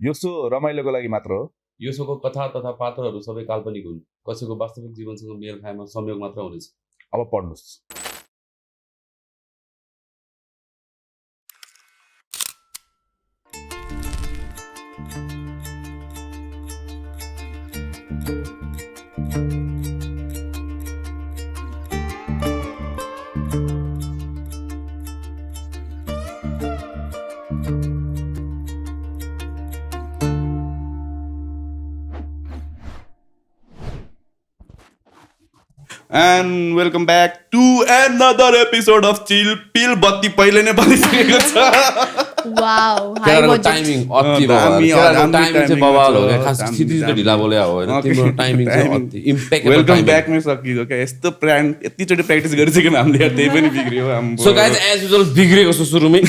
यो सो रमाइलोको लागि मात्र हो। यो शोको कथा तथा पात्रहरू सबै काल्पनिक हुन्, कसैको वास्तविक जीवनसँग मेल खाएमा संयोग मात्र हुनेछ। अब पढ्नुस्। And welcome back to another episode of Chill Pill. बत्ती पहिले नै बलिसकेको छ। वाउ केटाको टाइमिङ अति बवाल टाइमिङ चाहिँ बवाल हो क्या खास सिटी त ढिला बोले हो हैन तिम्रो टाइमिङ चाहिँ अति इम्पेक्टेबल वेलकम ब्याक मै सकियो क्या यस्तो यतिचोटि प्र्याक्टिस गरिसकेन हामीले त्यही पनि बिग्रियो सो गाइज एज युजुअल बिग्रेको छ सुरुमै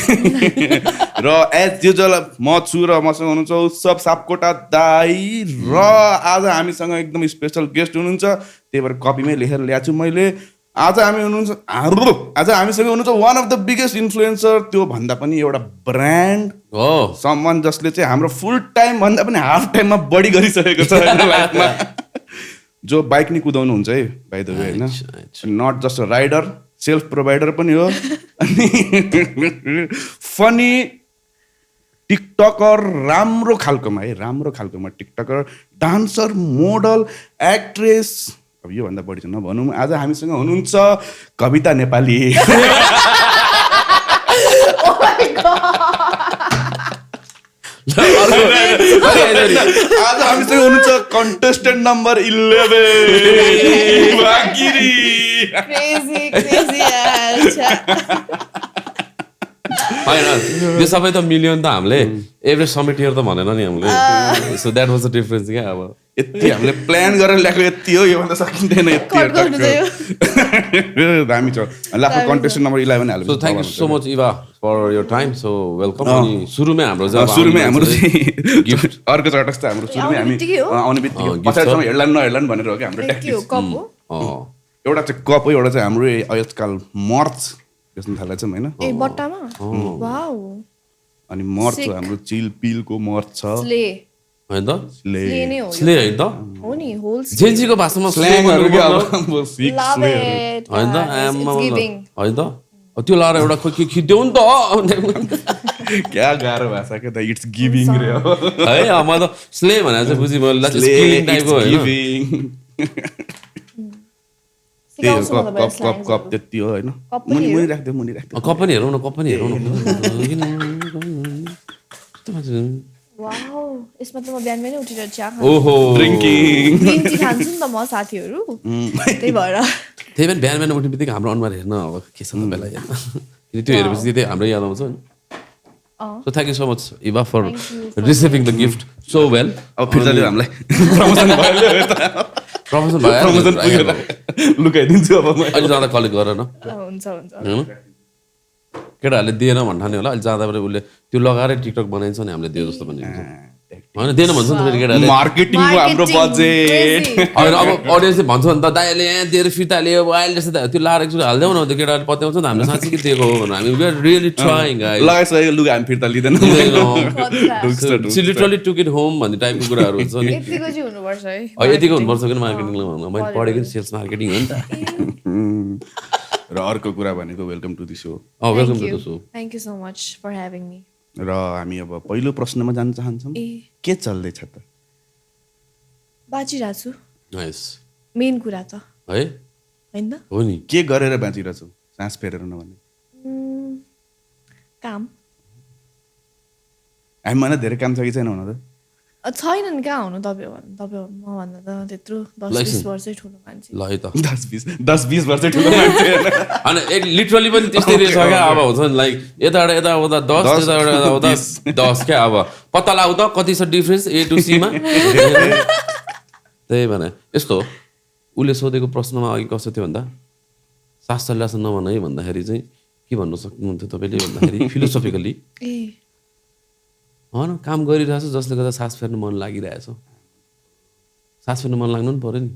र एज युजुअल म छु र मसँग हुनुहुन्छ उत्सव सापकोटा दाई र आज हामीसँग एकदम स्पेशल गेस्ट हुनुहुन्छ त्यही भएर कपीमै लेखेर ल्याएको छु मैले आज हामीसँग हुनुहुन्छ one of the biggest influencer त्यो भन्दा पनि एउटा ब्रान्ड हो समवन जसले चाहिँ हाम्रो फुल टाइम भन्दा पनि हाफ टाइममा बढी गरिसकेको छ लाइफमा जो बाइक नि कुदाउनु हुन्छ है बाइ द वे हैन not just a rider self provider पनि हो अनि फनी टिकटकर राम्रो खालकोमा टिकटकर डान्सर मोडल एक्ट्रेस अब योभन्दा बढी चाहिँ नभनौँ आज हामीसँग हुनुहुन्छ कविता नेपाली आज हामीसँग हुनुहुन्छ कन्टेस्टेन्ट नम्बर 11 भागिरी होइन त्यो सबै त मिलियन त हामीले एभरेज समेटियर त भनेन नि हामीले so that was the difference क्या अब यति हामीले प्लान गरेर ल्याएको यति हो योभन्दा सकिँदैन यति दामी छ लास्ट कन्टेस्टेन्ट नम्बर 11 हाल्नु so thank you so much Eva for your time so welcome अनि सुरुमै हाम्रो गिफ्ट अर्को चटक त हाम्रो सुरुमै हामी आउने बित्तिकै पछाडिसम्म हेडलाइन भनेर हो क्या हाम्रो ट्याक्टिक्स एउटा चाहिँ कप हो एउटा चाहिँ हाम्रो आजकल मर्च बेच्न थालेको छौँ होइन ए बट्टामा वाउ अनि मर्च हाम्रो चिल पिलको मर्च छ हैन त स्ले नै हो स्ले हैन त हो नि होल जेन्जीको भाषामा स्ल्याङहरु के अब लभ इट हैन त हैन त त्यो लाएर एउटा खोइ खिद्यौ नि त क्या गाह्रो भाषा के त इट्स गिभिङ रे हो है म त स्ले भनेर चाहिँ बुझि मैले स्किलिङ टाइपको हैन कप त्यति हो हैन मुनि राख्दै कप पनि हेरौँ न वाउ यसमा त म बिहान नै उठेर चिया खान्छु ओहो ड्रिङ्किङ ग्रिन टी खान्छु नि त म साथीहरु त्यही भएर त्यही पनि बिहान उठ्ने बित्तिकै हाम्रो अनुहार हेर्न अब के छ बेला हेर्न त्यो हेरेपछि त्यही हाम्रो याद आउँछ नि so thank you so much Eva for receiving the gift so well अब फिर्ता दियो हामीलाई प्रमोसन भयो लुकाइदिन्छु अब म अहिले जाँदा कलेक्ट गर न हुन्छ केटाहरूले दिएन भन्ठाने होला अहिले जाँदा पनि उसले त्यो लगाएर टिकटक बनाइन्छ नि हामीले दियो जस्तो पनि होइन दिएन भन्छ नि त फेरि केटाले मार्केटिङको हाम्रो बजेट होइन अब अडियन्सले भन्छ नि त दाइले यहाँ दिएर फिर्ता लियो अहिले जस्तो त्यो लाएर एकचोटि हाल्दैउ न त्यो केटाले पत्याउँछ नि हामीले साँच्चै दिएको हो भनेर हामी वी आर रियली ट्राइङ लगाइसकेको लुगा हामी फिर्ता लिँदैन लिटरली टुक इट होम भन्ने टाइपको कुराहरू हुन्छ नि यतिको चाहिँ हुनुपर्छ है यतिको हुनुपर्छ कि मार्केटिङलाई भन्नु मैले पढेको नि सेल्स मार्केटिङ हो नि त र अर्को कुरा भनेको welcome to the show welcome to the show thank you so much for having me र हामी अब पहिलो प्रश्नमा जान चाहन्छौँ के चल्दैछ त बाँचिरहेको छु नाइस मेन कुरा त है हैन त हो नि के गरेर बाँचिरहेछौ सास फेरेर नभने काम हामीमा नै धेरै काम छ कि छैन हुन त छैन नि कहाँ हुनु तपाईँ मभन्दा त त्यत्रो 10-20 वर्षै ठुलो मान्छे ल है त 10-20 वर्ष ठुलो मान्छे अनि एक लिटरली पनि त्यस्तै रहेछ क्या अब हुन्छ नि लाइक यताबाट यता आउँदा 10 यताबाट यता आउँदा 10 क्या अब पत्ता लाग्यो त कति छ डिफरेन्स ए टु सी मा त्यही भने यस्तो उसले सोधेको प्रश्नमा अघि कस्तो थियो भन्दा शास्त्रलाई नभन है भन्दाखेरि चाहिँ के भन्न सक्नुहुन्थ्यो तपाईँले भन्दाखेरि फिलोसफिकली होइन काम गरिरहेछ जसले गर्दा सास फेर्नु मन लागिरहेछ सास फेर्नु मन लाग्नु पनि पऱ्यो नि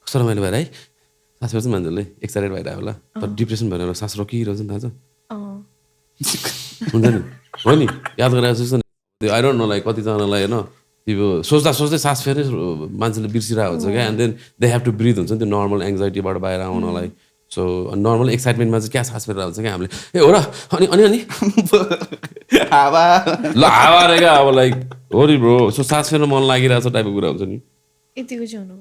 कस्तो रमाइलो भएर है सास फेर्छ मान्छेले एक्साइटेड भइरहेको होला तर डिप्रेसन भएर सास रोकिरहेछ नि थाहा छ हुन्छ नि हो नि याद गरिरहेको छु त्यो आई डोन्ट नो लाइक कतिजनालाई होइन त्यो सोच्दा सोच्दै सास फेर्ने मान्छेले बिर्सिरहेको हुन्छ क्या and then they have to breathe हुन्छ नि त्यो नर्मल एङ्जाइटीबाट बाहिर आउनलाई सो नर्मल एक्साइटमेन्टमा चाहिँ क्या सास फेरेर हुन्छ क्या हामीले ए हो र अनि अनि अनि हावा ल हावा रे क्या अब लाइक हो नि ब्रो सो सास फेर्न मन लागिरहेको छ टाइपको कुरा हुन्छ नि यतिको चाहिँ हुनु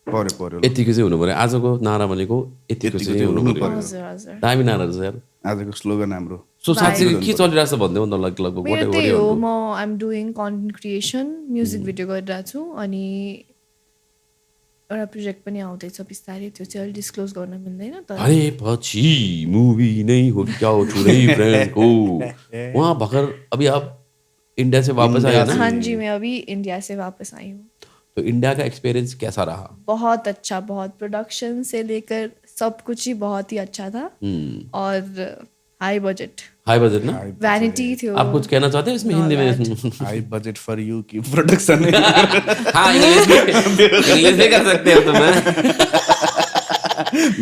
पर्यो पर्यो यतिको चाहिँ हुनु पऱ्यो आजको नारा भनेको यतिको चाहिँ हुनु पऱ्यो हजुर हजुर दामी नारा रहेछ यार आजको स्लोगन हाम्रो सो साँच्चै के चलिरहेको छ भन्दै त लगभग मेरो त्यही हो म I'm doing content creation music video गरिरहेको छु अनि एउटा प्रोजेक्ट पनि आउँदैछ बिस्तारै त्यो चाहिँ अलिक डिस्क्लोज गर्न मिल्दैन तर अरे पछि मुभी नै हो क्या हो ठुलै ब्रान्डको वहाँ भर्खर अभी आप इंडिया से वापस आए ना हाँ जी मैं अभी इंडिया से वापस आई हूँ तो इंडिया का एक्सपीरियंस कैसा रहा बहुत अच्छा बहुत प्रोडक्शन से लेकर सब कुछ ही बहुत ही अच्छा था और हाई बजट ना वैनिटी थियो आप कुछ कहना चाहते हैं इसमें हिंदी में हाई बजट फर यू की प्रोडक्शन हाँ इंग्लिश में कर सकते हो तुम्हें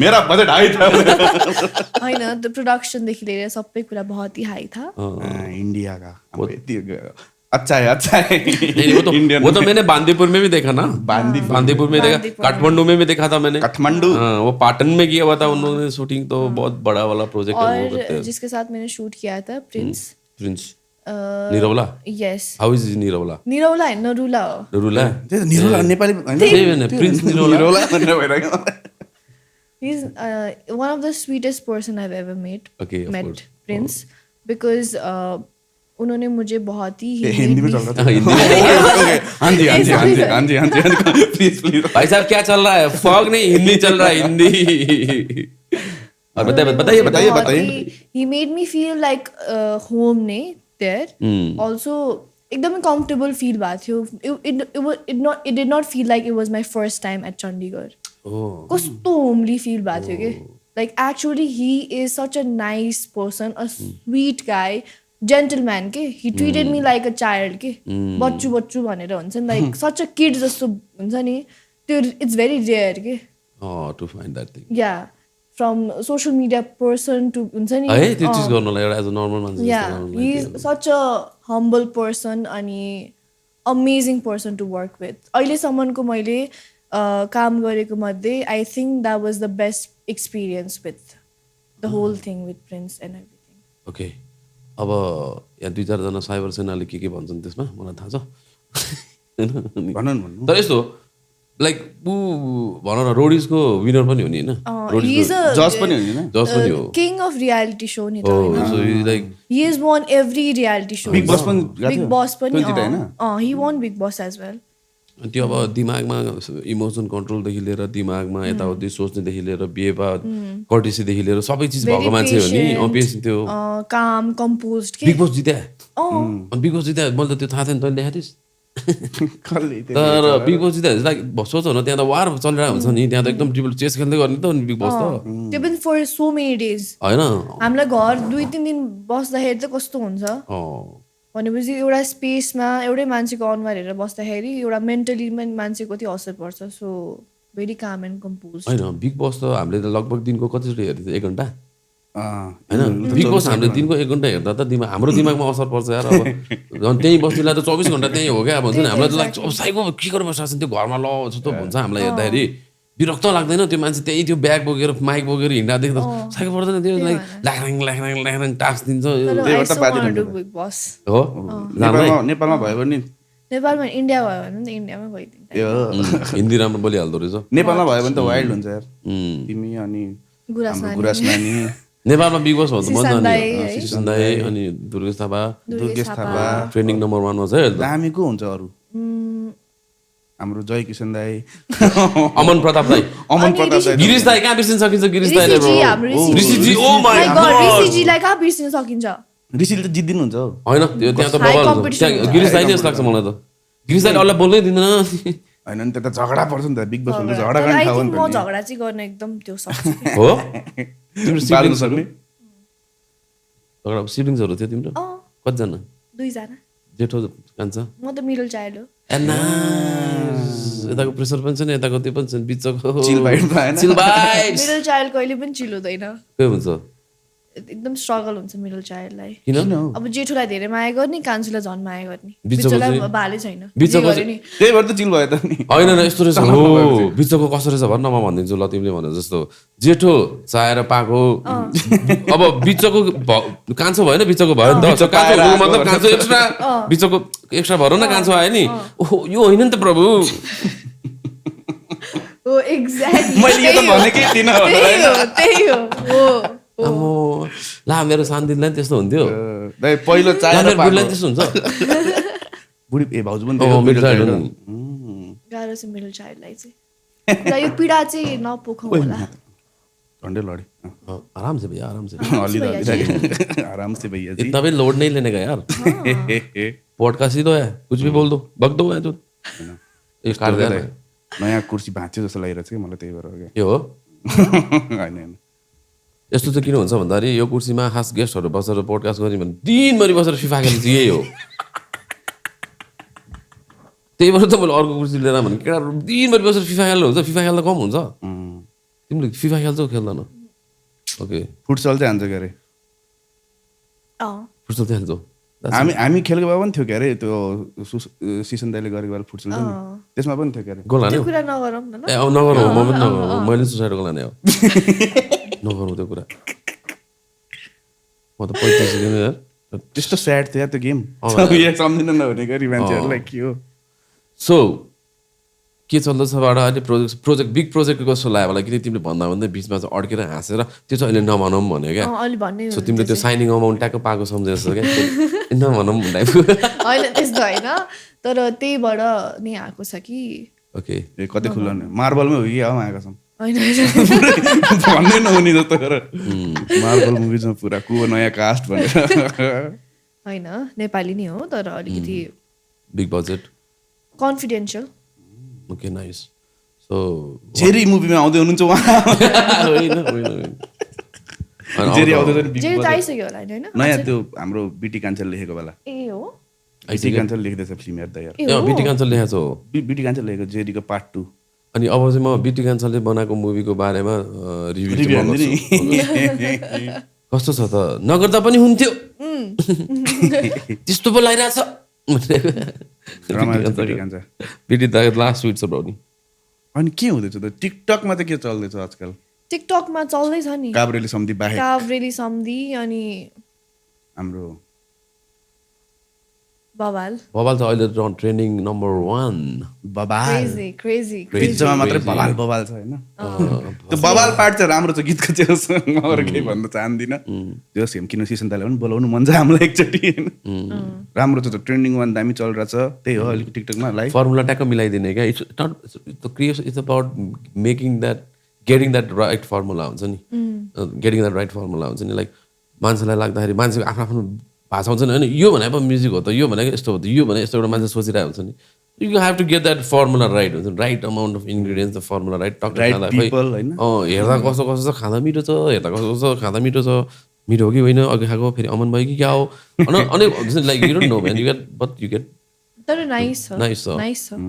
मेरा बजट हाई था होइन त्यो प्रोडक्सनदेखि लिएर सबै कुरा बहुत ही हाई था इंडिया का अच्छा है नहीं, वो तो मैंने बांदीपुर में भी देखा ना बांदीपुर में देखा काठमांडू में भी देखा था मैंने काठमांडू वो पाटन में किया हुआ था उन्होंने शूटिंग तो बहुत बड़ा वाला प्रोजेक्ट है वो करते और जिसके साथ मैंने शूट किया था Prince Prince Niraula yes how is Niraula Niraula होइन नरुला हो निरौला निरौला नेपाली त्यही भने प्रिन्स निरौला भनेर भइरहेको He's one of the sweetest person I've ever met. Okay, of met course. Prince because उन्होंने मुझे बहुत ही हिंदी में चल रहा था हाँ जी प्लीज भाई साहब क्या चल रहा है फॉग नहीं हिंदी चल रहा है हिंदी और बताइए he made me feel like home ने there also एकदमै comfortable feel भएको थियो it did not feel like it was my first time at Chandigarh कस्तो होमली फिल भएको थियो कि like actually he is such a nice person a sweet guy gentleman के he treated me like a child के बच्चु बच्चु भनेर हुन्छ नि लाइक सच अ किड जस्तो हुन्छ नि त्यो इट्स भेरी रेयर के टु फाइन्ड दैट थिङ या from social media person to हुन्छ नि है त्यो चीज गर्नलाई एउटा एज अ नर्मल मान्छे yeah he is such a humble person अनि amazing person to work with अहिलेसम्मको मैले काम गरेको मध्ये I think that was the best experience with the whole thing with Prince and everything okay अब यहाँ 2-4 जना साइबर सेनाले के भन्छन् त्यसमा मलाई थाहा छ तर यस्तो लाइक ऊ भन न रोडिजको विनर पनि हो नि होइन जज पनि हो नि जज पनि हो किङ अफ रियालिटी शो नि so like he is one every reality show Bigg Boss पनि he one Bigg Boss as well त्यो अब दिमागमा इमोसन कन्ट्रोलदेखि लिएर दिमागमा यताउति सोच्नेदेखि लिएर बिहेवियर कर्टिसीदेखि लिएर सबै चिज भएको मान्छे हो नि पेस त्यो काम कम्पोज्ड बिग बस जित्या बिग बस जित्या मैले त त्यो थाहा थिएन तैँले देखाएको थिइस् तर बिग बस जित्या लाइक सोच न त्यहाँ त वार चलिरहेको हुन्छ नि त्यहाँ त एकदम ट्रिपल चेस खेल्दै गर्ने त बिग बस त त्यो पनि फर सो मेनी डेज होइन हामीलाई घर 2-3 दिन बस्दाखेरि चाहिँ कस्तो हुन्छ भनेपछि एउटा स्पेसमा एउटै मान्छेको अनुहार हेरेर बस्दाखेरि एउटा मेन्टली मान्छेको कति असर पर्छ सो भेरी काम एन्ड कम्पोज होइन बिग बस त हामीले त लगभग दिनको कतिचोटि हेर्थ्यो 1 घन्टा होइन बिग बस हामीले दिनको 1 घन्टा हेर्दा त हाम्रो दिमागमा असर पर्छ यार अब झन् त्यहीँ बस्नेलाई त 24 घन्टा त्यहीँ हो क्या भन्छ नि हामीलाई त लाग्छ साइको के गरेर बसिरहेको छ त्यो घरमा ल जस्तो भन्छ हामीलाई हेर्दाखेरि विरक्त लाग्दैन त्यो मान्छे त्यही त्यो ब्याग बोकेर माइक बोकेर हिँड्दा देख्दा साइको पर्दैन त्यो लाइक ल्याङ टास्क दिन्छ हो नेपालमा भयो भने नेपालमा इन्डिया भयो भने त इन्डियामै गइदिन्छ हिन्दी राम्रो बोलिहाल्दो रहेछ नेपालमा भयो भने त वाइल्ड हुन्छ यार तिमी अनि गुराँस नानी नेपालमा बिग बस भन्दा मजा नि सिसन दाइ अनि दुर्गेश थापा ट्रेन्डिङ नम्बर 1 मा छ दामीको हुन्छ अरू हाम्रो जय किशन दाइ अमन प्रताप दाइ गिरीश दाइ कहाँ बिर्सिन सकिन्छ गिरीश दाइले ऋषिजी ओ माय गॉड ऋषिजीलाई कहाँ बिर्सिन सकिन्छ ऋषिले त जित्दिनु हुन्छ हैन त्यो त्यहाँ त बबाल गिरीश दाइ नै जस्तो लाग्छ मलाई त गिरीश दाइले अल्ल बोल्नै दिँदैन हैन नि त्यो त झगडा पर्छ नि त बिग बस भन्दा झगडा गर्ने ठाउँ हो नि त म झगडा चाहिँ गर्न एकदम त्यो सक्छु हो तिम्रो सिब्लिङ्स सक्ने झगडा सिब्लिङ्सहरु थियो तिम्रो कति जना 2 जना जेठो कान्छ म त मिडल चाइल्ड हो एना यताको प्रेसर पनि छ नि यताको त्यो पनि छ बिचको चिल भाइ मिडल चाइल्ड कहिले पनि चिल हुँदैन के हुन्छ एकदम स्ट्रगल हुन्छ मिडल चाइल्डलाई किन अब जेठोलाई धेरै माया गर्ने कान्छुलाई झन् माया गर्ने बिचको बिचोलाई चाहिँ- भाले छैन बिचको जे गरे नि त्यही भएर त चिल भयो त नि होइन यस्तो रहेछ हो बिचको कसो रहेछ भन्न म भनिदिन्छु ल तिमीले भने जस्तो जेठो चाहेर पाएको अब बिचको कान्छो भएन बिचको भयो नि त कान्छो हुनुको मतलब कान्छो एक्स्ट्रा बिचको एक्स्ट्रा भएर न कान्छो आयो नि ओहो यो होइन नि त प्रभु हो एक्ज्याक्टली मैले यो त भनेकै थिइनँ त्यही हो हो आम्मो ला मेरो सानदिनलाई नि त्यस्तो हुन्थ्यो दाइ पहिलो ला चाहेर मेरो बुढीलाई नि त्यस्तो हुन्छ बुढी ए भाउजू पनि मिडल मिडल चाइल्ड चाइल्ड हो नि गाह्रो छ मिडल चाइल्डलाई चाहिँ र यो पीडा चाहिँ नपोखौँ होला झन्डै लडी आराम से भैया आराम से अलि अलि आराम से भैया जी इतना भी लोड नहीं लेने का यार पॉडकास्ट ही तो है कुछ भी बोल दो बक दो है तो ये काट दे नयाँ कुर्सी भाँच्यो जस्तो लागिरहेको छ कि मलाई त्यही भएर हो यो हो क्या होइन होइन यस्तो चाहिँ किन हुन्छ भन्दाखेरि यो कुर्सीमा खास गेस्टहरू बसेर पोडकास्ट गर्ने भने दिनभरि बसेर फिफा खेल्ने चाहिँ यही हो त्यही भएर त मैले अर्को कुर्सी लिएर भने केटा दिनभरि बसेर फिफा खेल्नु हुन्छ फिफा खेल्दा कम हुन्छ तिमीले फिफा खेल्छौ खेल्दैन ओके फुटसल चाहिँ हान्छ के अरे फुटसल चाहिँ खेल्छौ हामी खेलेको बेला पनि थियो के अरे त्यो सिसन दाइले गरेको बेला फुटसल थियो नि त्यसमा पनि थियो के अरे गोल हान्यो त्यो कुरा नगरौँ न ल ए अब नगरौँ म पनि नगरौँ मैले सुसाइड गोल हाने हो नगरौँ त्यो कुरा म त 35 सेकेन्ड यार त्यस्तो स्याड थियो त्यो गेम यहाँ सम्झिन नहुने गरी मान्छेहरूलाई के हो सो के चल्दैछबाट अहिले प्रोजेक्ट बिग प्रोजेक्ट कस्तो लाग्यो होला किन तिमीले भन्दा भन्दै बिचमा चाहिँ अड्केर हाँसेर त्यो चाहिँ अहिले नभनौँ भन्यो क्या अलि भन्ने सो तिमीले त्यो साइनिङ अमाउन्ट ट्याक्क पाएको सम्झे जस्तो क्या नभनौँ टाइपको होइन त्यस्तो होइन तर त्यहीबाट नै आएको छ कि ओके ए कति खुल्ला मार्बलमै हो कि आऊ आएको छौँ होइन भन्नै नहुने जस्तो गरेर मार्बल मुभिजमा पुरा को नयाँ कास्ट भनेर होइन नेपाली नै हो तर अलिकति big budget confidential okay nice so Jerry मुभीमा आउँदै हुनुहुन्छ उहाँ होइन जेरी आउँदै छ नि जे त आइसक्यो होला होइन नयाँ त्यो हाम्रो बिटी कान्छल लेखेको बेला ए हो बिटी कान्छल लेख्दैछ फिल्म हेर्दा यार ए हो बिटी कान्छल लेखेको छ हो बिटी कान्छल लेखेको जेरीको पार्ट 2 अनि अब चाहिँ म बिटी कान्छलले बनाएको मुभीको बारेमा रिभ्यू कस्तो छ त नगर्दा पनि हुन्थ्यो त्यस्तो पो लागिरहेछ बिटी द लास्ट स्विट छ ब्राउनी अनि के हुँदैछ त टिकटकमा चाहिँ के चल्दैछ आजकल टिकटकमा चल्दैछ नि काभ्रेली सम्धि बाहेक काभ्रेली सम्धि अनि हाम्रो बवाल बबाल त अहिले ट्रेन्डिङ नम्बर 1 बबाल क्रेजी बिचमा मात्रै बबाल बबाल छ होइन त्यो बबाल पार्ट चाहिँ राम्रो छ गीतको चाहिँ म अरू केही भन्न चाहदिनँ त्यो सेम किन सिसन दाइलाई पनि बोलाउनु मन छ हामीलाई एकचोटि होइन राम्रो छ त ट्रेन्डिङ वान दामी चलिरहेछ त्यही हो अलिक टिकटकमा लाइक फर्मुला ट्याक्क मिलाइदिने क्या it's not the creation it's about making that getting that right formula हुन्छ नि गेटिङ द्याट राइट फर्मुला हुन्छ नि लाइक मान्छेलाई लाग्दाखेरि मान्छेको आफ्नो आफ्नो भाषा हुन्छ नि होइन यो भनेको म्युजिक हो त यो भनेको यस्तो हो त यो भने यस्तो एउटा मान्छे सोचिरहेको हुन्छ नि you have to get that formula right हुन्छ right amount of ingredients the formula right टक्क खाँदा खै हेर्दा कस्तो कस्तो छ खाँदा मिठो छ हेर्दा कस्तो कस्तो खाँदा मिठो छ मिठो हो कि होइन अघि खाएको फेरि अमन भयो कि क्या हो अनेक like you don't know man you get but you get तर नाइस छ नाइस छ नाइस छ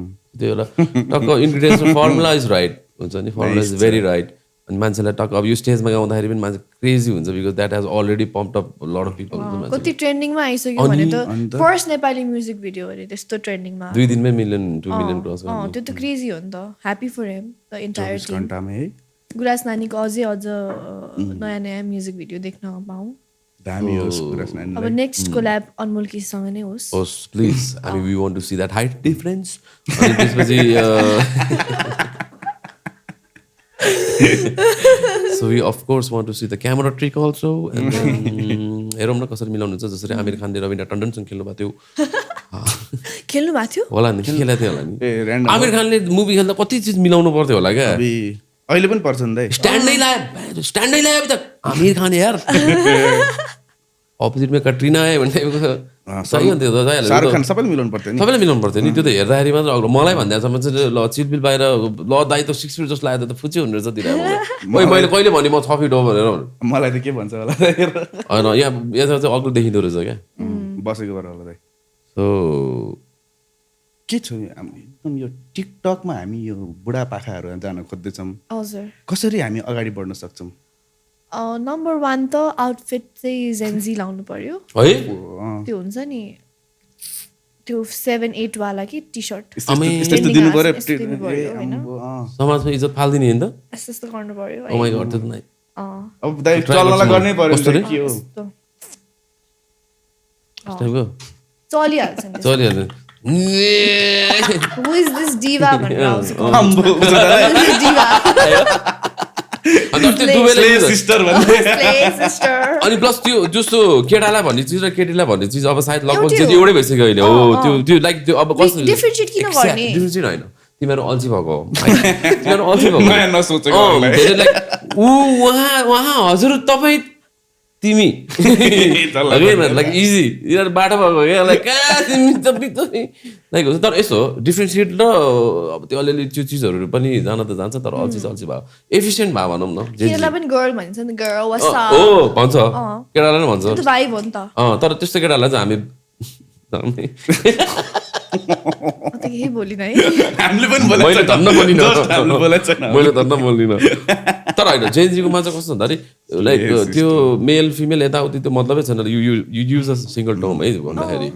त्यो बेला टक्क इन्ग्रिडियन्ट्स फर्मुला इज राइट हुन्छ नि फर्मुला इज भेरी राइट अनि मान्छेलाई टक्क अब यो स्टेजमा गाउँदाखेरि पनि मान्छे क्रेजी हुन्छ because that has already pump up lot of people कति ट्रेन्डिङमा आइसक्यो भने त फर्स्ट नेपाली म्युजिक भिडियो अरे त्यस्तो ट्रेन्डिङमा 2 दिनमै मिलियन 2 मिलियन क्रस त्यो त क्रेजी हो नि त happy for him the entire team घण्टामै है गुरास नानीको अझ नयाँ नयाँ म्युजिक भिडियो देख्न पाऊँ दामी होस् गुरास अब नानीलाई नेक्स्ट कोल्याब अनमोल केसीसँग नै होस् होस् प्लिज हामी we want to see that height difference अनि त्यसपछि so we of course want to see the camera trick also and then हेरौँ न कसरी मिलाउनुहुन्छ जसरी आमिर खानले रविन्द्र टन्डनसँग खेल्नु भएको थियो खेल्नु भएको थियो होला नि खेलेको थियो होला नि random आमिर खानले मुभी खेल्दा कति चिज मिलाउनु पर्थ्यो होला क्या अहिले पनि पर्छ नि दाइ स्ट्यान्डै लायो अब त आमिर खान यार अपोजिटमा कट्रिना आयो भने सही हो त्यो त जाइहाल्यो शाहरुख खान सबैले मिलाउनु पर्थ्यो नि सबैले मिलाउनु पर्थ्यो नि त्यो त हेर्दाखेरि मात्र अग्लो मलाई भन्दासम्म चाहिँ ल चिलबिल बाहिर ल दाइ त 6 फिट जस्तो लाग्यो त फुच्ची हुने रहेछ दिइरहेको मैले कहिले भने म 6 फिट हो भनेर मलाई त के भन्छ होला होइन यहाँ चाहिँ अग्लो देखिँदो रहेछ क्या बसेको भएर होला दाइ सो के छ एकदम यो टिकटकमा हामी यो बुढापाखाहरू जान खोज्दैछौँ हजुर कसरी हामी अगाडि बढ्न सक्छौँ नम्बर 1 त आउटफिट चाहिँ जेन्जी लाउनु पर्यो है त्यो हुन्छ नि त्यो 7-8 वाला कि टी सर्ट यस्तो दिनु पर्यो समाजमा इज्जत फाल्दिने नि त यस्तो गर्नु पर्यो ओ माय गॉड त्यो त नै अब दाइ चल्नलाई गर्नै पर्यो नि त, के हो यस्तो चलिहाल्छ नि चलिहाल्छ Who is this diva भनेर आउँछ आम्बो, diva अनि त्यो दुवैले सिस्टर भन्दै slay sister अनि प्लस त्यो जस्तो केटालाई भन्ने चिज र केटीलाई भन्ने चिज अब सायद लगभग चाहिँ एउटै भइसक्यो अहिले हो त्यो लाइक त्यो अब कसरी differentiate किन गर्ने डिफरेन्सिएट होइन तिमीहरू अल्छी भएको हो तिमीहरू अल्छी भएको नयाँ नसोचेको धेरै लाइक उहाँ हजुर तपाईँ तिमी लाइक इजी यिनीहरू बाटो भएको क्या लाइक तिमी लाइक हुन्छ तर यसो डिफ्रेन्सिएट र अब त्यो अलिअलि त्यो चिजहरू पनि जान त जान्छ तर अल्छी भयो एफिसियन्ट भयो भनौँ न केटीलाई पनि गर्ल भन्छ नि गर्ल वाट्स अप ओ भन्छ केटालाई पनि भन्छ त्यो भाइ हो नि त तर त्यस्तो केटालाई चाहिँ हामी केही बोलिन है हामीले पनि मैले धन्न बोलिनँ हामीले बोलेको छैन मैले धन्न बोलिनँ तर होइन जेन्जीकोमा चाहिँ कस्तो भन्दाखेरि लाइक त्यो मेल फिमेल यताउति त्यो मतलबै छैन you use a single term है भन्दाखेरि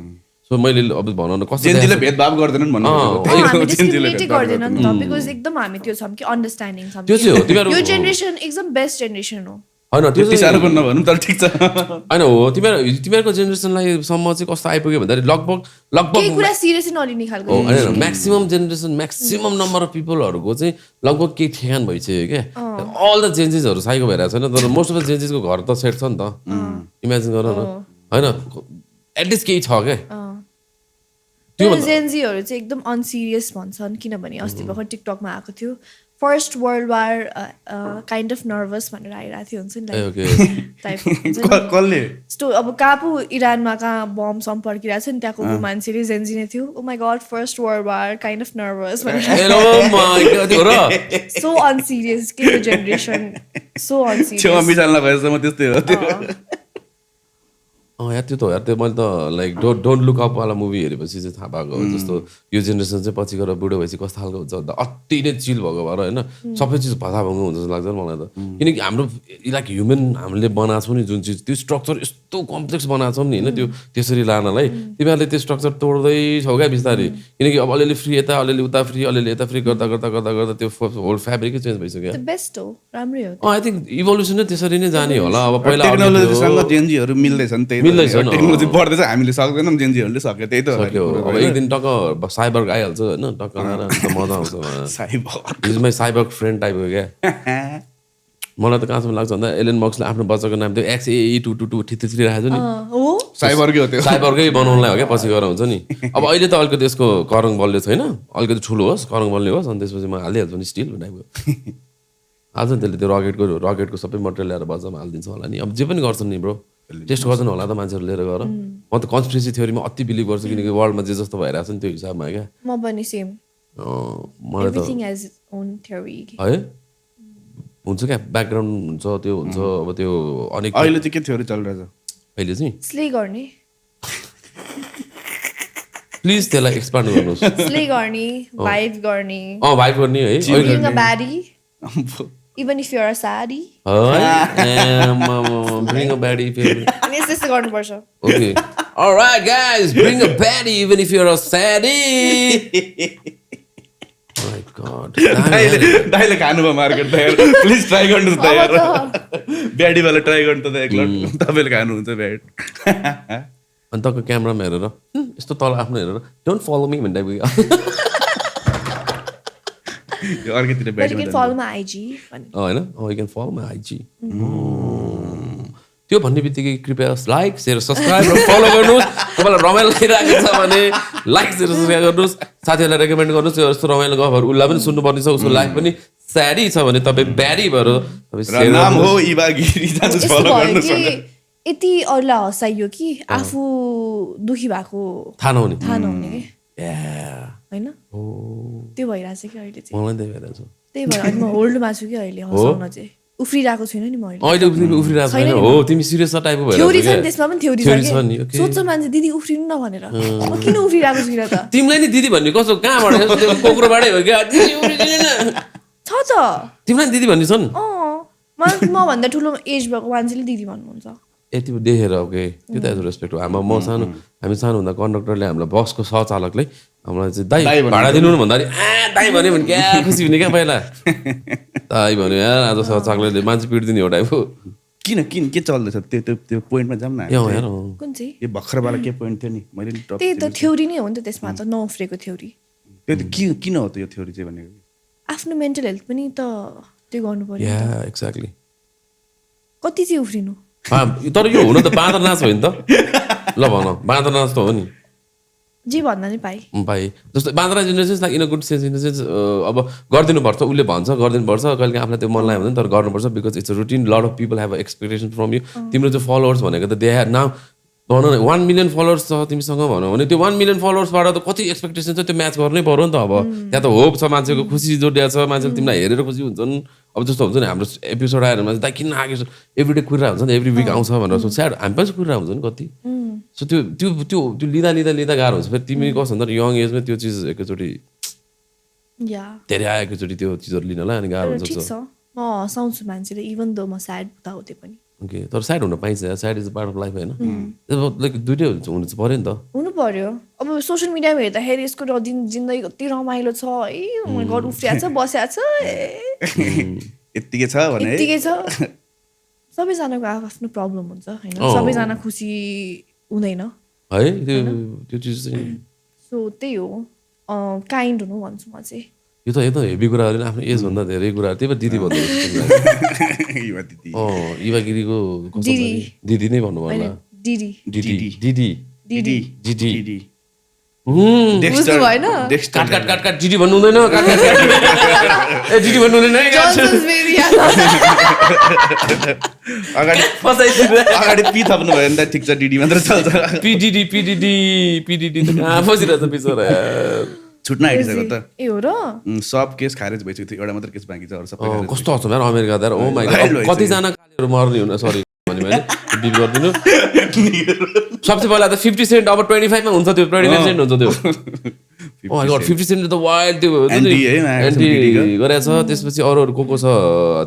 सो मैले अब भनौँ न कस्तो जेन्जीले भेदभाव गर्दैनन् भन्नु हामी डिस्क्रिमिनेटै गर्दैन नि त बिकज एकदम हामी त्यो छौँ कि अन्डरस्ट्यान्डिङ छौँ त्यो चाहिँ हो तिमीहरू यो जेनेरेसन एकदम बेस्ट जेनेरेसन हो होइन त्यो त्यति साह्रो पनि नभनौँ तर ठिक छ होइन हो तिमीहरूको जेनेरेसनलाई सम्म चाहिँ कस्तो आइपुग्यो भन्दाखेरि लगभग केही कुरा सिरियसै नलिने खालको होइन maximum generation maximum number of पिपलहरूको चाहिँ लगभग केही ठेगान भइसक्यो क्या अल द जेन्जेसहरू साइको भइरहेको छैन तर मोस्ट अफ द जेन्जेसको घर त सेट छ नि त इमेजिन गर न होइन एटलिस्ट केही छ क्या त्यो जेन्जीहरू चाहिँ एकदम अनसिरियस भन्छन् किनभने अस्ति भर्खर टिकटकमा आएको थियो first world war kind of nervous भनेर आइरहेको थियो हुन्छ नि टाइप कसले अब कहाँ पो इरानमा कहाँ बम सम पड्किरहेको छ नि त्यहाँको मान्छेले जेन्जी नै थियो oh my god first world war kind of nervous so unserious के यो जेनेरेसन सो अनसिरियस छेउमा मिसाल्न भएसम्म त्यस्तै हो यार त्यो त यार त्यो मैले त लाइक डोन्ट लुक अप वाला मुभी हेरेपछि चाहिँ थाहा पाएको हो जस्तो यो जेनेरेसन चाहिँ पछि गएर बुढो भएपछि कस्तो खालको हुन्छ भन्दा अति नै चिल भएको भएर होइन सबै चिज भताभङ्ग हुन्छ जस्तो लाग्छ मलाई त किनकि हाम्रो लाइक ह्युमन हामीले बनाएको छौँ नि जुन चिज त्यो स्ट्रक्चर यस्तो कम्प्लेक्स बनाएको छौँ नि होइन त्यो त्यसरी लानलाई तिमीहरूले त्यो स्ट्रक्चर तोड्दै छौ क्या बिस्तारै किनकि अब अलिअलि फ्री यता अलिअलि उता फ्री अलिअलि यता फ्री गर्दा गर्दा गर्दा गर्दा त्यो होल फ्याब्रिकै चेन्ज भइसक्यो बेस्ट हो राम्रै हो आई थिङ्क इभोल्युसन नै त्यसरी नै जाने होला अब पहिला टेक्नोलोजीसँग जेन्जीहरू मिल्दैछन् त्यही मिल्दैछन् टेक्नोलोजी बढ्दैछ हामीले सक्दैनौँ जेन्जीहरूले सक्यो त्यही त सक्यो अब एक दिन टक्क साइबर आइहाल्छ होइन टक्क आएर मजा आउँछ cyber is my cyber friend टाइपको क्या मलाई त कहाँसम्म लाग्छ भन्दा एलन मक्सले आफ्नो बच्चाको नाम त्यो XAE222 ठित्री राखेको नि साइबरकै हो त्यो साइबरकै बनाउनलाई हो क्या पछि गएर हुन्छ नि अब अहिले त अलिकति यसको करङ बल्ले छैन अलिकति ठुलो होस् करङ बल्ने होस् अनि त्यसपछि म हालिहाल्छु नि स्टिल टाइपको हाल्छ नि त्यसले त्यो रकेटको सबै मटेरियल ल्याएर बच्चामा हालिदिन्छ होला नि अब जे पनि गर्छन् नि ब्रो टेस्ट गर्दैन होला त मान्छेहरू लिएर गएर म त कन्स्पिरेसी थ्योरीमा अति बिलिभ गर्छु किनकि वर्ल्डमा जे जस्तो भइरहेको छ नि त्यो हिसाबमा क्या म पनि सेम मलाई त एभ्रिथिङ हैज ओन थ्योरी है हुन्छ क्या ब्याकग्राउन्ड हुन्छ त्यो हुन्छ अब त्यो अनेक अहिले चाहिँ के थ्योरी चलिरहेछ अहिले चाहिँ स्ले गर्ने प्लिज त्यसलाई एक्सपान्ड गर्नुहोस् स्ले गर्ने वाइफ गर्ने भाइब गर्ने है being a baddie even if you're a saddie bring a baddie अनि यस्तो गर्नुपर्छ okay all right guys bring a baddie even if you're a saddie oh my god दाइले खानुभयो मार्केट त प्लिज ट्राई गर्नुहोस् त यार ब्याडीवाला ट्राई गर्नु त एकलट तपाईँले खानुहुन्छ ब्याड अनि तक क्यामेरामा हेरेर यस्तो तल आफ्नो हेरेर डोन्ट फलो मी भन्ने टाइपको अर्कोतिर but you can follow my IG होइन you can follow my IG त्यो भन्ने बित्तिकै कृपया लाइक सेयर सब्सक्राइब र फलो गर्नुहोस् तपाईँलाई रमाइलो लागिरहेको छ भने लाइक सेयर सब्सक्राइब गर्नुहोस् साथीहरूलाई रेकमेन्ड गर्नुहोस् यस्तो रमाइलो गफहरू उसलाई पनि सुन्नुपर्ने छ उसको लाइफ पनि स्याडी छ भने तपाईँ ब्याडी भएर नाम हो इभा गिरी जानुहोस् फलो गर्नुहोस् यति अरूलाई हँसाइयो कि आफू दुखी भएको थाहा नहुने कि होइन त्यो भइरहेछ कि अहिले चाहिँ मलाई त्यही भइरहेछ त्यही भएर अहिले म होल्डमा छु कि अहिले हँसाउन चाहिँ उफ्रिरहेको छुइनँ नि म अहिले उफ्रिरहेको छैन हो तिमी सिरियस टाइपको भइरहेछ थ्योरी छ त्यसमा पनि थ्योरी छ नि सोध्छ मान्छे दिदी उफ्रिनु न भनेर म किन उफ्रिरहेको छुइनँ त तिमीलाई नि दिदी भन्ने कस्तो कहाँबाट त्यो कोक्रोबाटै हो क्या दिदी उफ्रिदिनु न छ तिमीलाई दिदी भन्ने छन् मभन्दा ठुलो एज भएको मान्छेले दिदी भन्नुहुन्छ। यति देखेर ओके त्यो त एज रेस्पेक्ट हो। म सानो हामी सानो हुँदा कन्डक्टरले हामीलाई बसको सहचालकले हामीलाई चाहिँ दाइ भाडा दिनु भन्दाखेरि दाइ भन्यो भने क्या खुसी हुने क्या पहिला दाइ भन्यो यार आज सहचालकले मान्छे पिटिदिने हो टाइपको। किन के चल्दैछ त्यो पोइन्टमा जाऊँ न। कुन चाहिँ यो भर्खरवाला के पोइन्ट थियो नि मैले नि त्यही त थ्योरी नै हो नि त त्यसमा त नउफ्रेको थ्योरी। त्यो त किन हो त यो थ्योरी चाहिँ भनेको आफ्नो मेन्टल हेल्थ पनि त त्यो गर्नु पर्यो। या एक्ज्याक्टली कति चाहिँ उफ्रिनु। तर यो हुन त बाँदर नाच हो नि त ल भन बाँदर नाच त हो नि जे भन्दा नि पाएँ जस्तो बाँदरा in the sense like in a good sense in the sense अब गरिदिनुपर्छ उसले भन्छ गरिदिनुपर्छ कहिले आफूलाई त्यो मन लाग्यो भने तर गर्नुपर्छ because it's a routine lot of people have expectation from you. तिम्रो चाहिँ फलोवर्स भनेको त दे हेभ नाउ भनौँ न 1 मिलियन फलोवर्स छ तिमीसँग भनौँ भने त्यो 1 मिलियन फलोवर्सबाट त कति एक्सपेक्टेसन छ त्यो म्याच गर्नै पर्यो नि त। अब त्यहाँ त होप छ मान्छेको खुसी जोडिया छ मान्छेले तिमीलाई हेरेर खुसी हुन्छन्। अब जस्तो हुन्छ नि हाम्रो एपिसोड आएर मान्छे दाइ किन आएको एभ्री डे कुरिरहेको हुन्छ नि एभ्री विक आउँछ भनेर सो स्याड हामी पनि कुरिरहेको हुन्छ नि कति। सो त्यो लिँदा गाह्रो हुन्छ फेरि तिमी कस्तो हुन्छ यङ एजमा त्यो चिज एकैचोटि धेरै आयो एकैचोटि त्यो चिजहरू लिनलाई अनि गाह्रो हुन्छ। ठिक छ म हँसाउँछु मान्छेले इभन दो म स्याड हुँदै पनि। ओके तर स्याड हुन पाइन्छ sad is part of life होइन लाइक दुइटै हुनु चाहिँ पऱ्यो नि त। हुनु पर्यो अब सोसियल मिडियामा हेर्दाखेरि यसको जिन्दगी कति रमाइलो छ है घर उफ्रिया छ बस्या छ यत्तिकै छ भने यत्तिकै छ। सबैजनाको आफ्नो प्रब्लम हुन्छ होइन सबैजना खुसी हुँदैन है त्यो चिज चाहिँ। सो त्यही हो काइन्ड हुनु भन्छु म चाहिँ। यो त एकदम हेभी कुराहरू आफ्नो एजभन्दा धेरै कुराहरू त्यही भएर दिदी भन्नु युवा गिरीको दिदी नै भन्नु होला दिदी काट जिडी भन्नु हुँदैन ए जिडी भन्नु हुँदैन अगाडि पी थप्नु भयो भने त ठिक छ डिडी मात्र चल्छ। पिडिडी त कहाँ बसिरहेछ बिचरा छुट्न आइसक्यो त ए हो र सब केस खारेज भइसक्यो थियो एउटा मात्र केस बाँकी छ अरू सबै कस्तो छ यार अमेरिका दार ओ माइ गॉड कतिजना कालीहरू मर्ने हुन सरी भने मैले बिप गरिदिनु सबसे पहिला त 50 सेन्ट अब 25 मा हुन्छ त्यो 25 सेन्ट हुन्छ त्यो ओ माइ गॉड 50 सेन्ट त वाइल्ड त्यो एन्टी गरेछ। त्यसपछि अरूहरू को छ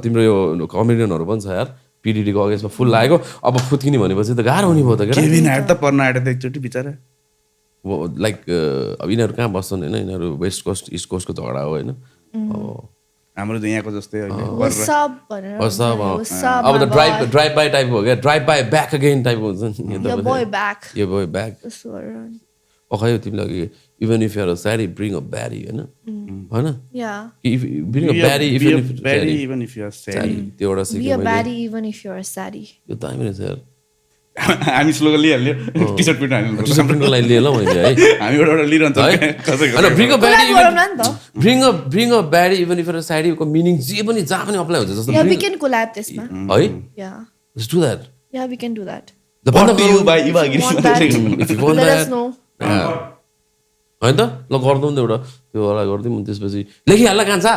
तिम्रो यो कमेडियनहरू पनि छ यार पिडिडी को अगेन्स्टमा फुल लागेको अब फुत्किने भनेपछि त गाह्रो हुने भयो त केभिन हार्ट त पर्न आएर त एकचोटि बिचारा लाइक अब यिनीहरू कहाँ बस्छन् होइन यिनीहरू वेस्ट कोस्ट इस्ट कोस्टको झगडा हो होइन हाम्रो त यहाँको जस्तै अब त ड्राइभ बाई टाइप हो क्या drive by back again type हुन्छ नि यो बोय ब्याक खै तिमीलाई even if you're a saddie bring a baddie होइन bring a baddie even if you are saddie त्यो एउटा सिक्यो यो दामी रहेछ यार हामी स्लोगन लिइहाल्यो टी सर्ट प्रिन्टको लागि लिएँ ल मैले है हामी एउटा लिइरहन्छ bring a baddie even if you're स्याडीको मिनिङ जे पनि जहाँ पनि अप्लाई हुन्छ जस्तो we can collab त्यसमा है let's do that the brought to you by Iva Giri if you want let that us know होइन त ल गर्दौँ त एउटा त्यो वाला गरिदिउँ त्यसपछि लेखिहाल्ला कान्छा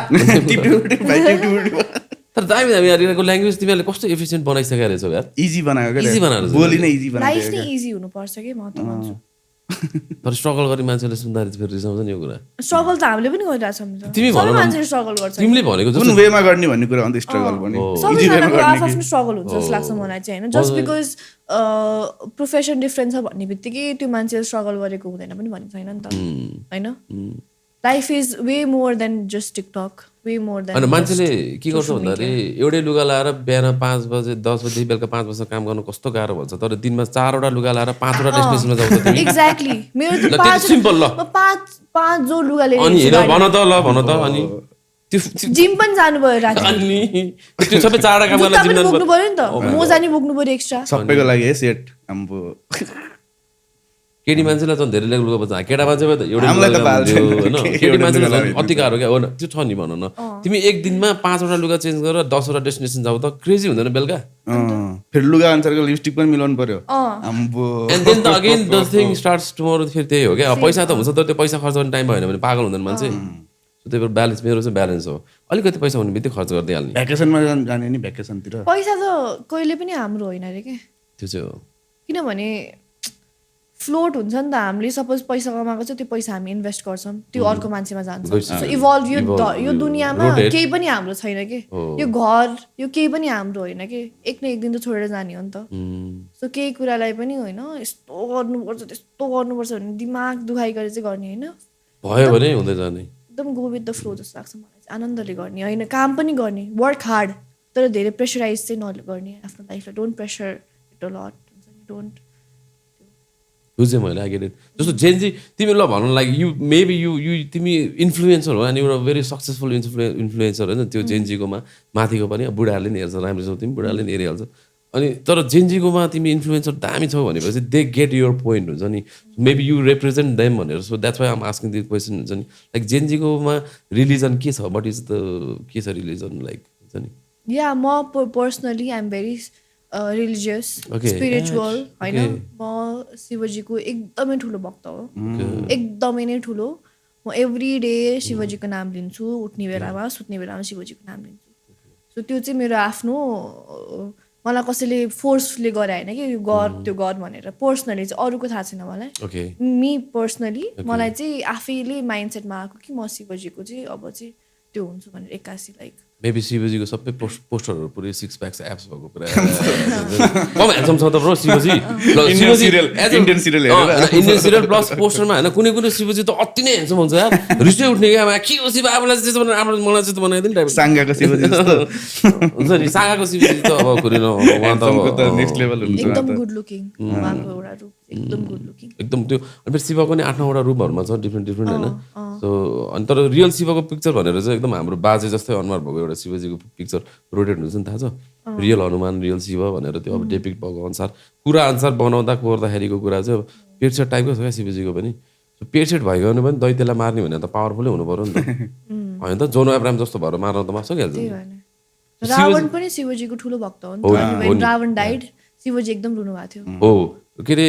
तर दामी यिनीहरूको ल्याङ्ग्वेज तिमीहरूले कस्तो एफिसियन्ट बनाइसकेको रहेछौ यार इजी बनाएको इजी बनाएर बोली नै इजी बनाएको लाइफ नै इजी हुनुपर्छ के म त भन्छु। तर स्ट्रगल गर्ने मान्छेले सुन्दाखेरि फेरि रिसाउँछ नि यो कुरा स्ट्रगल त हामीले पनि गरिरहेछौँ नि तिमी भन मान्छेले स्ट्रगल गर्छ तिमीले भनेको कुन वेमा गर्ने भन्ने कुरा हो नि त स्ट्रगल पनि सबैजनाको आफ्नो स्ट्रगल हुन्छ जस्तो लाग्छ मलाई चाहिँ होइन जस्ट बिकज प्रोफेसन डिफ्रेन्ट छ भन्ने बित्तिकै त्यो मान्छेले स्ट्रगल गरेको हुँदैन पनि भन्ने छैन नि त होइन life is way more than just TikTok way more than होइन मान्छेले के गर्छ भन्दाखेरि एउटै लुगा लाएर बिहान 5 बजे 10 बजे बेलुका 5 बजे काम गर्नु कस्तो गाह्रो भन्छ तर दिनमा 4वटा लुगा लाएर 5वटा डेस्टिनेसनमा जाउँछ तिमी एक्ज्याक्टली मेरो त 5 सिम्पल ल म 5 जो लुगा लिएर अनि हेर भन त अनि त्यो जिम पनि जानु भयो राति अनि त्यो सबै 4वटा काम गर्न जिम बोक्नु पर्यो नि त मोजा नि बोक्नु पर्यो एक्स्ट्रा सबैको लागि है सेट हाम्रो केटी मान्छेलाई त धेरै लुगा पर्छ केटा मान्छे त एउटा होइन केटी मान्छेलाई अति गाह्रो क्या हो त्यो छ नि भन न तिमी एक दिनमा 5वटा लुगा चेन्ज गरेर 10वटा डेस्टिनेसन जाऊ त क्रेजी हुँदैन बेलुका फेरि लुगा अनुसारको लिपस्टिक पनि मिलाउनु पर्यो and then the again the thing starts tomorrow फेरि त्यही हो क्या पैसा त हुन्छ तर त्यो पैसा खर्च गर्ने टाइम भएन भने पागल हुँदैन मान्छे त्यही भएर ब्यालेन्स मेरो चाहिँ ब्यालेन्स हो अलिकति पैसा हुने बित्तिकै खर्च गरिदिइहाल्ने भ्याकेसनमा जाने नि भ्याकेसनतिर पैसा त कहिले पनि हाम्रो होइन अरे के त्यो चाहिँ हो किनभने फ्लोट हुन्छ नि त हामीले सपोज पैसा कमाएको छ त्यो पैसा हामी इन्भेस्ट गर्छौँ त्यो अर्को मान्छेमा जान्छ सो इभल्भ यो दुनियाँमा केही पनि हाम्रो छैन कि यो घर यो केही पनि हाम्रो होइन कि एक न एक दिन त छोडेर जाने हो नि त सो केही कुरालाई पनि होइन यस्तो गर्नुपर्छ त्यस्तो गर्नुपर्छ भन्ने दिमाग दुखाइ गरेर चाहिँ गर्ने होइन भयो भने हुँदै जाने एकदम गो विथ द फ्लो जस्तो लाग्छ मलाई चाहिँ आनन्दले गर्ने होइन काम पनि गर्ने वर्क हार्ड तर धेरै प्रेसराइज चाहिँ नगर्ने आफ्नो लाइफलाई don't pressure it a lot don't बुझेँ मैले आई गेट इट जस्तो जेन्जी तिमी ल भन्नु लाइक यु मेबी यु तिमी इन्फ्लुएन्सर हो अनि एउटा भेरी सक्सेसफुल इन्फ्लुएन्सर होइन त्यो जेन्जीकोमा माथिको पनि बुढाहरूले नि हेर्छ राम्रोसँग तिमी बुढाहरूले नि हेरिहाल्छ अनि तर जेन्जीकोमा तिमी इन्फ्लुएन्सर दामी छौ भनेपछि दे गेट योर पोइन्ट हुन्छ नि मेबी यु रिप्रेजेन्ट देम भनेर so that's why I'm asking this question हुन्छ नि लाइक जेन्जीकोमा रिलिजन के छ बट इज द के छ रिलिजन लाइक हुन्छ नि या म personally I am very religious spiritual होइन म शिवजीको एकदमै ठुलो भक्त हो एकदमै नै ठुलो म एभ्री डे शिवजीको नाम लिन्छु उठ्ने बेलामा सुत्ने बेलामा शिवजीको नाम लिन्छु सो त्यो चाहिँ मेरो आफ्नो मलाई कसैले फोर्सले गरे होइन कि त्यो गर भनेर पर्सनली चाहिँ अरूको थाहा छैन मलाई मी पर्सनली मलाई चाहिँ आफैले माइन्ड सेटमा आएको कि म शिवजीको चाहिँ अब चाहिँ त्यो हुन्छु भनेर 81 लाइक मेबी शिवजीको सबै पोस्टरहरू पुरै 6 प्याक्स एप्स भएको कुरा कम ह्यान्डसम छ त bro Shivji Indian serial plus पोस्टरमा होइन कुनै कुनै शिवजी त अति नै ह्यान्डसम हुन्छ यार रिसै उठ्ने क्या के हो शिव आफूलाई चाहिँ बनाएर आफ्नो मलाई चाहिँ बनाइदिनु टाइप साङ्गाको शिवजी हुन्छ नि साङ्गाको शिवजी त अब कुरै उहाँ त नेक्स्ट लेभल हुन्छ एकदम गुड लुकिङ उहाँको एउटा रूप एकदम गुड लुकिङ एकदम त्यो अनि शिवको नि 8-9 वटा रूपहरूमा छ डिफ्रेन्ट होइन सो अनि तर रियल शिवको पिक्चर भनेर चाहिँ एकदम हाम्रो बाजे जस्तै अनुहार भएको एउटा शिवजीको पिक्चर रोटेट हुन्छ नि थाहा छ रियल हनुमान रियल शिव भनेर त्यो अब डेपिक्ट भएको अनुसार कुरा अनुसार बनाउँदा कोर्दाखेरिको कुरा चाहिँ अब पेटसेट टाइपको छ क्या शिवजीको पनि पेटसेट भएको भने पनि दैत्यलाई मार्ने भने त पावरफुलै हुनु पर्यो नि त होइन त जोनो एब्राम जस्तो भएर मार्न त मार्छ क्या रावण पनि शिवजीको ठुलो भक्त हो नि त रावण डाइड शिवजी एकदम रुनु भएको थियो हो के अरे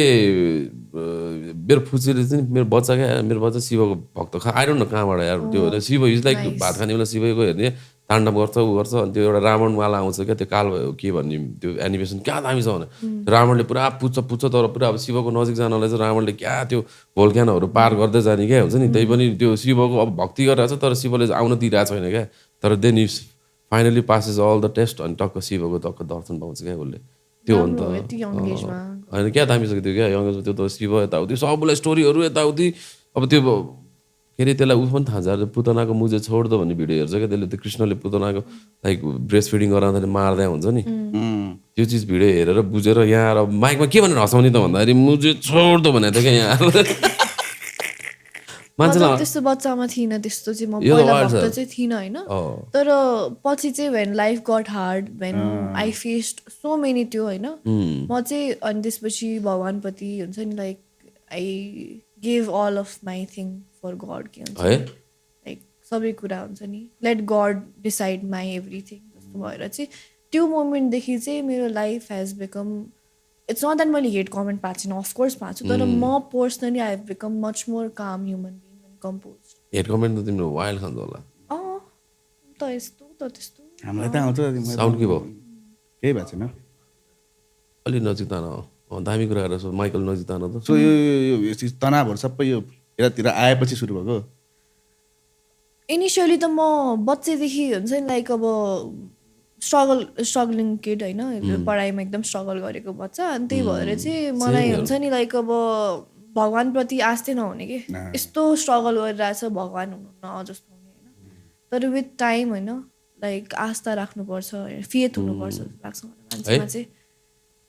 मेरो फुचीले चाहिँ मेरो बच्चा क्या मेरो बच्चा शिवको भक्त आई डोन्ट नो कहाँबाट यार त्यो होइन शिव इज लाइक भात खाने बेला शिवको हेर्ने ताण्डव गर्छ ऊ गर्छ अनि त्यो एउटा रावणवाला आउँछ क्या त्यो काल के भन्ने त्यो एनिमेसन क्या दामी छ भने रावणले पुरा पुच्छ तर पुरा अब शिवको नजिक जानलाई चाहिँ रावणले क्या त्यो भोल्क्यानोहरू पार गर्दै जाने क्या हुन्छ नि त्यही पनि त्यो शिवको अब भक्ति गरिरहेको छ तर शिवले आउन दिइरहेको छैन क्या तर then if finally passes all the test अनि टक्क शिवको टक्क दर्शन पाउँछ क्या उसले त्यो हो नि त होइन क्या दामी छ त्यो क्या यङ्गेजमा त्यो त शिव यताउति सबैलाई स्टोरीहरू यताउति अब त्यो के अरे त्यसलाई ऊ पनि थाहा छ पुतनाको मुजे छोड दो भन्ने भिडियो हेर्छ क्या त्यसले त्यो कृष्णले पुतनाको लाइक ब्रेस्ट फिडिङ गराउँदाखेरि मार्दै हुन्छ नि त्यो चिज भिडियो हेरेर बुझेर यहाँ अब माइकमा के भनेर हँसाउने त भन्दाखेरि मुजे छोड दो भनेको थियो क्या यहाँ मान्छेलाई त्यस्तो बच्चामा थिइनँ त्यस्तो चाहिँ म पहिला भक्त चाहिँ थिइनँ होइन तर पछि चाहिँ when life got hard when I faced so many त्यो होइन म चाहिँ अनि त्यसपछि भगवान्प्रति हुन्छ नि like I gave all of my thing for God के हुन्छ लाइक सबै कुरा हुन्छ नि let God decide my everything जस्तो भएर चाहिँ त्यो मोमेन्टदेखि चाहिँ मेरो life has become it's not that मैले हेट कमेन्ट पाएको छैन अफकोर्स पाएको छु तर म personally I have become much more काम human being and compose hate comment त तिम्रो वाइल्ड खान्छ होला त यस्तो त त्यस्तो हामीलाई त आउँछ साउन्ड के भयो केही भएको छैन अलि नजिक तान दामी कुरा गरेर माइकल नजिक तान त सो यो तनावहरू सबै यो यतातिर आएपछि सुरु भएको इनिसियली त म बच्चैदेखि हुन्छ नि लाइक अब स्ट्रगलिङ किड होइन पढाइमा एकदम स्ट्रगल गरेको बच्चा अनि त्यही भएर चाहिँ मलाई हुन्छ नि लाइक अब भगवान्प्रति आस्थै नहुने कि यस्तो स्ट्रगल गरिरहेछ भगवान् हुनुहुन्न जस्तो हुने होइन तर विथ टाइम होइन लाइक आस्था राख्नुपर्छ फेथ हुनुपर्छ लाग्छ मलाई मान्छेमा चाहिँ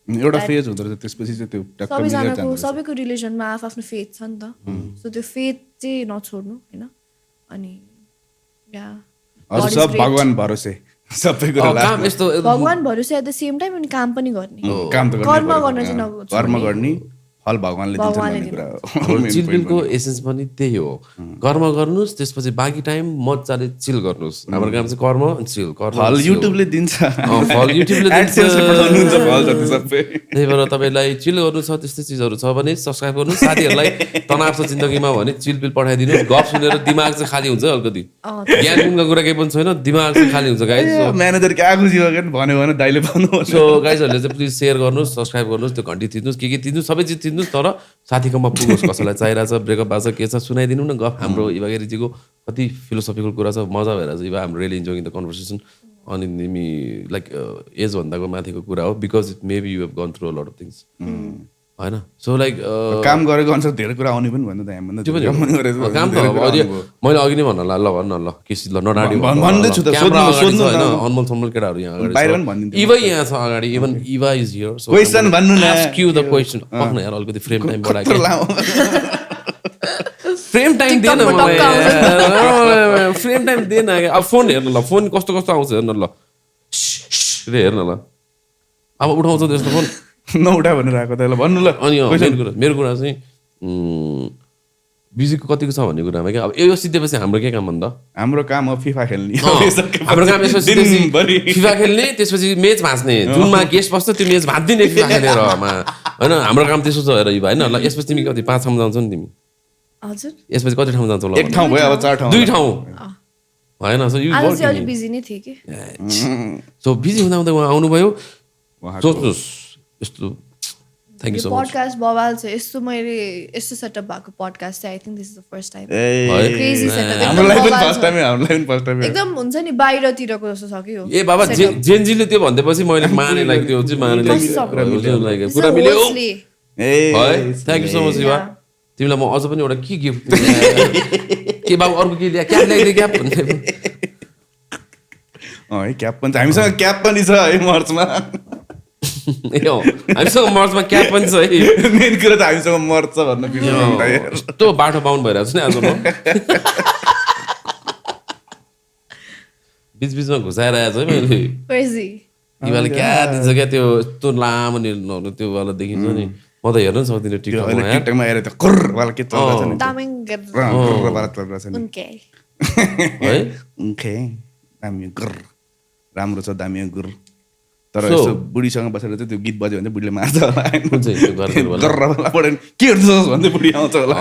एउटा फेज हुँदो रहेछ त्यसपछि चाहिँ त्यो सबैजनाको सबैको रिलिजनमा आफ्नो फेथ छ नि त सो त्यो फेथ चाहिँ नछोड्नु होइन अनि सब भगवान् भरोसे सबै कुरा भगवान् भरोसे एट द सेम टाइम अनि काम पनि गर्ने कर्म गर्न चाहिँ कर्म गर्ने फल भगवान्ले दिन्छ भन्ने कुरा हो चिलबिलको एसेन्स पनि त्यही हो कर्म गर्नुस् त्यसपछि बाँकी टाइम मजाले चिल गर्नुस् हाम्रो काम चाहिँ कर्म अनि चिल फल युट्युबले दिन्छ फल युट्युबले दिन्छ फल जति सबै त्यही भएर तपाईँलाई चिल गर्नु छ त्यस्तै चिजहरू छ भने सब्सक्राइब गर्नु साथीहरूलाई तनाव छ जिन्दगीमा भने चिलबिल पठाइदिनु गफ सुनेर दिमाग चाहिँ खाली हुन्छ अलिकति ज्ञानका कुरा केही पनि छैन दिमाग चाहिँ खाली हुन्छ गाइज म्यानेजर क्या खुसी भन्यो भने दाइले पाउनु सो गाइजहरूले चाहिँ प्लिज सेयर गर्नुहोस् सब्सक्राइब गर्नुहोस् त्यो घन्टी थिच्नुहोस् के थिच्नुहोस् सबै चिज थिच्नु गरिदिनुहोस् तर साथीकोमा पुगोस् कसैलाई चाहिरहेछ ब्रेकअप भएको छ के छ सुनाइदिनु न गफ हाम्रो इभा गिरीजीको कति फिलोसफिकल कुरा छ मजा भइरहेछ इभा हाम्रो रियली इन्जोइङ द कन्भर्सेसन अनि तिमी लाइक एज भन्दाको माथिको कुरा हो because maybe you have gone through a lot of things होइन सो लाइक काम गरेको अनुसार धेरै कुरा आउने पनि भन्नु त हामीभन्दा त्यो पनि काम त अब अहिले मैले अघि नै भन्न ल भन्न ल किस ल नडाडी भन्दैछु त सोध्नु होइन अनमोल समोल केटाहरू यहाँ बाहिर अगाडि पनि भनिदिन्छु इभा यहाँ छ अगाडि even Eva is here so question भन्नु न आस्क यु द क्वेसन पक्न यार अलिकति फ्रेम टाइम बढाएको फ्रेम टाइम दिएन मलाई फ्रेम टाइम दिएन अब फोन हेर्नु ल फोन कस्तो कस्तो आउँछ हेर्नु ल हेर्नु ल अब उठाउँछ त्यस्तो फोन नउठा भनेर आएको त ल भन्नु ल अनि मेरो कुरा चाहिँ बिजीको कतिको छ भन्ने कुरामा क्या अब यो सिद्धेपछि हाम्रो के काम भन्दा हाम्रो काम हो फिफा खेल्ने हाम्रो काम यसपछि फिफा खेल्ने त्यसपछि म्याच भाँच्ने जुनमा गेस्ट बस्छ त्यो म्याच भाँच्दिने फिफा खेलेरमा होइन हाम्रो काम त्यसो छ हेर होइन ल यसपछि तिमी कति 5 ठाउँमा जान्छौ नि तिमी हजुर यसपछि कति ठाउँमा जान्छौ ल एक ठाउँ भयो अब 4 ठाउँ 2 ठाउँ होइन सो यु आज चाहिँ अलि बिजी नै थिए कि सो बिजी हुँदा हुँदै उहाँ आउनुभयो सोच्नुहोस् यस्तो thank you so much podcast बवाल छ यस्तो मैले यस्तो सेटअप भएको पडकास्ट चाहिँ I think this is the first time A crazy setup हामीलाई पनि फर्स्ट टाइम हामीलाई पनि फर्स्ट टाइम एकदम हुन्छ नि बाहिरतिरको जस्तो छ कि हो ए बाबा जेनजीले त्यो भन्दैपछि मैले माने लाइक त्यो चाहिँ माने लाइक कुरा मिल्यो ए है थ्याङ्क यू सो मच युवा तिमीलाई म अझ पनि एउटा के गिफ्ट के बाबु अर्को के ल्या क्याप ल्याइदिए क्याप भन्दै है क्याप पनि छ हामीसँग क्याप पनि छ है मर्चमा ए हामीसँग मर्चमा क्याप पनि छ है मेन कुरा त हामीसँग मर्च भन्न बिर्सिनु त्यो बाटो पाउनु भइरहेको छ नि आज म बिचबिचमा घुसाएर आएछ है मैले क्रेजी तिमीले क्या दिन्छ क्या त्यो यस्तो लामो निर्णयहरू त्यो वाला देखिन्छ नि म त हेर्न सक्दिनँ टिकटकमा टिकटकमा हेरेर त कुर वाला के चल्दैछ नि तामिङ वाला चल्दैछ नि उनके है ओके दामी गुर राम्रो छ दामी गुर तर यसो बुढीसँग बसेर चाहिँ त्यो गीत बज्यो भने बुढीले मार्छ होला के गर्छस् भन्दै बुढी आउँछ होला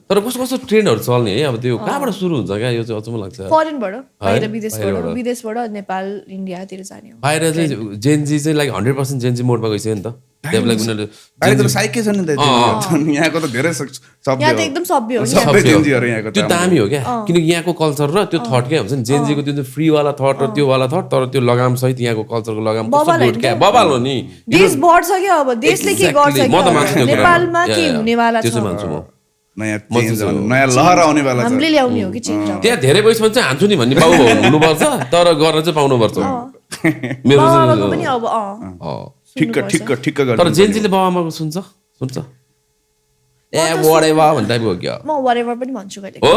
तर कस्तो कस्तो ट्रेन्डहरू चल्ने है अब त्यो कहाँबाट सुरु हुन्छ क्या यो चाहिँ अचम्म लाग्छ फरेनबाट बाहिर विदेशबाट नेपाल इन्डियातिर जाने हो बाहिर चाहिँ जेनजी चाहिँ लाइक 100% जेनजी मोडमा गइसक्यो नि त बाहिर त साइकै छ नि त यहाँको त धेरै यहाँ त एकदम सभ्य हो सबै जेन्जीहरू यहाँको त्यो दामी हो क्या किनकि यहाँको कल्चर र त्यो थट क्या हुन्छ नि जेनजीको त्यो फ्री वाला थट र त्यो वाला थट तर त्यो लगाम सहित यहाँको कल्चरको लगाम बबाल हो नि देश बढ्छ क्या अब देशले के गर्छ नेपालमा के हुनेवाला छ त्यो चाहिँ मान्छु म नयाँ लहर आउने वाला छ हामीले ल्याउने हो कि चेन्ज त्यहाँ धेरै पैसा चाहिँ हान्छु नि भन्ने बाबु हुनुपर्छ तर गर्न चाहिँ पाउनुपर्छ मेरो पनि अब ठिक्क ठिक्क ठिक्क गर्छ तर जेनजीले बाबाआमाको सुन्छ ए वाडेवा भन्ने टाइपको हो क्या म whatever पनि भन्छु कहिले हो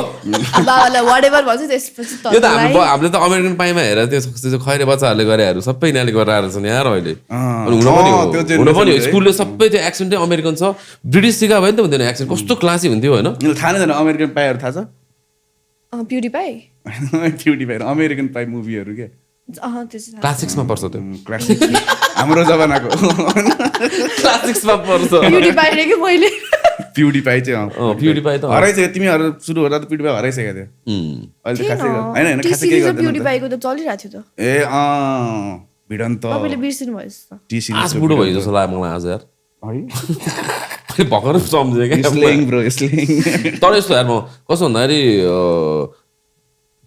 बाबालाई whatever भन्छु त्यसपछि यो त हामीले त अमेरिकन पाइमा हेरेर त्यो खैरे बच्चाहरूले गरेहरू सबै यिनीहरूले गरेर आएर छन् यार अहिले हुन पनि हो स्कुलले सबै त्यो एक्सेन्टै अमेरिकन छ ब्रिटिस सिका भयो नि त हुँदैन एक्सेन्ट कस्तो क्लासी हुन्थ्यो होइन थाहा नै छैन अमेरिकन पाईहरू थाहा छ प्युडिपाई प्युडिपाई अमेरिकन पाई मुभीहरू के क्लासिक्समा पर्छ त्यो क्लासिक हाम्रो जमानाको क्लासिक्समा पर्छ प्युडिपाई रे के मैले प्युडिपाई चाहिँ प्युडिपाई त हराइसक्यो तिमीहरू सुरु गर्दा त प्युडिपाई हराइसकेको थियो अहिले त खासै हैन खासै के गर्दैन प्युडिपाईको त चलिरहेको थियो त ए भिडन्त तपाईले बिर्सिनु भयो जस्तो आज बुढो भयो जस्तो लाग्यो मलाई आज यार है भर्खर सम्झे क्या स्लेङ ब्रो स्लेङ तर यस्तो यार म कसो भन्दाखेरि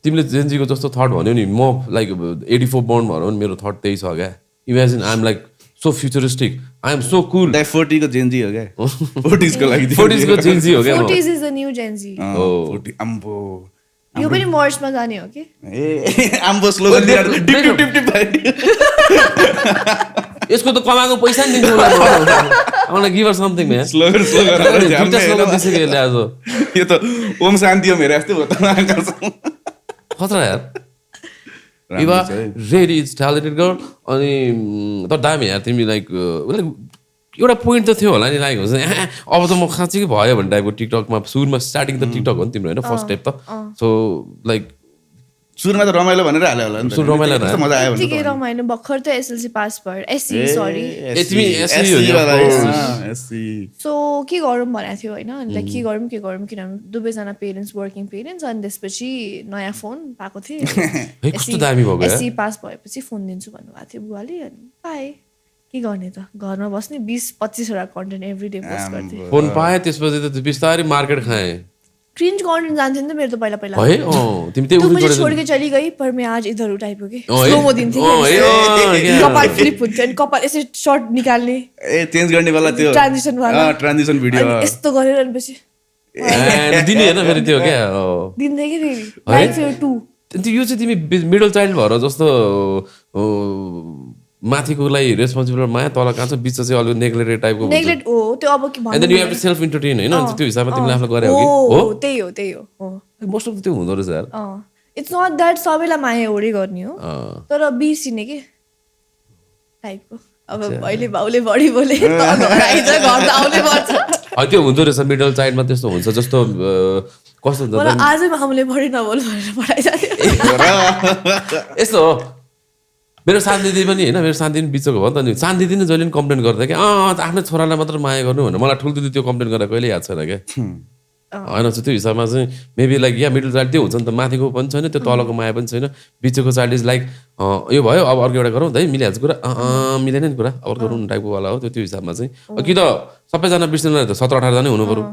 तिमीले जेनजीको जस्तो थट भन्यो नि म लाइक 84 बोर्न भएर पनि मेरो थट त्यही छ क्या imagine I am like so futuristic I am so cool 40 को जेनजी हो क्या 40s को लागि 40s को जेनजी हो क्या 40s is the new Gen Z 40 अम्बो यो पनि मर्चमा जाने हो कि ए अम्बो स्लोगन दिएर टिप टिप टिप टिप यसको त कमाएको पैसा नि दिन्छु मलाई give or something man slogan दुईटा स्लोगन दिइसक्यो यसले आज यो त ओम शान्ति हो मेरो जस्तो हो त खतरा यार Eva ready is talented girl अनि तर दामी यार तिमी लाइक एउटा पोइन्ट त थियो होला नि लाइक हुन्छ अब त म साँच्चै भयो भन्ने टाइपको टिकटकमा सुरुमा स्टार्टिङ त टिकटक हो नि तिम्रो होइन फर्स्ट स्टेप त सो लाइक सुरुमा त रमाइलो भनेर हाल्यो होला नि सुरु रमाइलो मजा आयो ठिकै रमाइलो भर्खर त एसएलसी पास भयो एससी सरी तिमी एससी सो के गरौँ भनेको थियो होइन लाइक के गरौँ किनभने दुवैजना पेरेन्ट्स वर्किङ पेरेन्ट्स अनि त्यसपछि नयाँ फोन पाएको थिएँ कस्तो दामी भएको एससी पास भएपछि फोन दिन्छु भन्नुभएको थियो बुवाले अनि पाएँ के गर्ने त घरमा बस्ने 20-25 वटा कन्टेन्ट एभ्री डे पोस्ट गर्थेँ फोन पाएँ त्यसपछि त बिस्तारै मार्केट खाएँ क्रिन्ज कन्टेन्ट जान्थ्यो नि त मेरो त पहिला पहिला है तिमी त्यही तू उठ्नु मुझे पऱ्यो छोड़ के चली गई पर मैं आज इधर हूँ टाइपको के है? स्लोमो दिन्थेँ क्या? कपाल फ्लिप हुन्थ्यो अनि कपाल यसरी सर्ट निकाल्ने ए चेन्ज गर्ने वाला त्यो ट्रान्जिसन वाला ट्रान्जिसन भिडियो अनि यस्तो गरेर अनि पछि दिने होइन फेरि त्यो क्या दिन्थेँ कि फेरि लाइक फेरि 2 यो चाहिँ तिमी मिडल चाइल्ड भएर जस्तो माथिकोलाई रेस्पोन्सिबल माया तल कहाँ छ बिच चाहिँ अलिक नेग्लेक्टेड टाइपको नेग्लेक्ट हो त्यो अब के and then you have to self entertain होइन त्यो हिसाबमा तिमीले आफूलाई गरे हो कि हो त्यही हो मोस्ट अफ त्यो हुँदो रहेछ यार इट्स नट द्याट सबैलाई माया एउटै गर्ने हो तर बिर्सिने के टाइपको अब अहिले बाउले बढी बोले घर त आउनै पर्छ त्यो हुँदो रहेछ मिडल चाइल्डमा त्यस्तो हुन्छ जस्तो कस्तो हुन्छ मलाई आजै मामुले बढी नबोल भनेर पठाइजान्थ्यो यस्तो हो मेरो शान्ति दिदी पनि होइन मेरो शान्ति पनि बिचको भयो नि त नि शान्ति दिदी जहिले पनि कम्प्लेन गर्दै क्या आफ्नै छोरालाई मात्र माया गर्नु भनेर मलाई ठुलो दिदी त्यो कम्प्लेन गरेर कहिले याद छैन क्या होइन त्यो हिसाबमा चाहिँ मेबी लाइक या मिडल चाइल्ड त्यो हुन्छ नि त माथिको पनि छैन त्यो तलको माया पनि छैन बिचको चाइल्ड इज लाइक यो भयो अब अर्को एउटा गरौँ है मिलिहाल्छ कुरा मिलेन नि कुरा अब गरौँ टाइपको वाला हो त्यो हिसाबमा चाहिँ कि त सबैजना बिर्सिनु त 17-18 जनै हुनु पर्यो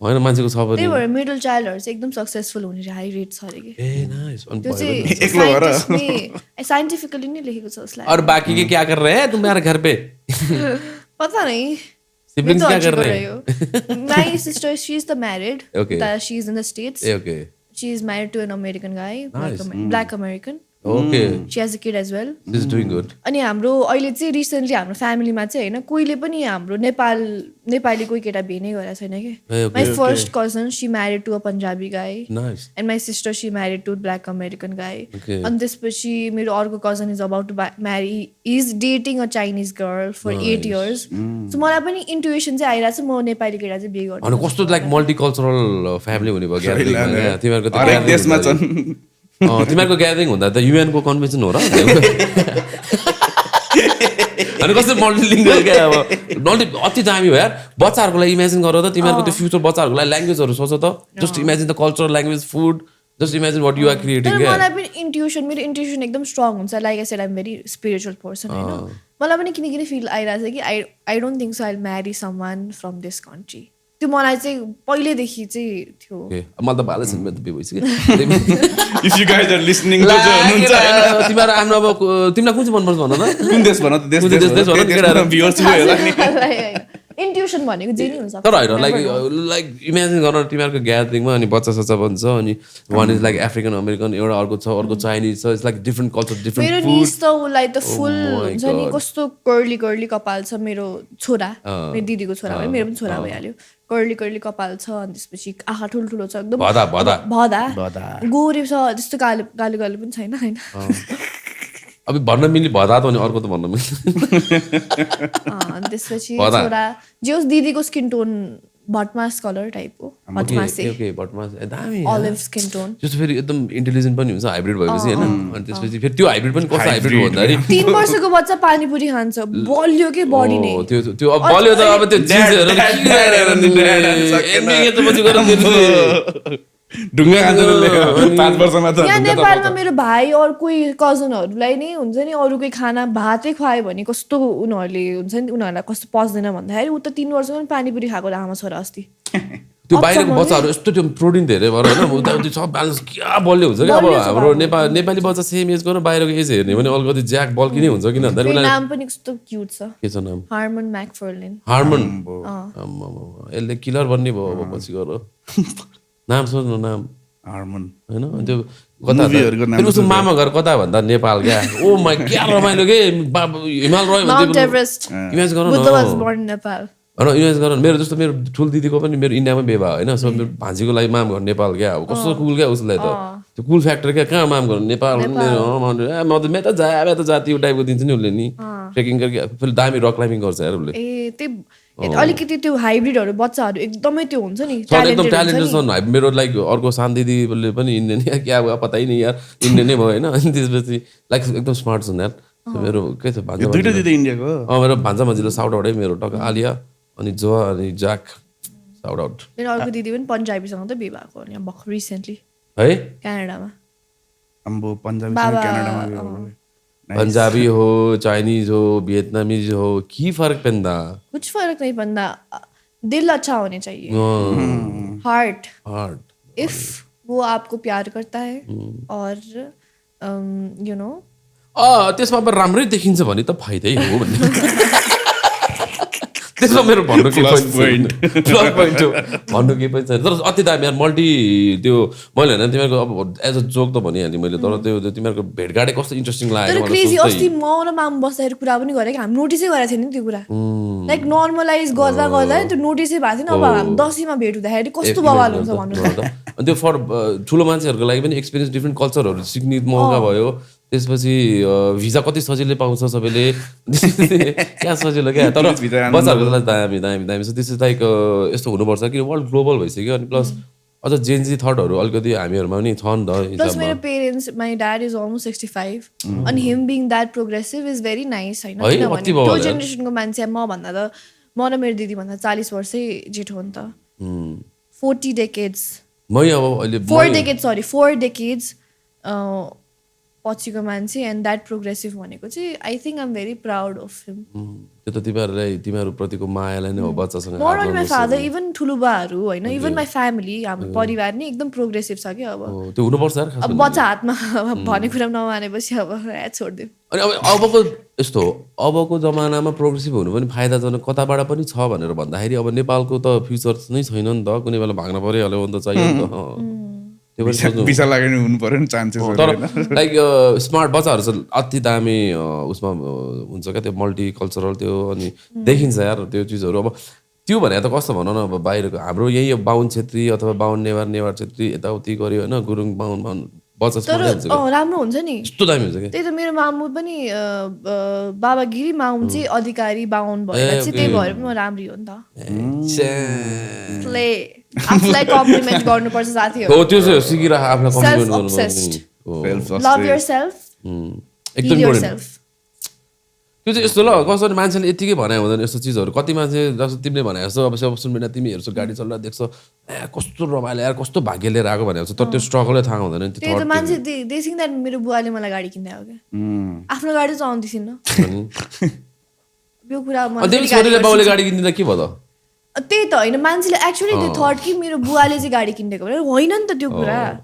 होइन मान्छेको छ भने त्यही भएर मिडल चाइल्डहरू चाहिँ एकदम सक्सेसफुल हुने हाई रेट छ अरे कि ए नाइस त्यो चाहिँ साइन्टिफिकली नै लेखेको छ उसलाई और बाकी के क्या कर रहे हैं तुम मेरे घर पे पता नहीं सिबलिंग्स क्या कर रहे हैं My sister, she's the married. Okay. She's in the States. Okay. She's married to an American guy, Nice. black American. Okay. She has a kid as well. This is doing good. अनि हाम्रो अहिले चाहिँ recently हाम्रो फ्यामिलीमा चाहिँ होइन कोहीले पनि हाम्रो नेपाली कोही केटा बिहे नै गरेको छैन कि my first cousin she married to a Punjabi guy Nice. And my sister she married to black American guy Okay. अनि त्यसपछि मेरो अर्को cousin is about to marry is dating a Chinese girl for 8 years so मलाई पनि intuition चाहिँ आइरहेको छ म नेपाली केटा चाहिँ बिहे गर्छु अनि कस्तो लाइक मल्टिकल्चरल फ्यामिली हुने भयो ग्यादरिङ तिमीहरूको हरेक देशमा छन् तिमीहरूको ग्यादरिङ हुँदा त युएनको कन्भेन्सन हो र अनि कस्तो मल्टिलिङ्गल क्या अब मल्टी अति दामी हो यार बच्चाहरूको लागि इमेजिन गर त तिमीहरूको त्यो फ्युचर बच्चाहरूको लागि ल्याङ्ग्वेजहरू सोच त just imagine the culture language food just imagine what you are creating तर मलाई पनि मेरो इन्ट्युसन एकदम स्ट्रङ हुन्छ like I said I am very spiritual person होइन मलाई पनि किन फिल आइरहेको छ कि I don't think so I marry someone from this country त्यो मलाई चाहिँ पहिल्यैदेखि चाहिँ थियो मलाई त भालै छैन मेरो त बिहे भइसक्यो if you guys are listening जो हुनुहुन्छ तिमीहरू आफ्नो अब तिमीलाई कुन चाहिँ मनपर्छ भन त कुन देश भन त देश भ्युअर्स होला नि इन्ट्युसन भनेको जे नि हुन्छ तर होइन लाइक इमेजिन गर्न तिमीहरूको ग्यादरिङमा अनि बच्चा सच्चा पनि छ अनि one is like African American एउटा अर्को छ अर्को चाइनिज छ it's like different culture different मेरो निस त उसलाई त फुल हुन्छ नि कस्तो कर्ली कपाल छ मेरो छोरा मेरो दिदीको छोरा भयो मेरो पनि छोरा भइहाल्यो कर्ली कपाल छ अनि त्यसपछि आँखा ठुल्ठुलो छ एकदम भदा गोरे छ त्यस्तो गाली पनि छैन होइन अब भन्न मिल्ने भदा त भने अर्को त भन्न मिल्छ अनि त्यसपछि छोरा जे होस् दिदीको स्किन टोन भटमास कलर टाइपको अलिभ स्किन टोन जस्तो फेरि एकदम इन्टेलिजेन्ट पनि हुन्छ हाइब्रिड भएपछि होइन अनि त्यसपछि फेरि त्यो हाइब्रिड पनि कस्तो हाइब्रिड हो भन्दाखेरि 3 वर्षको बच्चा पानीपुरी खान्छ बलियो के बडी नै त्यो अब बलियो त अब त्यो चिजहरू ढुङ्गा खान्छ 5 वर्षमा त यहाँ नेपालमा मेरो भाइ अरू कोही कजनहरूलाई नै हुन्छ नि अरू कोही खाना भातै खुवायो भने कस्तो उनीहरूले हुन्छ नि उनीहरूलाई कस्तो पच्दैन भन्दाखेरि ऊ त 3 वर्षमा पनि पानीपुरी खाएको आमा छोरा अस्ति त्यो बाहिरको बच्चाहरू यस्तो त्यो प्रोटिन धेरै भएर होइन उताउति सब ब्यालेन्स क्या बलियो हुन्छ क्या अब हाम्रो नेपाली बच्चा सेम एजको र बाहिरको एज हेर्ने भने अलिकति ज्याक बल्की नै हुन्छ किन भन्दाखेरि नाम पनि कस्तो क्युट छ के छ नाम हार्मन म्याकफर्लिन यसले किलर बन्ने भयो अब पछि गएर नाम सोध्नु नाम हार्मन होइन त्यो कता उसको मामा घर कता भन्दा नेपाल क्या ओ माई क्या रमाइलो के हिमाल रह्यो इमेज गर होइन इमेज गर मेरो जस्तो मेरो ठुलो दिदीको पनि मेरो इन्डियामा बिहे होइन सो मेरो भान्जीको लागि माम घर नेपाल क्या अब कस्तो कुल क्या उसलाई त त्यो कुल फ्याक्टर क्या कहाँ माम घर नेपाल म त जा त्यो टाइपको दिन्छ नि उसले नि ट्रेकिङ गरेर फेरि दामी रक क्लाइम्बिङ गर्छ यार उसले अलिकति त्यो हाइब्रिडहरू बच्चाहरू एकदमै त्यो हुन्छ नि एकदम ट्यालेन्टेड छन् मेरो लाइक अर्को शान्ति दिदीले पनि इन्डियन क्या पत्ता नै यार इन्डियन नै भयो होइन अनि त्यसपछि लाइक एकदम स्मार्ट छन् यार मेरो के छ भान्जा दुईटा दिदी इन्डियाको मेरो भान्जा मजिलो साउट आउट है मेरो टक्क आलिया अनि जो अनि ज्याक साउट आउट मेरो अर्को दिदी पनि पन्जाबीसँग त बिहे भएको अनि भर्खर रिसेन्टली है क्यानाडामा अम्बो पन्जाबीसँग क्यानाडामा पंजाबी हो, चाइनीज हो, वियतनामीज हो, की फर्क पैंदा? कुछ फर्क नहीं पड़ता, दिल अच्छा होने चाहिए, हार्ट। इफ वो आपको प्यार करता है और यू नो त्यसमा अब राम्रै देखिन्छ भने त फाइदै हो भन्ने त्यसमा मेरो भन्नु केही point हो, भन्नु केही पनि छैन। तर अति दामी यार, मल्टी त्यो मैले होइन तिमीहरूको अब एज अ जोक त भनिहालेँ मैले, तर त्यो तिमीहरूको भेटघाटै कस्तो इन्ट्रेस्टिङ तर लाग्यो क्रेजी। अस्ति म र माम बस्दाखेरि कुरा पनि गरेँ कि हामी नोटिसै गरेको थिएन नि त्यो कुरा, लाइक नर्मलाइज गर्दा गर्दा त्यो नोटिसै भएको थिएन। अब हामी दसैँमा भेट हुँदाखेरि कस्तो बवाल हुन्छ भन्नु त। अनि त्यो फर ठुलो मान्छेहरूको लागि पनि एक्सपिरियन्स, डिफ्रेन्ट कल्चरहरू सिक्ने मौका भयो। त्यसपछि भिजा कति सजिलै पाउँछ सबैले, क्या सजिलो क्या। तर बच्चाहरूको लागि दामी दामी दामी छ। त्यस्तो लाइक यस्तो हुनुपर्छ कि वर्ल्ड ग्लोबल भइसक्यो। अनि प्लस अझ जेन्जी थटहरू अलिकति हामीहरूमा पनि छ नि त। प्लस मेरो parents, my dad is almost 65 अनि him being that progressive is very nice होइन। किनभने त्यो जेनेरेसनको मान्छे मभन्दा त, म र मेरो दिदी भन्दा 40 वर्षै जेठो हो नि त। 4 डेकेड्स पछिको मान्छे, एन्ड द्याट प्रोग्रेसिभ भनेको चाहिँ I think I am very proud of him. त्यो त तिमीहरू प्रतिको मायालाई नै हो बच्चासँग। Not only my father, even ठुलो बाहरू होइन, इभन माई फ्यामिली, हाम्रो परिवार नै एकदम प्रोग्रेसिभ छ क्या। अब त्यो हुनुपर्छ यार। अब बच्चा हातमा भन्ने कुरा नमानेपछि अब छोडिदिउँ। अनि अबको यस्तो अबको जमानामा प्रोग्रेसिभ हुनु पनि फाइदाजनक कताबाट पनि छ भनेर भन्दाखेरि अब नेपालको त फ्युचर नै छैन नि त। कुनै बेला भाग्न परिहाल्यो भने त चाहियो नि त। भिसा लाग्यो नि, हुनु पर्यो नि चान्सेस। तर लाइक स्मार्ट बच्चाहरू चाहिँ अति दामी उसमा हुन्छ क्या, त्यो मल्टी कल्चरल त्यो। अनि देखिन्छ यार त्यो चिजहरू। अब त्यो भने त कस्तो भनौँ न, अब बाहिरको हाम्रो यही बाहुन छेत्री अथवा बाहुन नेवार छेत्री यताउति गऱ्यो होइन, गुरुङ बाहुन बच्चा राम्रो हुन्छ नि, यस्तो दामी हुन्छ कि। त्यही त मेरो मामु पनि बाबा गिरी मामु चाहिँ अधिकारी बाहुन भएर चाहिँ, त्यही भएर पनि म राम्री हो नि त। आफूलाई कम्प्लिमेन्ट गर्नुपर्छ साथीहरू। हो त्यो चाहिँ सिकिरह, आफूलाई कम्प्लिमेन्ट गर्नु। लभ योरसेल्फ, एकदम योरसेल्फ। त्यो चाहिँ यस्तो ल, कसरी मान्छेले यतिकै भने हुँदैन यस्तो चिजहरू। कति मान्छे जस्तो तिमीले भने जस्तो अब सोसियल मिडिया तिमी हेर्छौ, गाडी चल्दा देख्छ, कस्तो रमाइलो यार, कस्तो भाग्य लिएर आएको भने तर त्यो स्ट्रगलै थाहा हुँदैन। त्यही त मान्छे दे थिङ्क द्याट मेरो बुवाले मलाई गाडी किन्दै हो क्या, आफ्नो गाडी चलाउँदैछिन्। यो कुरा बाउले गाडी किनिदिँदा के भयो त? त्यही त होइन, मान्छेले एक्चुअली त्यो थट कि मेरो बुवाले चाहिँ गाडी किनिदिएको भने होइन नि त त्यो कुरा।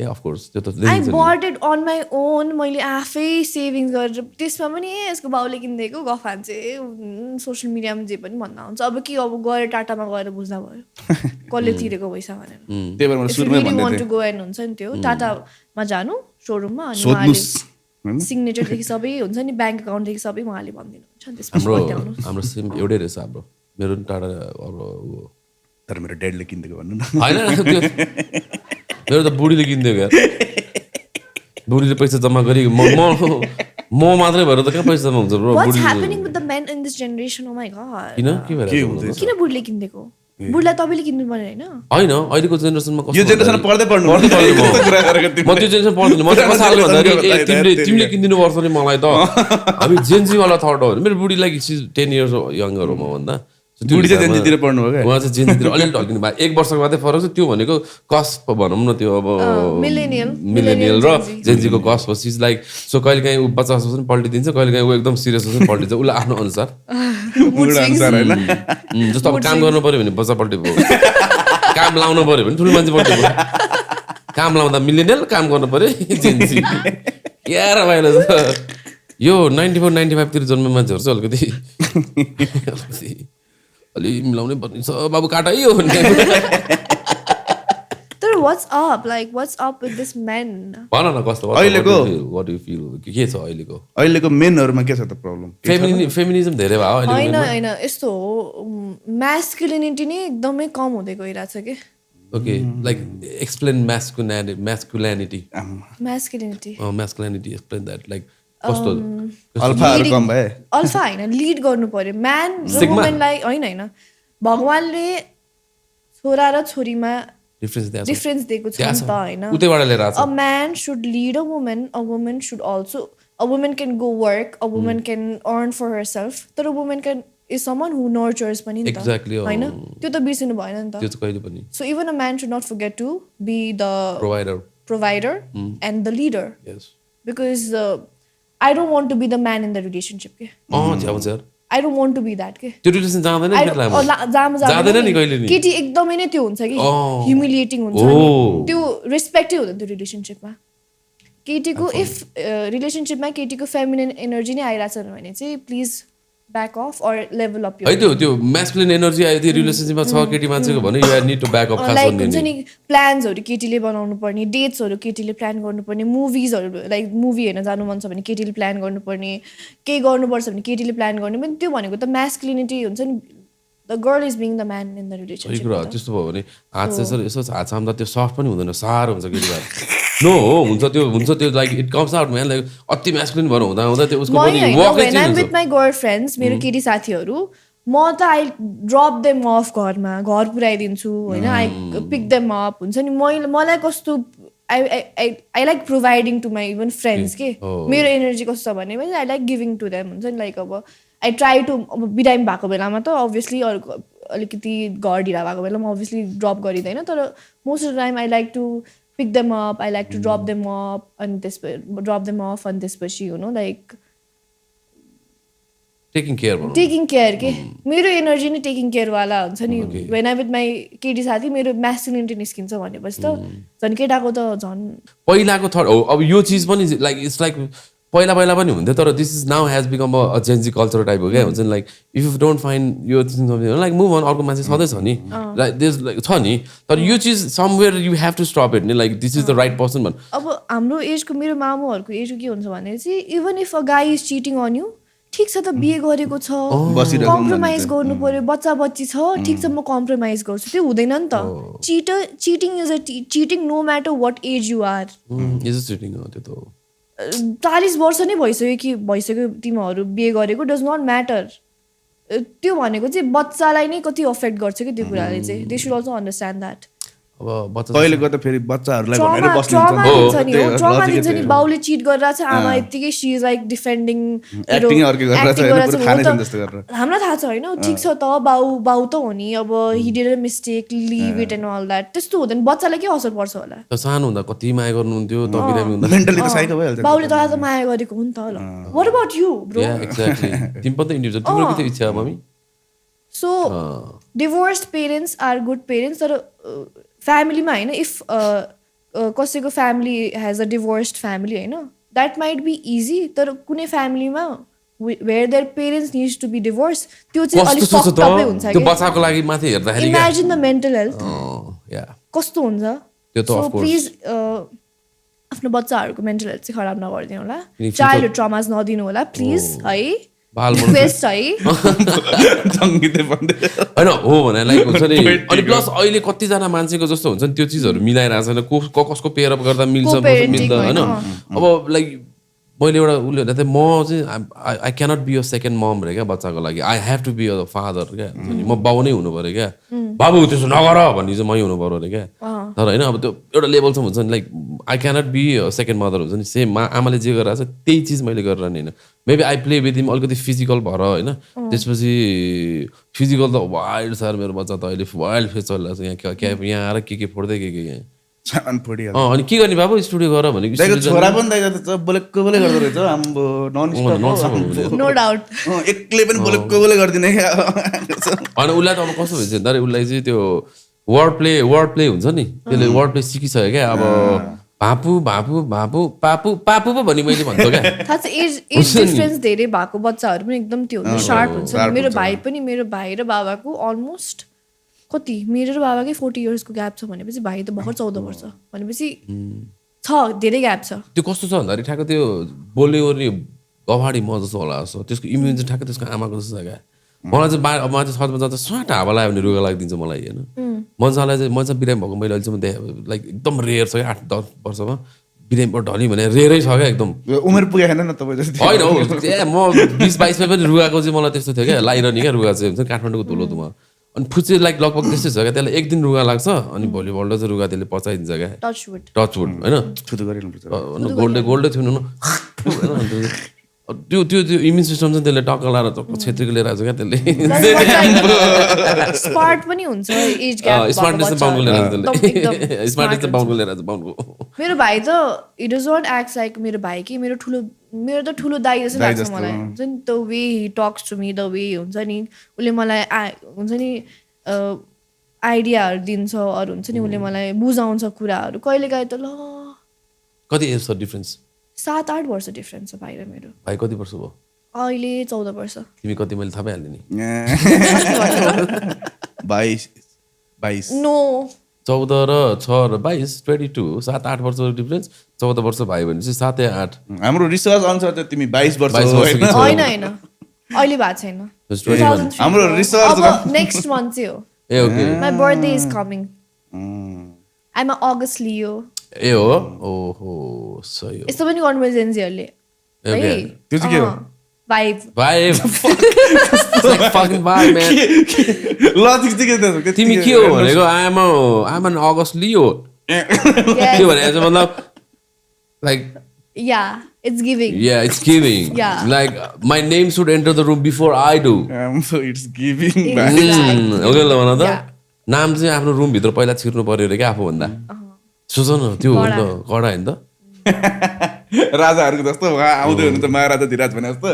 I bought it on my own, मैले आफै सेभिङ्स गरेर। त्यसमा पनि यसको बाउले किनिदिएको गफान चाहिँ सोसियल मिडियामा जे पनि भन्दा हुन्छ। अब के, अब गएर टाटामा गएर बुझ्दा भयो कसले तिरेको पैसा भनेर। वान्ट टु गो एन्ड हुन्छ नि त्यो टाटामा जानु सोरुममा, अनि उहाँले सिग्नेचरदेखि सबै हुन्छ नि, ब्याङ्क एकाउन्टदेखि सबै उहाँले भनिदिनुहुन्छ। हाम्रो सेम एउटै रहेछ हाम्रो, मेरो पनि टाटा। अब तर मेरो ड्याडले किनिदिएको भन्नु न होइन, मेरो त बुढीले किनिदिएको यार। बुढीले पैसा जम्मा गरी म मात्रै भएर त कहाँ पैसा जम्मा हुन्छ bro. What's happening with the men in this generation? Oh my god. किन बुढीले किनिदिएको? बुढीलाई तपाईँले किन्नु पर्ने होइन? होइन, अहिलेको जेनेरेसनमा यो जेनेरेसन पढ्दै पढ्नु म त्यो जेनेरेसन पढ्दैन। म चाहिँ कसैले भन्दाखेरि तिमीले किनिदिनु पर्छ नि मलाई त। हामी जेन्जीवाला थट हो। मेरो बुढी लाइक 10 years यङ्गर हो मभन्दा। बुढी चाहिँ जेन्जीतिर पढ्नु हो क्या? उहाँ चाहिँ जेन्जीतिर अलिअलि ढल्किनु भयो, 1 वर्षको मात्रै फरक छ। त्यो भनेको कस्प भनौँ न, त्यो अब मिलेनियल र जेन्जीको कस्प हो। सिज लाइक सो कहिले काहीँ ऊ 50 वर्ष पनि पल्टिदिन्छ, कहिले काहीँ ऊ एकदम सिरियस पनि पल्टिन्छ, उसलाई आफ्नो अनुसार होइन। जस्तो अब काम गर्नु पऱ्यो भने बच्चा पल्टिएको, काम लाउनु पऱ्यो भने ठुलो मान्छे पल्टिएको। काम लाउँदा मिलेनियल, काम गर्नु पऱ्यो जेन्जी। क्या रमाइलो छ यो। 94-95 तिर जन्मे मान्छेहरू चाहिँ अलिकति अलि मिलाउनै पर्ने छ बाबु, काटै हो। तर what's up, like what's up with this main? भन न कस्तो अहिलेको व्हाट यु फिल के छ अहिलेको मेनहरुमा के छ त प्रब्लम? फेमिनिजम धेरै भयो अहिले। हैन यस्तो हो, म्यास्कुलिनिटी नै एकदमै कम हुँदै गइरहेछ के। Okay, like explain masculinity explain that. Like कस्तो अल्फाहरु कम भए? अल्फा हैन, लिड गर्नु पर्यो म्यान र वुमनलाई। हैन भगवानले छोरा र छोरीमा डिफरेन्स दिएको छ नि त हैन। उतैबाट लिएर आछ। A man should lead a woman, a woman should also, a woman can go work, a woman can earn for herself, तर woman can is someone who nurtures पनि नि त हैन। त्यो त बिर्सिनु भएन नि त। त्यो चाहिँ कहिले पनि। So even a man should not forget to be the provider and the leader. Yes, because I don't want to be the man in the relationship के झ्याउँछ यार I don't want to be that के त्यो relation जाँदैन नि केटामा जाँदैन नि कहिले नि केटी एकदमै नै त्यो हुन्छ कि ह्युमिलिएटिङ हुन्छ त्यो रेस्पेक्टै हुँदैन त्यो रिलेसनसिपमा केटीको इफ रिलेसनसिपमा केटीको फेमिनिन एनर्जी नै आइरहेछ भने चाहिँ please back off or level up है त्यो म्यास्कुलिन एनर्जी आयो त्यो रिलेसनसिपमा छ केटी मान्छेको भने you are need to back up खास लाइक भन्ने हुन्छ नि प्लान्सहरू केटीले बनाउनु पर्ने डेट्सहरू केटीले प्लान गर्नुपर्ने मुभिजहरू लाइक मुभी हेर्न जानु मन छ भने केटीले प्लान गर्नुपर्ने केही गर्नुपर्छ भने केटीले प्लान गर्नु पनि त्यो भनेको त म्यास्कुलिनिटी हुन्छ नि the girl is being the man in the सही रिलेसनसिप कुरा हो त्यस्तो भयो भने हात चाहिँ यसो हात छाम्दा त्यो सफ्ट पनि हुँदैन साह्रो हुन्छ केटी नो हो हुन्छ त्यो like it comes out man like अति म्यास्कुलिन भएर हुँदा हुँदा त्यो उसको पनि वकै when I am with my girl friends मेरो केटी साथीहरू म त आई ड्रप देम अफ घरमा घर पुऱ्याइदिन्छु होइन आई पिक देम अप हुन्छ नि मलाई कस्तो I like providing to my even friends के मेरो एनर्जी कस्तो छ भने I like giving to them हुन्छ नि लाइक अब आई ट्राई टु अब बिरामी भएको बेलामा त अभियसली अलिकति घर ढिला भएको बेलामा अभियसली ड्रप गरिँदैन तर most of the time I like to pick them up, I like to drop them up and drop them off and त्यसपछि you know like taking care भनौँ taking care के मेरो एनर्जी नै taking care वाला हुन्छ नि when I with my केटी साथी मेरो masculinity निस्किन्छ भनेपछि त झन् केटाको त झन् पहिलाको अब यो चिज पनि लाइक इट्स लाइक पहिला पनि हुन्थ्यो तर this is now has become a Gen Z culture type हो क्या हुन्छ नि like if you don't find यो चिज लाइक मुभ अन अर्को मान्छे सधैँ छ नि लाइक दिस लाइक छ नि तर यो चिज somewhere you have to stop it नि like this is the right person भन् अब हाम्रो एजको मेरो मामुहरूको एजको के हुन्छ भने चाहिँ even if a guy is cheating on you ठिक छ त बिहे गरेको छ कम्प्रोमाइज गर्नु पर्यो बच्चा बच्ची छ ठिक छ म कम्प्रोमाइज गर्छु त्यो हुँदैन नि त cheating is a cheating no matter what age you are is cheating हो त्यो त 40 वर्ष नै भइसक्यो तिमीहरू बिहे गरेको डज नट म्याटर त्यो भनेको चाहिँ बच्चालाई नै कति अफेक्ट गर्छ कि त्यो कुराले चाहिँ they should also understand that अब कहिलेको त फेरि बच्चाहरूलाई भनेर ट्रमा दिन्छ नि हो ट्रमा दिन्छ नि बाउले चिट गरिरहेछ आमा यतिकै सी इज लाइक डिफेन्डिङ हामीलाई थाहा छ होइन ठिक छ त बाउ त हो नि अब he did a mistake leave it and all that त्यस्तो हुँदैन बच्चालाई के असर पर्छ होला सानो हुँदा कति माया गर्नुहुन्थ्यो त बिरामी हुँदा मेन्टली त साइको भइहाल्छ बाउले तँलाई त माया गरेको हो नि त ल what about you bro exactly तिमी पनि त इन्डिभिजुअल तिम्रो के इच्छा mummy so divorced parents are good parents तर फ्यामिलीमा होइन इफ कसैको family has a divorced family होइन द्याट माइट बी इजी तर कुनै फ्यामिलीमा where there parents needs to be divorce त्यो चाहिँ अलिक फक्टअपै हुन्छ त्यो बच्चाको लागि माथि हेर्दाखेरि इमेजिन द मेन्टल हेल्थ कस्तो हुन्छ सो प्लिज आफ्नो बच्चाहरूको मेन्टल हेल्थ चाहिँ खराब नगरिदिनु होला चाइल्डहुड ट्रमाज नदिनु होला प्लिज है रिक्वेस्ट है होइन हो भने लाइक हुन्छ नि अनि प्लस अहिले कतिजना मान्छेको जस्तो हुन्छ नि त्यो चिजहरू मिलाइरहेको छैन कसको पेयर अप गर्दा मिल्छ मिल्दैन होइन अब लाइक मैले एउटा उसले भन्दा म चाहिँ I cannot be a second mom रे क्या बच्चाको लागि I have to be a father क्या म बाउ नै हुनु पऱ्यो क्या बाबु त्यसो नगर भन्ने चाहिँ मै हुनु पऱ्यो अरे क्या तर होइन अब त्यो एउटा लेभलसम्म हुन्छ नि like I cannot be a second mother हुन्छ नि सेम आमाले जे गरिरहेको छ त्यही चिज मैले गरिरहने होइन मेबी आई प्ले विथ हिम अलिकति फिजिकल भएर होइन त्यसपछि फिजिकल त वाइल्ड छ मेरो बच्चा त अहिले वाइल्ड फेस चलिरहेको छ यहाँ आएर के फोड्दै के यहाँ अनि के गर्ने बाबु स्टुडियो गर भने छोरा पनि बोलेको बोले गर्दो रहेछ आम्बो नो डाउट एक्लै पनि बोलेको बोले गरिदिने अनि उसलाई त अब कस्तो भन्छ भन्दा उसलाई चाहिँ त्यो वर्ड प्ले हुन्छ नि त्यसले वर्ड प्ले सिकिसक्यो क्या अब भापु भापु भापु पापु पापु पो भन्ने मैले भन्छु क्या थाहा छ एज डिफरेन्स धेरै भएको बच्चाहरू पनि एकदम त्यो हुन्छ सार्प हुन्छ मेरो भाइ र बाबाको अलमोस्ट कति मेरो र बाबाकै 40 इयर्सको ग्याप छ भनेपछि भाइ त भर्खर 14 वर्ष भनेपछि छ धेरै ग्याप छ त्यो कस्तो छ भन्दाखेरि ठ्याक्क त्यो बोल्ने ओर्ने गवाडी म जस्तो होला जस्तो त्यसको इम्युन चाहिँ ठ्याक्क त्यसको आमाको जस्तो छ क्या मलाई चाहिँ मान्छे छतमा जाँदा स्वाट हावा लाग्यो भने रुगा लागिदिन्छ मलाई होइन मजालाई चाहिँ मजा बिरामी भएको मैले अहिलेसम्म लाइक एकदम रेयर छ क्या 8-10 वर्षमा बिरामीबाट ढली भने रेयरै छ क्या एकदम उमेर पुगेन न तपाईँ जस्तो होइन हो म 20-22 मा पनि रुगाको चाहिँ मलाई त्यस्तो थियो क्या लाइरहने क्या रुगा चाहिँ हुन्छ काठमाडौँको धुलो तुमा अनि फुच्चे लाइक लगभग त्यस्तै छ क्या त्यसलाई एक दिन रुगा लाग्छ अनि भोलिपल्ट चाहिँ रुगा त्यसले पचाइदिन्छ क्या टचवुड होइन गोल्डै थियो न त्यो त्यो त्यो इम्युन सिस्टम चाहिँ त्यसले टक्क लाएर छेत्रीको लिएर आएको छ क्या त्यसले स्मार्ट पनि हुन्छ एज ग्याप स्मार्टनेस चाहिँ बाउन्डको लिएर आएको त्यसले स्मार्टनेस चाहिँ बाउन्डको लिएर आएको बाउन्डको मेरो भाइ त it does not act like मेरो भाइ कि मेरो त ठुलो दाइ जस्तो लाग्छ मलाई हुन्छ नि the way he talks to me the way हुन्छ नि उसले मलाई हुन्छ नि आइडियाहरू दिन्छ अरू हुन्छ नि उसले मलाई बुझाउँछ कुराहरू कहिलेकाहीँ त ल कति एज छ डिफ्रेन्स 7-8 वर्ष डिफ्रेन्स छ भाइ र मेरो भाइ कति वर्ष भयो अहिले 14 वर्ष तिमी कति मैले थाहा पाइहालेँ नि 22 नो 14 र 6 र 22 22 7-8 वर्ष डिफ्रेन्स 14 वर्ष भाइ भनेपछि 7 या 8 हाम्रो रिसर्च अनुसार चाहिँ तिमी 22 वर्ष 22 हो वर्षकी छौ। होइन अहिले भएको छैन हाम्रो रिसर्च नेक्स्ट मन्थ चाहिँ हो ए okay my birthday is coming I'm August Leo ए हो ओहो सही हो यस्तो पनि गर्नुपर्छ जेन्जीहरूले है त्यो चाहिँ के हो भाइब भाइ फकिङ भाइ म्यान लजिक चाहिँ के तिमी के हो भनेको आइएम एन अगस्ट लियो के भनेको चाहिँ मतलब like yeah it's giving yeah it's giving Yeah. like my name should enter the room before I do so it's giving okay ल भन त Yeah. नाम चाहिँ आफ्नो रुम भित्र पहिला छिर्नु पर्यो अरे क्या आफूभन्दा सोच न त्यो हो नि त कडा होइन त राजाहरूको जस्तो उहाँ आउँदै हुनुहुन्छ महाराजा धिराज भने जस्तो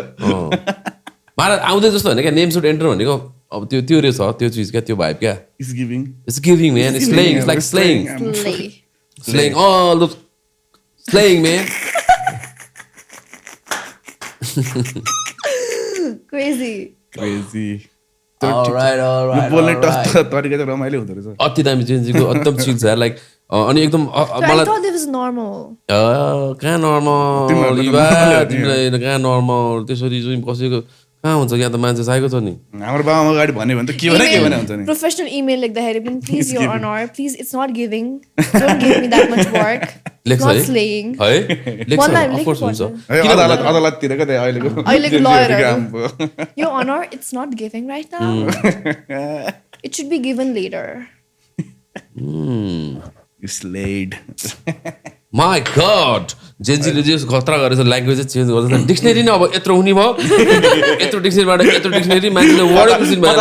महाराज आउँदै जस्तो होइन क्या नेम सुड एन्टर भनेको अब त्यो त्यो रहेछ त्यो चिज क्या त्यो भाइब क्या it's giving it's giving man it's slaying it's like slaying slaying all the slaying man crazy alright बोल्ने तरिका चाहिँ रमाइलो हुँदो रहेछ अति दामी जेन्जीको एकदम चिज छ लाइक अनि एकदम मलाई कहाँ नर्मल तिमीलाई कहाँ नर्मल त्यसरी चाहिँ कसैको कहाँ हुन्छ यहाँ त मान्छे चाहिएको छ नि हाम्रो बाबा अगाडि भन्यो भने त के भने हुन्छ नि प्रोफेसनल इमेल लेख्दाखेरि पनि please your honour please it's not giving don't give me that much work लेख्छ नट है स्लेइङ है लेख्छ अफ कोर्स हुन्छ अदालततिर क्या अहिलेको लयरहरु your honour it's not giving right now it should be given later slayed my god जेन्जीले जे खतरा गरेछ ल्याङ्ग्वेज चेन्ज गर्दैछ डिक्सनरी नै अब यत्रो हुने भयो यत्रो डिक्सनरीबाट यत्रो डिक्सनरी मान्छेले वर्डै बुझ्नु भएन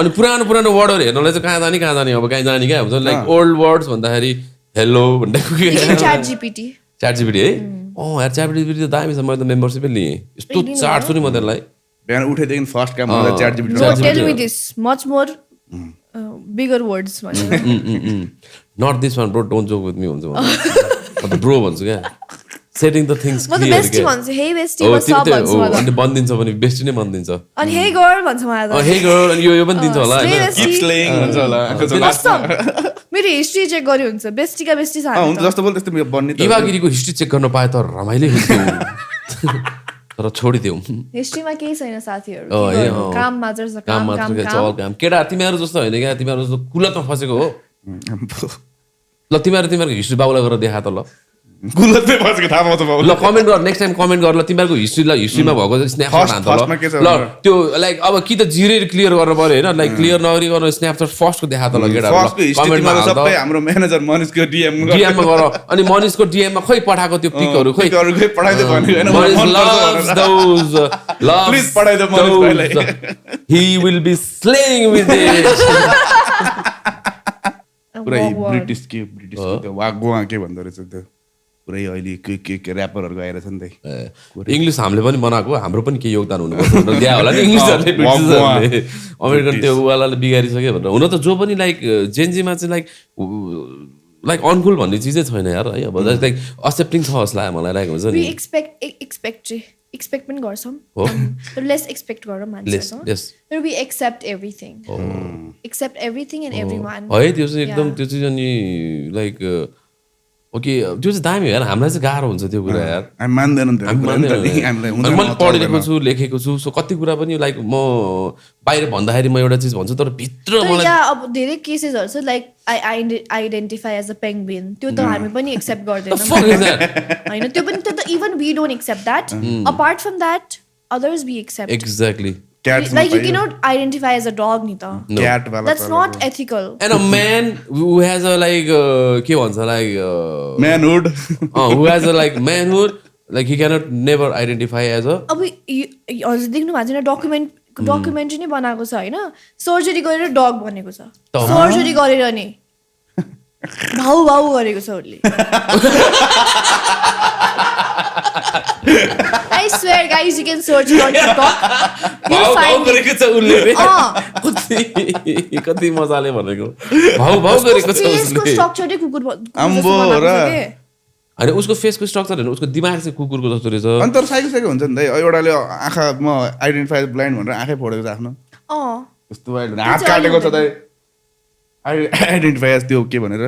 अनि पुरानो वर्डहरू हेर्नलाई चाहिँ कहाँ जाने अब कहीँ जाने क्या हुन्छ लाइक ओल्ड वर्ड्स भन्दाखेरि हेलो भन्दाखेरि च्याट जीपीटी है यार च्याट जीपीटी त दामी छ मैले त मेम्बरसिपै लिएँ यस्तो चार्ट छु नि म त्यसलाई बिहान उठेदेखि फर्स्ट काम chat GPT tell me this much more bigger words भनेर not this one bro don't joke with me हुन्छ ब्रो भन्छु क्या सेटिङ द थिङ्स म त बेस्टी भन्छु हे बेस्टी व्हाट्स अप भन्छु मलाई अनि बन्दिन्छ भने बेस्टी नै बन्दिन्छ अनि हे गर्ल भन्छ मलाई त हे गर्ल अनि यो पनि दिन्छ होला हैन किप स्लेइङ हुन्छ होला मेरो हिस्ट्री चेक गर्यो हुन्छ बेस्टीका बेस्टी छ हुन्छ जस्तो बोल त्यस्तो बन्ने त इवागिरीको हिस्ट्री चेक गर्न पाए त रमाइलै हुन्थ्यो तर छोडिदेऊ हिस्ट्रीमा केही छैन साथीहरू काम मात्र छ काम केटा तिमीहरू जस्तो होइन क्या तिमीहरू जस्तो कुलतमा फसेको हो ल तिमीहरूको हिस्ट्री बाबुलाई गरेर देखा त ल गुलतमै फसेको थाहा पाउँछ बाबु ल कमेन्ट गर नेक्स्ट टाइम कमेन्ट गर ल तिमीहरूको हिस्ट्रीमा भएको स्न्यापसट हान्द ल त्यो लाइक अब कि त जिरै क्लियर गर्न पर्यो होइन लाइक क्लियर नगरिकन स्न्यापसट फर्स्टको देखा त ल केटा कमेन्टमा सबै हाम्रो म्यानेजर मनिषको डीएममा गर अनि मनिषको डीएममा खोइ पठाएको त्यो पिकहरू खोइ पठाइदियो भन्यो हैन मनिष loves those प्लिज पठाइदियो मनिष भाइलाई he will be slaying with it पुरै ब्रिटिस त्यो वागवा के भन्दो रहेछ त्यो पुरै अहिले के ऱ्यापरहरुको आइरहेछ नि त इङ्ग्लिस हामीले पनि बनाएको हाम्रो पनि केही योगदान हुनुपर्छ भनेर दिया होला नि इङ्ग्लिसहरुले ब्रिटिसहरुले अमेरिकन त्यो वालाले बिगारिसक्यो भनेर हुन त जो पनि लाइक जेन्जीमा चाहिँ लाइक अनकुल भन्ने चिजै छैन यार है अब लाइक एक्सेप्टिङ छ जस्तो लाग्यो मलाई लाइक हुन्छ नि एक्सपेक्ट पनि गर्छौँ तर लेस एक्सपेक्ट गरौँ मान्छेसँग we accept everything and everyone है त्यो चाहिँ एकदम त्यो चाहिँ अनि लाइक ओके त्यो चाहिँ दामी हो यार हामीलाई चाहिँ गाह्रो हुन्छ त्यो कुरा यार मैले पढेको छु लेखेको छु सो कति कुरा पनि लाइक म बाहिर भन्दाखेरि म एउटा चिज भन्छु तर भित्र मलाई अब धेरै केसेसहरू छ like I identify as a penguin त्यो त हामी पनि एक्सेप्ट गर्दैनौँ हैन त्यो पनि त even we don't accept that apart from that others we accept exactly like you cannot identify as a dog nita that's not ethical and a man who has a like ke bhancha like manhood who has a like manhood like he cannot never identify as a अब हजुर देख्नु भएको छैन documentary नै बनाएको छ होइन surgery गरेर डग बनेको छ सर्जरी गरेर नि भाउ भाउ गरेको छ उसले I swear guys you can search it on TikTok you'll find it कति मजाले भनेको भाउ गरेको छ फेसको स्ट्रक्चर नै कुकुर आम्बो र होइन उसको फेसको स्ट्रक्चर होइन उसको दिमाग चाहिँ कुकुरको जस्तो रहेछ अनि तर साइको हुन्छ नि त एउटाले आँखामा आइडेन्टिफाई ब्लाइन्ड भनेर आँखै फोडेको छ आफ्नो कस्तो हात काटेको छ त आइडेन्टिफाई त्यो के भनेर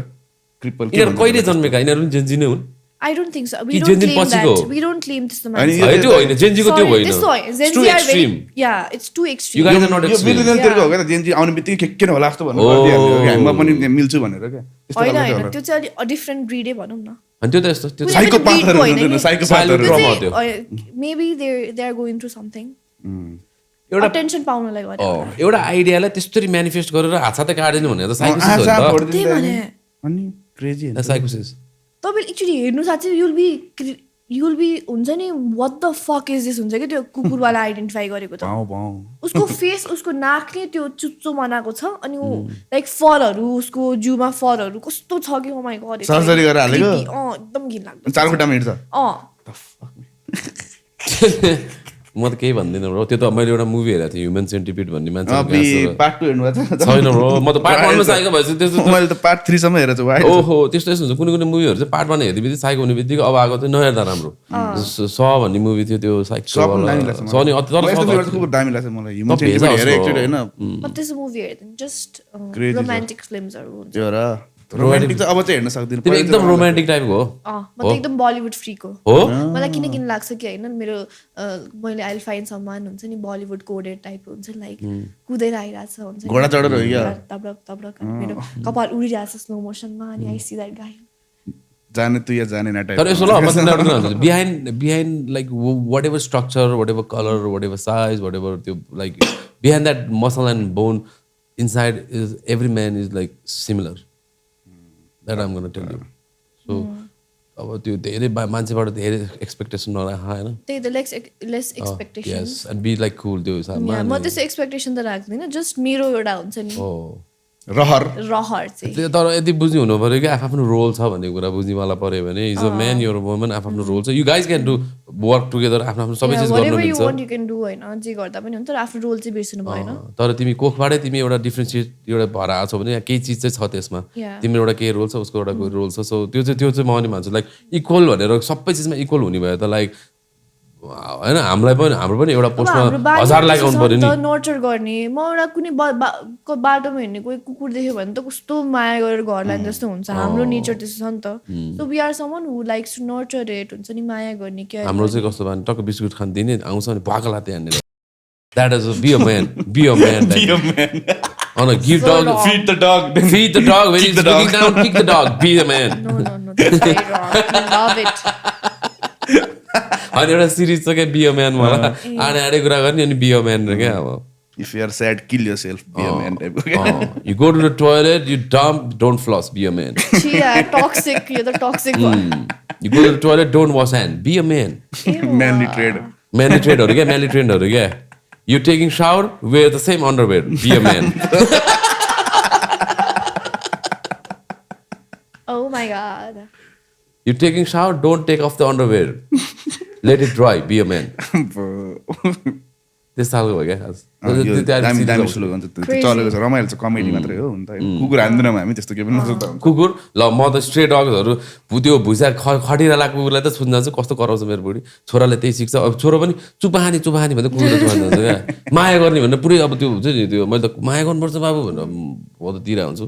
क्रिपल यिनीहरू कहिले जन्मेका यिनीहरू पनि जेन्जी नै हुन् I don't think so. कि जेन्जी पछिको We don't claim this. त्यो होइन जेन्जीको त्यो होइन It's too extreme. Yeah, it's too extreme. You guys are not यो मिलिनियरतिरको हो क्या जेन्जी आउने बित्तिकै के होला जस्तो भन्नु पर्दिहाल्यो हामीमा पनि मिल्छु भनेर क्या होइन होइन त्यो चाहिँ अलि डिफ्रेन्ट ब्रिडै भनौँ न अनि त्यो त यस्तो त्यो साइकोपाथहरु हुनुहुन्छ साइकोपाथहरु maybe they are going through something एउटा अटेन्सन पाउनलाई गरेर एउटा आइडियालाई त्यस्तरी म्यानिफेस्ट गरेर हातसातै काट्दिनु भने त साइकोसिस हो नि त त्यही भने अनि क्रेजी साइकोसिस तपाईँले एक्चुअली हेर्नु साथै युल बी हुन्छ नि what the fuck is this हुन्छ कि त्यो कुकुरवाला आइडेन्टिफाई गरेको त उसको फेस उसको नाकले त्यो चुच्चो बनाएको छ अनि ऊ लाइक फरहरू उसको जिउमा फरहरू कस्तो छ कि ओ माइ गॉड सर्जरी गरेर हालेको एकदम घिनलाग्दो चारखुट्टामा हिँड्छ म त केही भन्दिनँ ब्रो त्यो त मैले एउटा मुभी हेरेको थिएँ ह्युमन सेन्टिपिड भन्ने मान्छे पार्ट 2 हेर्नु भएको छ छैन ब्रो म त पार्ट 1 मा साइको भएपछि त्यस्तो मैले त पार्ट 3 सम्म हेरेको छु वाइ ओहो त्यस्तो यस्तो हुन्छ कुनै कुनै मुभीहरू चाहिँ पार्ट 1 हेर्दैबित्तिकै साइको हुने बित्तिकै अब आएको चाहिँ नहेर्दा राम्रो स भन्ने मुभी थियो त्यो साइको सनी तर दामी लाग्छ मलाई ह्युमन सेन्टिपिड हेरे एकचोटी हैन बट दिस मुभी हेर्दैन जस्ट रोमान्टिक फिल्महरु हुन्छ त्यो र रोमान्टिक चाहिँ अब चाहिँ हेर्न सक्दिन तिमी एकदम रोमान्टिक टाइपको हो म त एकदम बलिउड फ्रीको हो मलाई किन लाग्छ कि हैन मेरो मैले आइल फाइन सम्मान हुन्छ नि बलिउड कोडेड टाइपको हुन्छ लाइक कुदेर आइराछ हुन्छ घोडा चढेर हो क्या तब्रक तब्रक मेरो कपाल उडिरहेछ स्लो मोसनमा अनि आई सी दैट गाइ जाने तु या जाने ना टाइप तर यसो ल म behind like whatever structure whatever colour whatever size whatever त्यो like behind that muscle and bone inside is every man is like similar that I'm going to tell you. So, अब त्यो धेरै मान्छेबाट धेरै एक्सपेक्टेसन नराख हैन त्यही त less expectation yes and be like cool त्यो हिसाबमा म त्यसो एक्सपेक्टेसन त राख्दिन जस्ट मेरो एउटा हुन्छ नि रहर चाहिँ त्यो तर यति बुझ्नु हुनु पर्यो कि आफ्नो रोल छ भन्ने कुरा बुझ्नेवाला पर्यो भने is a man your woman आफ्नो रोल छ you guys can do work together आफ्नो सबै चीज गर्न मिल्छ यु क्यान डु हैन जे गर्दा पनि हुन्छ तर आफ्नो रोल चाहिँ बिर्सनु भएन तर तिमी कोखबाटै तिमी एउटा डिफरेन्सिएट एउटा भएर आएको छौ भने यहाँ केही चिज चाहिँ छ त्यसमा तिम्रो एउटा केही रोल छ उसको एउटा कोही रोल छ सो त्यो चाहिँ म अनि भन्छु लाइक इक्वल भनेर सबै चिजमा इक्वल हुने भयो त लाइक हैन हाम्रो पनि एउटा पोस्टमा 1000 लाइक आउनु पर्यो नि नर्चर गर्ने म एउटा कुनै बाटोमा हिँड्ने कोही कुकुर देख्यो भने त कस्तो माया गरेर घर लाने जस्तो हुन्छ हाम्रो नेचर त्यस्तो छ नि त so we are someone who likes to nurture it हुन्छ नि माया गर्ने के हाम्रो चाहिँ कस्तो भने टक्क बिस्कुट खान दिने आउँछ नि भाका लाते हान्ने that is be a man on a give dog feed the dog when he's looking down kick the dog be a man no that's very wrong love it अनि एउटा सिरिज छ क्या बी अ म्यान मलाई आडे कुरा गर्ने अनि be a man र क्या अब if you are sad kill yourself be a man type you go to the toilet you dump don't floss be a man yeah toxic you're the toxic one you go to the toilet don't wash hand be a man manly trade huru kya you taking shower wear the same underwear be a man oh my god you taking shower don't take off the underwear let it dry be a man त्यस सालको भयो क्या दामी सुलु हुन्छ चलेको छ रमाइलो छ कमेडी मात्रै हो हुन्छ कुकुर हान्दिनौँ हामी त्यस्तो के पनि नसोच्दा कुकुर ल म त स्ट्रे डग्सहरू त्यो भुइँसा खटिरहेला कुकुरलाई त सुन्न चाहिँ कस्तो कराउँछ मेरो बुढी छोराले त्यही सिक्छ अब छोरो पनि चुपाहानी भन्दा कुकुरले चुपाहानी जान्छ क्या माया गर्ने भनेर पुरै अब त्यो हुन्छ नि त्यो मैले त माया गर्नुपर्छ बाबु भनेर म त दिइरहेको हुन्छु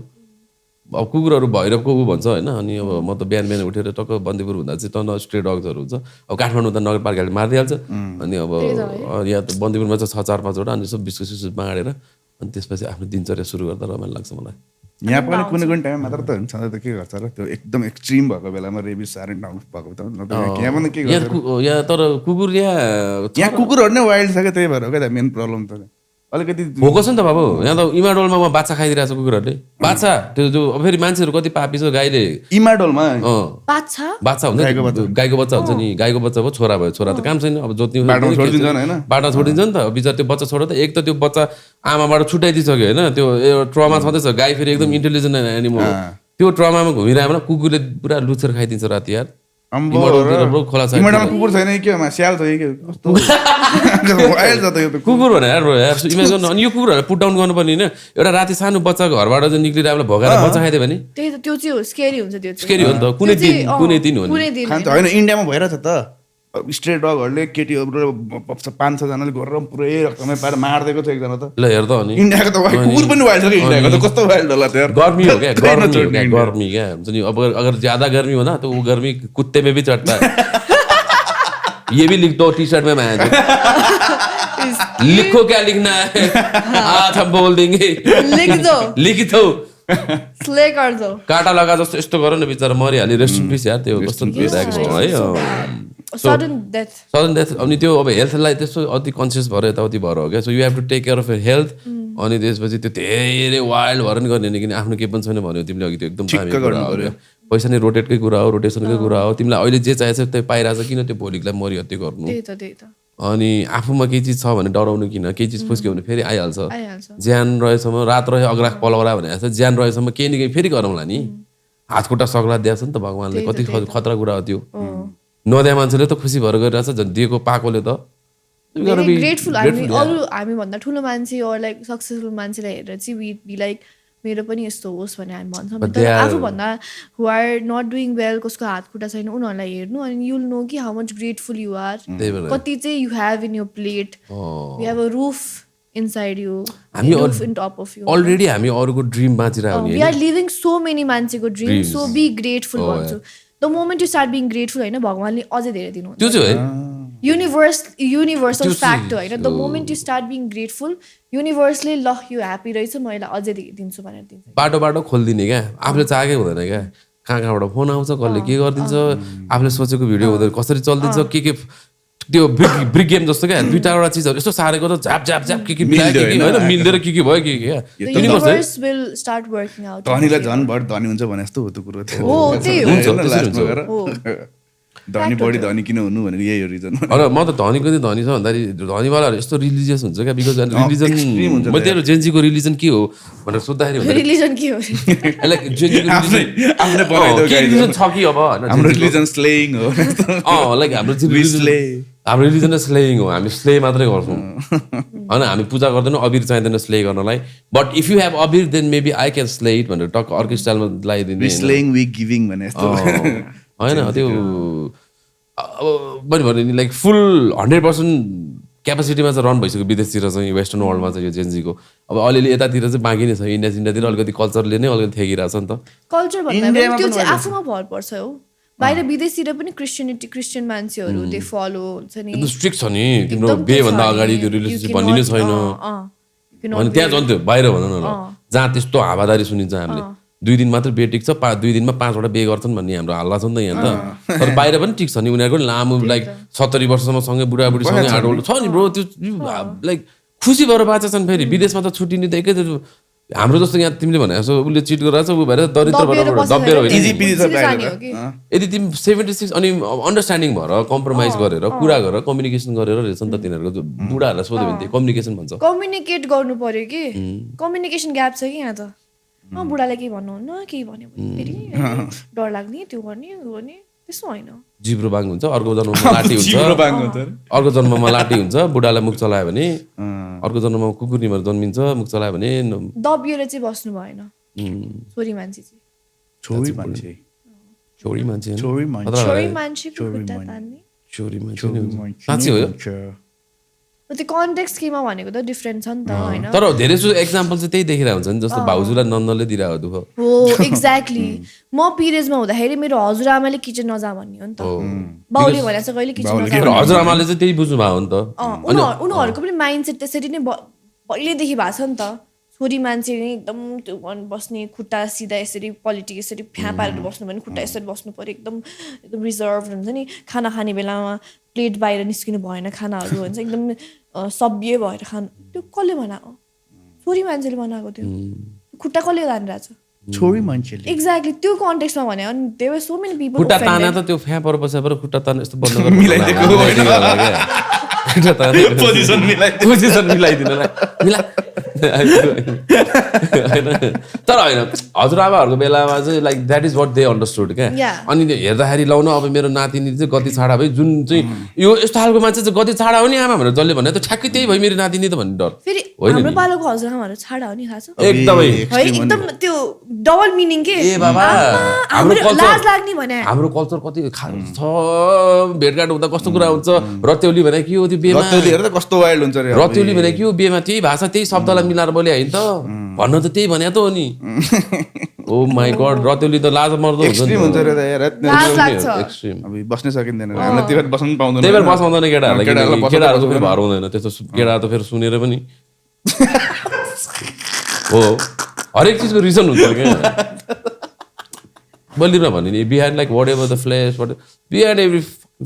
अब कुकुरहरू भैरवको ऊ भन्छ होइन अनि अब म त बिहान उठेर टक्क बन्दीपुर हुँदा चाहिँ त स्ट्रे डग्सहरू हुन्छ अब काठमाडौँ त नगरपालिकाले मारिदिइहाल्छ अनि अब यहाँ त बन्दीपुरमा चाहिँ 6-4-5वटा अनि सब बिस्कुट सिस्कुट बाँडेर अनि त्यसपछि आफ्नो दिनचर्या सुरु गर्दा रमाइलो लाग्छ मलाई यहाँ पनि कुनै टाइम मात्र त हुन्छ त के गर्छ र त्यो एकदम एक्सट्रिम भएको बेलामा रेबिस सारेन्ट डाउन भएको त यहाँ पनि के गर्छ यहाँ तर कुकुर यहाँ कुकुरहरू नै वाइल्ड छ क्या त्यही भएर हो क्या मेन प्रब्लम त अलिकति भोको छ नि त बाबु यहाँ त इमाडोलमा बाछा खाइदिरहेको छ कुकुरहरूले बाछा त्यो जो अब फेरि मान्छेहरू कति पापी छ गाईले इमाडोलमा बाछा हुन्छ गाईको बच्चा हुन्छ नि गाईको बच्चा भयो छोरा भयो छोरा त काम छैन अब जोत्नु बाटोमा छोडिदिन्छन् हैन बाटो छोडिन्छ नि त बिचार त्यो बच्चा छोडो त एक त त्यो बच्चा आमाबाट छुट्याइदिइसक्यो होइन त्यो ट्रमा छँदैछ गाई फेरि एकदम इन्टेलिजेन्ट एनिमल हो त्यो ट्रमामा घुमिरहेको बेला कुकुरले पुरा लुचेर खाइदिन्छ राति यार खोला छ इमाडोलमा कुकुर छैन के स्याल छ के कस्तो वाइल्ड छ त यो कुकुर भने यार इमेजिन अनि यो कुकुरहरूलाई पुट डाउन गर्नुपर्ने होइन एउटा राति सानो बच्चा घरबाट चाहिँ निक्लिरहेको भगाएर बच्चा खाइदियो भने त्यही त त्यो चाहिँ हो स्केरी हुन्छ त्यो स्केरी हो नि त कुनै दिन हो नि खान्छ होइन इन्डियामा भइरहेछ त स्ट्रेट डगहरूले केटीहरू 5-6 जनाले गरेर पुरै रक्तमै पाएर मारिदिएको छ एकजना त ल हेर त अनि इन्डियाको त कुकुर पनि वाइल्ड छ कि इन्डियाको त कस्तो वाइल्ड होला त्यो गर्मी हो क्या गर्मी क्या हुन्छ नि अब अगर ज्यादा गर्मी हो ना तो वो गर्मी कुत्ते में भी चढ़ता है ये भी लिख दो टी शर्ट में मैं लिखो क्या लिखना है आज हम बोल देंगे लिख दो स्ले कर दो काटा लगा जस्तो यस्तो गर न बिचारा मरिहाल्यो रेस्ट इन पिस यार त्यो कस्तो भइरहेको छ है सडन डेथ अनि त्यो अब हेल्थलाई त्यस्तो अति कन्सियस भएर यताउति भएर हो क्या so you have to take care of your health अनि त्यसपछि त्यो धेरै वाइल्ड भएर नि गर्ने किन आफ्नो केही पनि छैन भन्यो तिमीले अघि त्यो एकदम कुरा हो क्या पैसा नै रोटेटकै कुरा हो रोटेसनकै कुरा हो तिमीलाई अहिले जे चाहिएको छ त्यो पाइरहेको छ किन त्यो भोलिलाई मरिहत्ते गर्नु अनि आफूमा केही चिज छ भने डराउनु किन केही चिज फुस्क्यो भने फेरि आइहाल्छ ज्यान रहेसम्म रात रहे अग्राख पलौरा भने जस्तो ज्यान रहेसम्म केही न केही फेरि गरौँला नि हातखुट्टा सक्ला दिएको छ नि त भगवान्ले कति खतरा कुरा हो त्यो नदिया मान्छेले त खुसी भएर गरिरहेछ झन् दिएको पाएकोले त ग्रेटफुल हामी भन्दा ठुलो मान्छे और लाइक सक्सेसफुल मान्छेलाई हेरेर चाहिँ बी लाइक मेरो पनि यस्तो होस् भन्ने हामी भन्छौँ तर आफूभन्दा who are not doing well कसको हात खुट्टा छैन उनीहरूलाई हेर्नु अनि युल नो कि how much grateful you are कति चाहिँ you have in your plate you have a roof inside you roof in top of you already हामी अरूको ड्रिम बाँचिरहेको we are living so many मान्छेको ड्रिम सो बी ग्रेटफुल भन्छु the moment you start being grateful होइन भगवान्ले अझै धेरै दिनुहुन्छ त्यो चाहिँ है युनिभर्सल फ्याक्ट होइन the moment you start being grateful युनिभर्सले ल यो ह्याप्पी रहेछ म यसलाई अझै दिन्छु भनेर दिन्छ बाटो खोलिदिने क्या आफूले चाहेकै हुँदैन क्या कहाँबाट फोन आउँछ कसले के गरिदिन्छ आफूले सोचेको भिडियो हुँदैन कसरी चलिदिन्छ के त्यो ब्रिक गेम जस्तो क्या दुईवटा चिजहरू यस्तो सारेको त झाप झाप झाप के होइन मिल्दैन के भयो के क्या universe will start working out धनीलाई झन् बढी धनी हुन्छ भने जस्तो हो त्यो कुरो हो त्यही हो धनी बढी धनी किन हुनु भनेको यही हो रिजन म त धनीको चाहिँ धनी छ भन्दाखेरि धनीवालाहरू यस्तो रिलिजियस हुन्छ क्या बिकज रिलिजन मैले जेन्जीको रिलिजन के हो भनेर सोद्धाखेरि रिलिजन के हो रिलिजन छ कि अब हाम्रो रिलिजन स्लेइङ हो लाइक हाम्रो रिलिजन स्लेइङ हो हामी स्ले मात्रै गर्छौँ होइन हामी पूजा गर्दैनौँ अबिर चाहिँदैन स्ले गर्नलाई बट इफ यु हेभ अबिर then maybe I can slay it भनेर टक्क अर्को स्टाइलमा लगाइदिने स्लेइङ वी गिभिङ भने होइन त्यो अब मैले भने नि लाइक फुल 100% क्यापासिटीमा चाहिँ रन भइसक्यो विदेशतिर चाहिँ वेस्टर्न वर्ल्डमा चाहिँ यो जेन्जीको अब अलिअलि यतातिर चाहिँ बाँकी नै छ इन्डियातिर अलिकति कल्चरले नै अलिकति थेगिरहेको छ नि त कल्चर भन्दा त्यो चाहिँ आफूमा भर पर्छ हो बाहिर विदेशतिर पनि क्रिस्चियन मान्छेहरू दे फलो हुन्छ नि एकदम स्ट्रिक्ट छ नि तिम्रो बे भन्दा अगाडि त्यो रिलेसनसिप भन्ने नै छैन अनि त्यहाँ झन् त्यो बाहिर भन न ल जहाँ त्यस्तो हावादारी सुनिन्छ हामीले 2 दिन मात्र बे टिक्छ 2 दिनमा 5वटा बे गर्छन् भन्ने हाम्रो हल्ला छ नि त यहाँ त तर बाहिर पनि टिक्छ नि उनीहरूको लामो लाइक 70 वर्षसम्म सँगै बुढाबुढीसँगै आडोल छ नि ब्रो त्यो लाइक खुसी भएर बाँचेछन् फेरि विदेशमा त छुट्टिने त एकै हाम्रो जस्तो यहाँ तिमीले भने जस्तो उसले चिट गरेर छ ऊ भएर दरिद्रबाट दबेर यदि तिमी 76 अनि अन्डरस्ट्यान्डिङ भएर कम्प्रोमाइज गरेर कुरा गरेर कम्युनिकेसन गरेर रहेछ नि त तिनीहरूको बुढाहरूलाई सोध्यो भने त्यही कम्युनिकेसन भन्छ कम्युनिकेट गर्नु पर्यो कि कम्युनिकेसन ग्याप छ कि यहाँ त बुढालाई केही भन्नुहुन्न केही भन्यो भने फेरि डर लाग्ने त्यो गर्ने त्यस्तो होइन जिब्रो बाङ हुन्छ अर्को जन्ममा लाठी हुन्छ अर्को जन्ममा लाठी हुन्छ बुढालाई मुख चलायो भने अर्को जन्ममा कुकुर निमर जन्मिन्छ मुख चलायो भने दबिएर चाहिँ बस्नु भएन छोरी मान्छे साँच्चै हो त्यो कन्टेक्स्ट केमा भनेको त डिफरेन्ट छ नि त होइन तर धेरै जस्तो एक्जाम्पल चाहिँ त्यही देखिरहेको हुन्छ नि जस्तो भाउजूलाई नन्दले दिइरहेको दुःख हो एक्ज्याक्टली म पिरियड्समा हुँदाखेरि मेरो हजुरआमाले किचन नजा भन्ने हो नि त बाउले भनेको छ कहिले किचन नजा हजुरआमाले चाहिँ त्यही बुझ्नु भएको हो नि त उनीहरूको पनि माइन्डसेट त्यसरी नै पहिल्यैदेखि भएको छ नि त छोरी मान्छे नै एकदम त्यो बस्ने खुट्टा सिधा यसरी पलिटिक यसरी फ्या पारेर बस्नु भने खुट्टा यसरी बस्नु पऱ्यो एकदम रिजर्भ हुन्छ नि खाना खाने बेलामा प्लेट बाहिर निस्किनु भएन खानाहरू हुन्छ एकदम सब्य भएर खानु त्यो कसले बनाएको छोरी मान्छेले बनाएको त्यो खुट्टा कसले तानिरहेछ छोरी मान्छेले एक्ज्याक्टली त्यो कन्टेक्स्टमा भने अनि there were so many people खुट्टा ताना त त्यो फ्या पर बसेर खुट्टा तान यस्तो बन्द पोजिसन मिलाइदिनुलाई तर होइन हजुरआमाहरूको बेलामा चाहिँ like that is what they understood क्या अनि हेर्दाखेरि लाउनु अब मेरो नातिनी चाहिँ गति छाडा भयो जुन चाहिँ यो यस्तो खालको मान्छे चाहिँ गति छाडा हो नि आमा भनेर जसले भने त ठ्याक्कै त्यही भयो मेरो नातिनी त भन्ने डर फेरि हाम्रो पालोको हजुरआमाहरू छाडा हो नि थाहा छ एकदमै एकदम त्यो डबल मिनिङ के ए बाबा लाज लाग्ने भने हाम्रो कल्चर कति छ भेटघाट हुँदा कस्तो कुरा हुन्छ रत्यौली भने के हो त्यो बेमा कस्तो वाइल्ड हुन्छ रत्यौली भने के हो बेमा त्यही भाषा त्यही शब्दलाई मिलाएर बोले होइन त भन्न त त्यही भने त हो नि ओ माई गड रत्यौली त लाज मर्दो हुन्छ बस्नै सकिँदैन हामीलाई त्यही भएर बस्नु पाउँदैन त्यही भएर बसाउँदैन केटाहरूलाई केटाहरूको फेरि भर हुँदैन त्यस्तो केटाहरू त फेरि सुनेर पनि हो हरेक चिजको रिजन हुन्छ क्या बलिदिनु भने नि behind like whatever the place behind every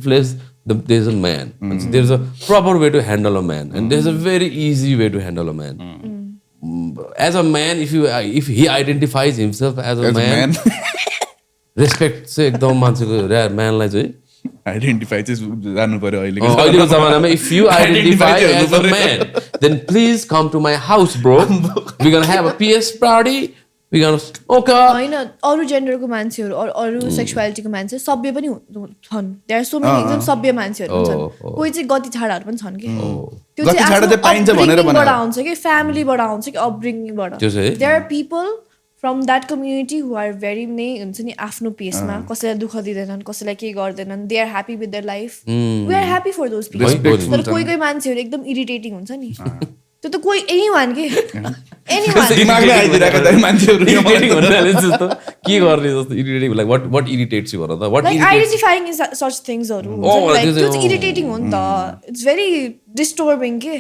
place there's a man. There's a proper way to handle a man, and there's a very easy way to handle a man. As a man, if he identifies himself as a man, respect चाहिँ एकदम मान्छेको म्यानलाई चाहिँ identify चाहिँ जानु पर्यो अहिलेको जमानामा if you identify as a man, then please come to my house, bro. We're gonna have a PS party. होइन अरू जेन्डरको मान्छेहरू अरू सेक्सुअलिटीको मान्छे सभ्य पनि छन् देयर आर सो मेनी एकदम सभ्य मान्छेहरू पनि छन् कोही चाहिँ गति छाडाहरू पनि छन् कि त्यो चाहिँ अपब्रिङिङबाट आउँछ कि फ्यामिलीबाट आउँछ कि अपब्रिङिङबाट there are people from that community who are very नै हुन्छ नि आफ्नो पेसमा कसैलाई दुःख दिँदैनन् कसैलाई केही गर्दैनन् they are happy with their life we are happy for those people तर कोही कोही मान्छेहरू एकदम इरिटेटिङ हुन्छ नि त्यो त कोही एनीवान के दिमागले आइदिरहेको मान्छेहरू के गर्ने जस्तो irritating like what irritates you भन त what like identifying in such थिङ्सहरू लाइक त्यो चाहिँ इरिटेटिङ हो नि त इट्स भेरी डिस्टर्बिङ के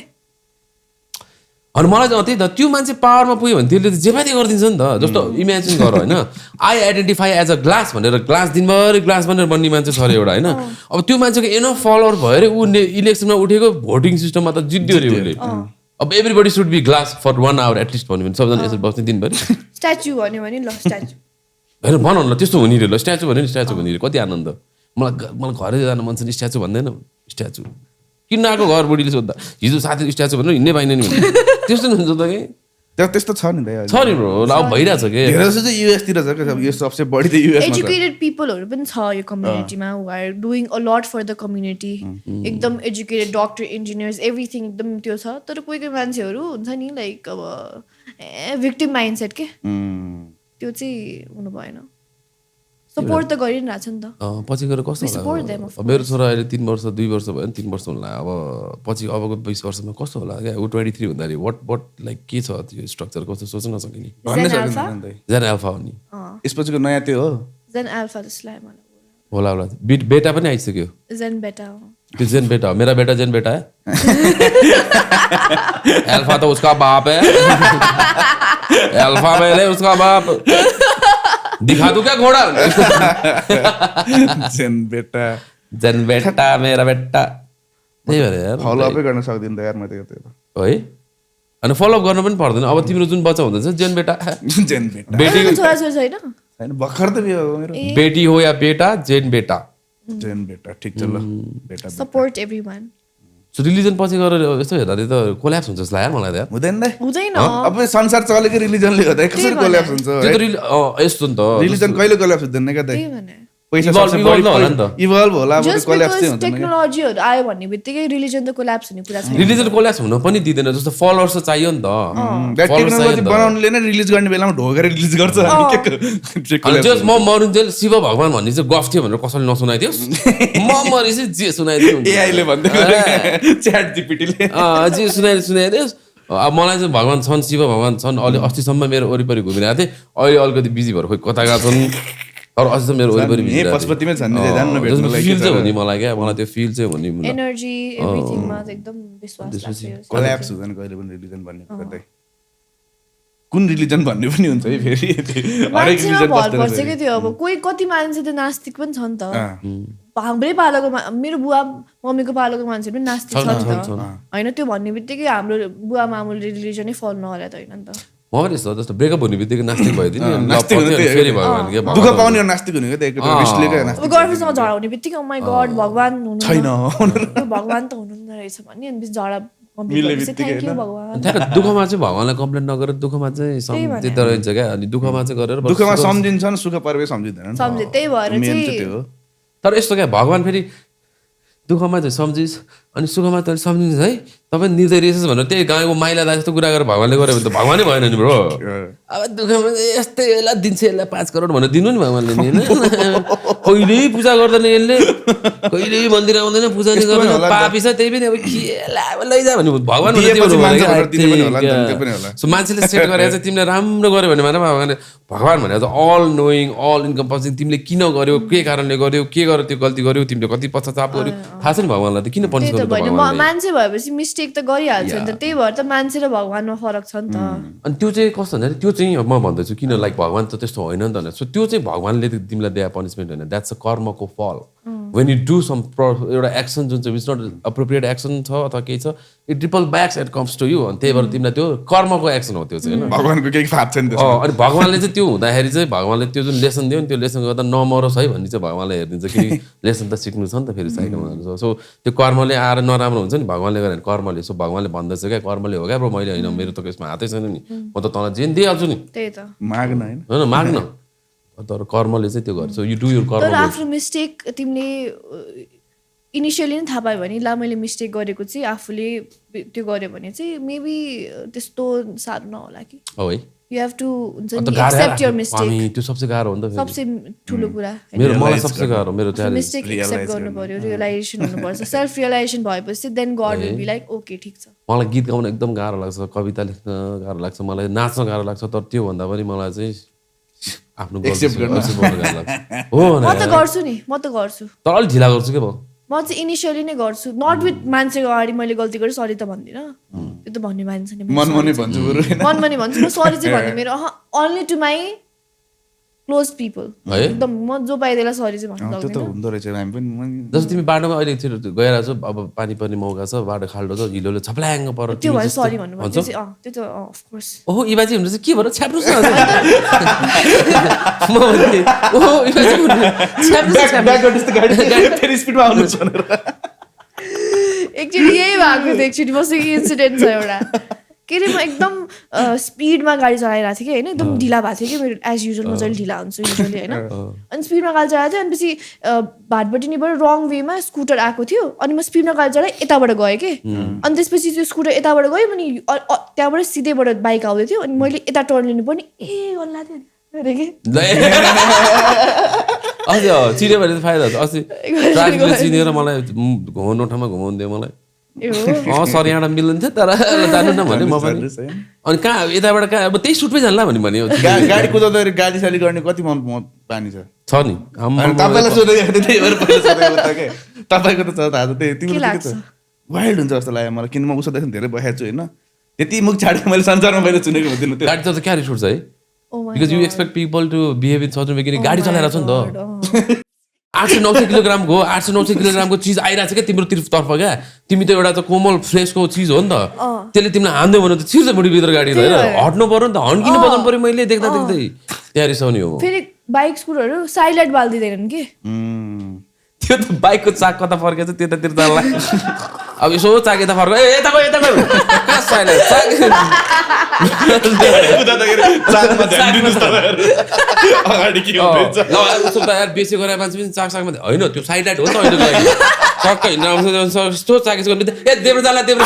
अनि मलाई चाहिँ त्यही त त्यो मान्छे पावरमा पुग्यो भने त्यसले त जे पनि गरिदिन्छ नि त जस्तो इमेजिन गर होइन I identify as a glass भनेर ग्लास दिनभरि ग्लास भनेर बन्ने मान्छे छ अरे एउटा होइन अब त्यो मान्छेको एनफ फलोवर भएर ऊ इलेक्सनमा उठेको भोटिङ सिस्टममा त जित्यो अरे उसले अब everybody should be glass for 1 hour at least भन्यो भने सबजना यसरी बस्ने दिनभरि स्ट्याचु भन्यो भने ल स्ट्याचु होइन भन न त्यस्तो हुने रे ल स्ट्याचु भन्यो नि स्ट्याचु भन्ने कति आनन्द मलाई घरै जानु मन छ नि स्ट्याचु भन्दैन स्ट्याचु किन आएको घर बुढीले सोद्धा हिजो साथी स्ट्याचु भन्नु हिँड्नै पाइने नि त्यस्तो हुन्छ त कि त्यस्तो छ नि छ नि ब्रो अब भइरहेछ कि धेरै जस्तो चाहिँ युएसतिर छ कि यो सबसे बढी त युएस एजुकेटेड पिपलहरू पनि छ यो कम्युनिटीमा who are doing a lot for the community एकदम एजुकेटेड डक्टर इन्जिनियर्स एभ्रिथिङ एकदम त्यो छ तर कोही कोही मान्छेहरू हुन्छ नि लाइक अब भिक्टिम माइन्डसेट के त्यो चाहिँ हुनु भएन सपोर्ट त गरिरहेछ नि त पछि गएर कस्तो होला मेरो छोरा अहिले 3 वर्ष 2 वर्ष भयो नि 3 वर्ष होला अब पछि अबको 20 वर्षमा कस्तो होला क्या ऊ 23 हुँदाखेरि वाट लाइक के छ त्यो स्ट्रक्चर कस्तो सोच्न नसके नि जेन अल्फा हो नि यसपछिको नयाँ त्यो हो जेन अल्फा जसलाई होला बेटा पनि आइसक्यो जेन बेटा हो त्यो जेन बेटा हो मेरा बेटा जेन बेटा है अल्फा तो उसका बाप है अल्फा पहले उसका बाप दिखा दूं क्या घोड़ा जेन बेटा मेरा बेटा त्यही भएर यार फलो अपै गर्न सक्दिन त यार म त्यो है अनि फलो अप गर्न पनि पर्दैन अब तिम्रो जुन बच्चा हुँदैछ जेन बेटा बेटी छोरा छोरी छैन हैन भर्खर त बिहे हो मेरो बेटी हो या बेटा जेन बेटा ठीक छ ल बेटा सपोर्ट एभ्रीवन सो रिलिजन पछि गएर यस्तो हेर्दा त कोल्याप्स हुन्छ जस्तो लाग्यो मलाई त हुँदैन अब संसार चलेको रिलिजनले गर्दा कसरी कोल्याप्स हुन्छ त्यो त यस्तो नि त रिलिजन कहिले कोल्याप्स हुँदैन क्या त पैसा इभल्भ होला अब कोल्याप्स चाहिँ हुँदैन टेक्नोलोजीहरु आयो भन्ने बित्तिकै रिलिजन त कोल्याप्स हुने कुरा छैन रिलिजन कोल्याप्स हुन पनि दिदैन जस्तो फलोअर्स चाहियो नि त टेक्नोलोजी बनाउनले नै रिलिज गर्ने बेलामा ढोकेर रिलिज गर्छ अनि के जस म मरुन्जेल शिव भगवान भन्ने चाहिँ गफ थियो भनेर कसैले नसुनाइदियोस् म मरेपछि जे सुनाइदियो एआई ले भन्दै च्याट जीपीटीले जे सुनाइदियोस् अब मलाई चाहिँ भगवान छन् शिव भगवान छन् अहिले अस्तिसम्म मेरो वरिपरि घुमिरहेको थिएँ अहिले अलिकति बिजी भएर खोइ कता गएको छन् तर अझै त मेरो वरिपरि पशुपतिमै छन् नि जान्न भेट्नु लागि फिल चाहिँ हुने मलाई क्या मलाई त्यो फिल चाहिँ हुने एनर्जी एभ्रीथिङमा एकदम विश्वास लाग्छ कोल्याप्स हुँदैन कहिले पनि रिलिजन भन्ने गर्दै कुन रिलिजन भन्ने पनि हुन्छ है फेरि हरेक रिलिजन पर्छ के त्यो अब कोही कति मान्छे त नास्तिक पनि छ नि त हाम्रै पालोको मेरो बुवा मम्मीको पालोको मान्छेहरू पनि नास्तिक छ नि त होइन त्यो भन्ने बित्तिकै हाम्रो बुवा मामुले रिलिजनै फलो नगरे त होइन नि त म पनि यस्तो जस्तो ब्रेकअप हुने बित्तिकै नास्तिक भइदिने दुःख पाउने नास्तिक हुने गर्लफ्रेन्डसँग झगडा हुने बित्तिकै ओ माई गड भगवान् छैन भगवान् त हुनुहुन्न रहेछ भन्ने अनि झगडा थ्याङ्क यू भगवान् दुःखमा चाहिँ भगवानलाई कम्प्लेन नगरेर दुःखमा चाहिँ सम्झिँदो रहेछ क्या अनि दुःखमा चाहिँ गरेर दुःखमा सम्झिन्छन् सुख परेर सम्झिँदैन सम्झे त्यही भएर चाहिँ तर यस्तो क्या भगवान फेरि दुःखमा चाहिँ सम्झिस् अनि सुखमा तैँले सम्झिन्छ है तपाईँ निर्दय रहेछस् भनेर त्यही गाउँको माइला जस्तो कुरा गरेर भगवानले गर्यो भने त भगवानै भएन नि ब्रो अब दुःखमा यस्तै यसलाई दिन्छ यसलाई 5 करोड भनेर दिनु नि भगवानले नि होइन कहिल्यै पूजा गर्दैन यसले कहिल्यै मन्दिर आउँदैन पूजा नि गर्दैन पापी छ त्यही पनि अब के लैजा भने भगवान सो मान्छेले सेट गरेर चाहिँ तिमीले राम्रो गर्यो भने मात्र भगवानले भगवान भनेर चाहिँ अल नोइङ अल इन्कम्पासिङ तिमीले किन गर्यो के कारणले गर्यो के गर्यो त्यो गल्ती गर्यो तिमीले कति पश्चाताप गर्यो थाहा छ नि भगवानलाई त किन पनिस गर्नु मान्छे भएपछि मिस्टेक त गरिहाल्छ नि त त्यही भएर त मान्छे र भगवानमा फरक छ नि त अनि त्यो चाहिँ कस्तो हुन्छ त्यो चाहिँ म भन्दैछु किन लाइक भगवान त त्यस्तो होइन नि त सो त्यो चाहिँ भगवानले तिमीलाई दिया पनिसमेन्ट होइन द्याट्स अ कर्मको फल वेन यु डु सम एउटा एक्सन जुन चाहिँ इट्स नट अप्रोप्रिएट एक्सन छ अथवा केही छ it triple backs at comes to you अनि त्यही भएर तिमीलाई त्यो कर्मको एक्सन हो त्यो चाहिँ होइन भगवानको केही फाट छैन अनि भगवानले चाहिँ त्यो हुँदाखेरि चाहिँ भगवानले त्यो जुन लेसन दियो नि त्यो लेसन गर्दा नमरोस् है भन्ने चाहिँ भगवानले हेरिदिन्छ कि लेसन त सिक्नु छ नि त फेरि साइकलमा सो त्यो कर्मले आएर नराम्रो हुन्छ नि भगवानले गरेर कर्मले सो भगवानले भन्दैछ क्या कर्मले हो क्या ब्रो मैले होइन मेरो त यसमा हातै छैन नि म त तँलाई जेन दिइहाल्छु नि त्यही त माग्न होइन माग्न तर कर्मले चाहिँ त्यो गर्छ यु डु युर कर्म तर आफ्नो मिस्टेक तिमीले इनिसियली नै थाहा पायो भने ला मैले मिस्टेक गरेको चाहिँ आफूले त्यो गर्यो भने चाहिँ मेबी त्यस्तो साह्रो नहोला कि हो है यु हेभ टु हुन्छ नि एक्सेप्ट योर मिस्टेक त्यो सबसे गाह्रो हो नि त सबसे ठुलो कुरा मेरो मलाई सबसे गाह्रो मेरो च्यालेन्ज मिस्टेक एक्सेप्ट गर्नु पर्यो रियलाइजेसन हुनुपर्छ सेल्फ रियलाइजेसन भएपछि then God will be like okay ठिक छ मलाई गीत गाउन एकदम गाह्रो लाग्छ कविता लेख्न गाह्रो लाग्छ मलाई नाच्न गाह्रो लाग्छ तर त्यो भन्दा पनि मलाई चाहिँ आफ्नो एक्सेप्ट गर्न गाह्रो लाग्छ हो म त गर्छु नि म त गर्छु तर अलिक ढिला गर्छु के भयो म चाहिँ इनिसियली नै गर्छु नट विथ मान्छेको अगाडि मैले गल्ती गरेँ सरी त भन्दिनँ त्यो त भन्ने मान्छे नि मनमा नै भन्छु मनमा नै भन्छु म सरी चाहिँ भन्ने मेरो only to my close people एकदम म जो पाइदिएला सरी चाहिँ भन्नु त्यो त हुँदो रहेछ हामी पनि जस्तो तिमी बाटोमा अहिले गएर छौ अब पानी पर्ने मौका छ बाटो खाल्डो छ हिलोले छप्ल्याङ्ग पर त्यो भयो सरी भन्नु त्यो त अफ कोर्स ओहो इबा चाहिँ हुन्छ के भएर छ्याप्नुस् न म भन्थे ओहो इबा चाहिँ ब्याकवर्ड गाडी फेरि स्पिडमा आउनु छ भनेर एक्चुअली यही भएको थियो एक्चुअली मसँग इन्सिडेन्ट छ एउटा के अरे म एकदम स्पिडमा गाडी चलाइरहेको थिएँ कि होइन एकदम ढिला भएको थियो कि मेरो एज युजल म जहिले ढिला हुन्छु युजली होइन अनि स्पिडमा गाडी चलाएको थियो अनि पछि भाटबटीबाट रङ वेमा स्कुटर आएको थियो अनि म स्पिडमा गाडी चलाएँ यताबाट गएँ कि अनि त्यसपछि त्यो स्कुटर यताबाट गयो अनि त्यहाँबाट सिधैबाट बाइक आउँदै थियो अनि मैले यता टर्न लिनु पर्ने ए गल्ला थियो अरे के अस्ति चिन्यो भने फाइदा हुन्छ अस्ति ट्राफिकले चिनेर मलाई घुमाउनु ठाउँमा घुमाउनु दियो मलाई सरी यहाँ मिल्दैन थियो तर जानु न भने म पनि अनि कहाँ यताबाट कहाँ अब त्यही सुटमै जानला भन्यो गाडी कुदाउँदाखेरि गाडी साली गर्ने कति मन पानी छ नि तपाईँलाई सोधेको त्यही भएर तपाईँको त छ थाहा छ त्यही तिम्रो वाइल्ड हुन्छ जस्तो लाग्यो मलाई किन म उसो देख्नु धेरै बसेको छु होइन त्यति मुख छाडेर मैले संसारमा मैले सुनेको हुँदैन त्यो गाडी त क्या रिस उठ्छ है because you expect people to behave in such way किन गाडी चलाएर छ नि त 800-900 किलोग्रामको 800-900 किलोग्रामको चिज आइरहेको छ क्या तिम्रो तर्फ क्या तिमी त एउटा त कोमल फ्रेसको चिज हो नि त त्यसले तिमीलाई हान्दै भने त छिर्छ बुढीभित्र गाडी होइन हट्नु पर्यो नि त हन्किनु बजाउनु पर्यो मैले देख्दा देख्दै त्यहाँ रिसाउने हो फेरि बाइक स्कुटरहरू साइड लाइट बालिदिँदैनन् कि त्यो त बाइकको चाक कता फर्केछ त्यतातिर जान्ला अब यसो चाक यता फर्क यता गयो यता गयो कहाँ साइड बेसी गरे मान्छे पनि चाक साकमा होइन त्यो साइड लाइट हो नि त अहिले लागि चक्क हिँड्न यस्तो चाकेस गर्नु ए देब्रे जाला देब्रे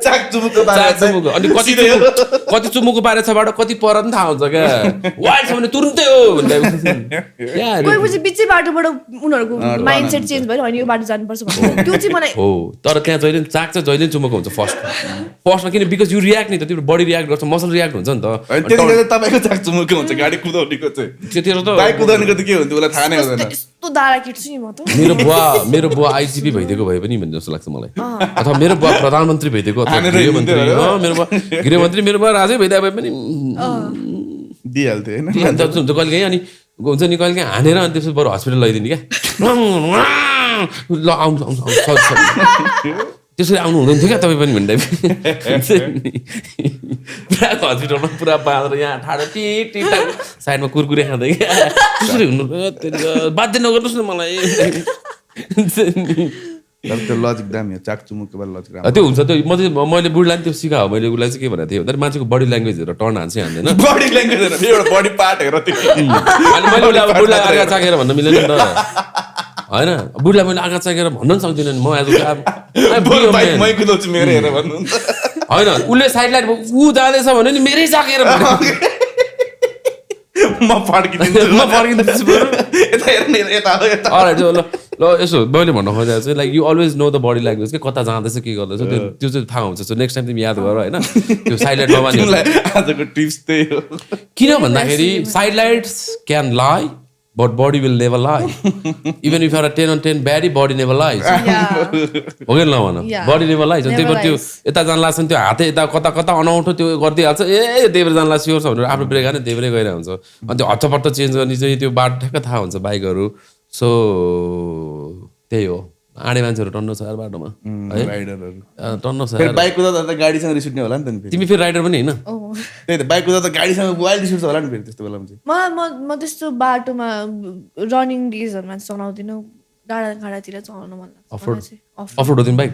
चाक चुमुको अनि कति चुमुको बारे छबाट कति पर पनि थाहा हुन्छ क्या वाइड छ भने तुरुन्तै हो कोही बिचै बाटोबाट उनीहरूको माइन्डसेट चेन्ज भयो अनि यो बाटो जानुपर्छ भन्ने त्यो चाहिँ मलाई हो तर त्यहाँ जहिले चाक चाहिँ जहिले चुमुको हुन्छ फर्स्टमा किन बिकज यु रियाक्ट नि त तिम्रो बडी रियाक्ट गर्छ मसल रियाक्ट हुन्छ नि त त्यतिखेर तपाईँको चाक चुमुको हुन्छ गाडी कुदाउनेको चाहिँ त्यतिखेर त बाइक कुदाउनेको त के हुन्छ उसलाई थाहा नै हुँदैन यस्तो दारा केट्छु नि म त मेरो बुवा आइजिपी भइदिएको भए पनि भन्ने जस्तो लाग्छ मलाई अथवा मेरो बुवा प्रधानमन्त्री भइदिएको गृहमन्त्री मेरो बुवा राजै भइदिए भए पनि दिइहाल्थ्यो होइन कहिले काहीँ अनि हुन्छ नि कहिले काहीँ हानेर अनि त्यसपछि बरु हस्पिटल लैदिने क्या ल आउनु आउनु त्यसरी आउनु हुँदैन थियो क्या तपाईँ पनि भन्दा पुरा हस्पिटलमा पुरा बाँधेर यहाँ ठाडो टिट साइडमा कुरकुरे खाँदै क्या त्यसरी हुनु बाध्य नगर्नुहोस् न मलाई त्यो लजिक दामी हो चाकचुमुको बेला लजिक राम्रो त्यो हुन्छ त्यो मैले बुढीलाई पनि त्यो सिकायो मैले उसलाई चाहिँ के भनेको थिएँ भन्दा मान्छेको बडी ल्याङ्ग्वेज हेरेर टर्न हान्छ हान्दैन बडी ल्याङ्ग्वेज एउटा बडी पार्ट हेर त्यो अनि मैले उसलाई अब बुढीलाई आँखा चाकेर भन्न मिलेन नि त होइन बुढीलाई मैले आँखा चाकेर भन्न पनि सक्दिनँ नि म आज मै कुदाउँछु मेरो हेर भन्नुहुन्छ होइन उसले साइड लाइट ऊ जाँदैछ भने नि मेरै चाकेर म फर्किदिन्छु यता हेर्ने यता ल यसो मैले भन्न खोजेको चाहिँ like you always know the body language के कता जाँदैछ के गर्दैछ त्यो चाहिँ थाहा हुन्छ सो नेक्स्ट टाइम तिमी याद गर होइन त्यो साइड लाइट आजको टिप्स त्यही हो किन भन्दाखेरि side lights can lie but body will never lie even if are 10/10 baddie body never lies हो कि नभन बडी नेभर लाइज त्यही भएर त्यो यता जान लाग्छ त्यो हातै यता कता कता अनौठो त्यो गरिदिइहाल्छ ए देब्रे जान लाग्छ स्योर छ भनेर आफ्नो ब्रेक हाने देब्रे गइरहेको हुन्छ अनि त्यो हच्चपट्ट चेन्ज गर्ने चाहिँ त्यो बाटो ठ्याक्क थाहा हुन्छ बाइकहरू सो त्यही हो आँडे मान्छेहरू टन्नो छ यार बाटोमा है राइडरहरू टन्नो छ फेरि बाइक कुदाउँदा त गाडीसँग रिस उठ्ने होला नि त नि तिमी फेरि राइडर पनि होइन त्यही त बाइक कुदाउँदा गाडीसँग वाइल्ड रिस उठ्छ होला नि फेरि त्यस्तो बेलामा चाहिँ म त्यस्तो बाटोमा रनिङ डेजहरूमा चलाउँदिनँ डाँडातिर चलाउनु मन लाग्छ अफरोड हो तिमी बाइक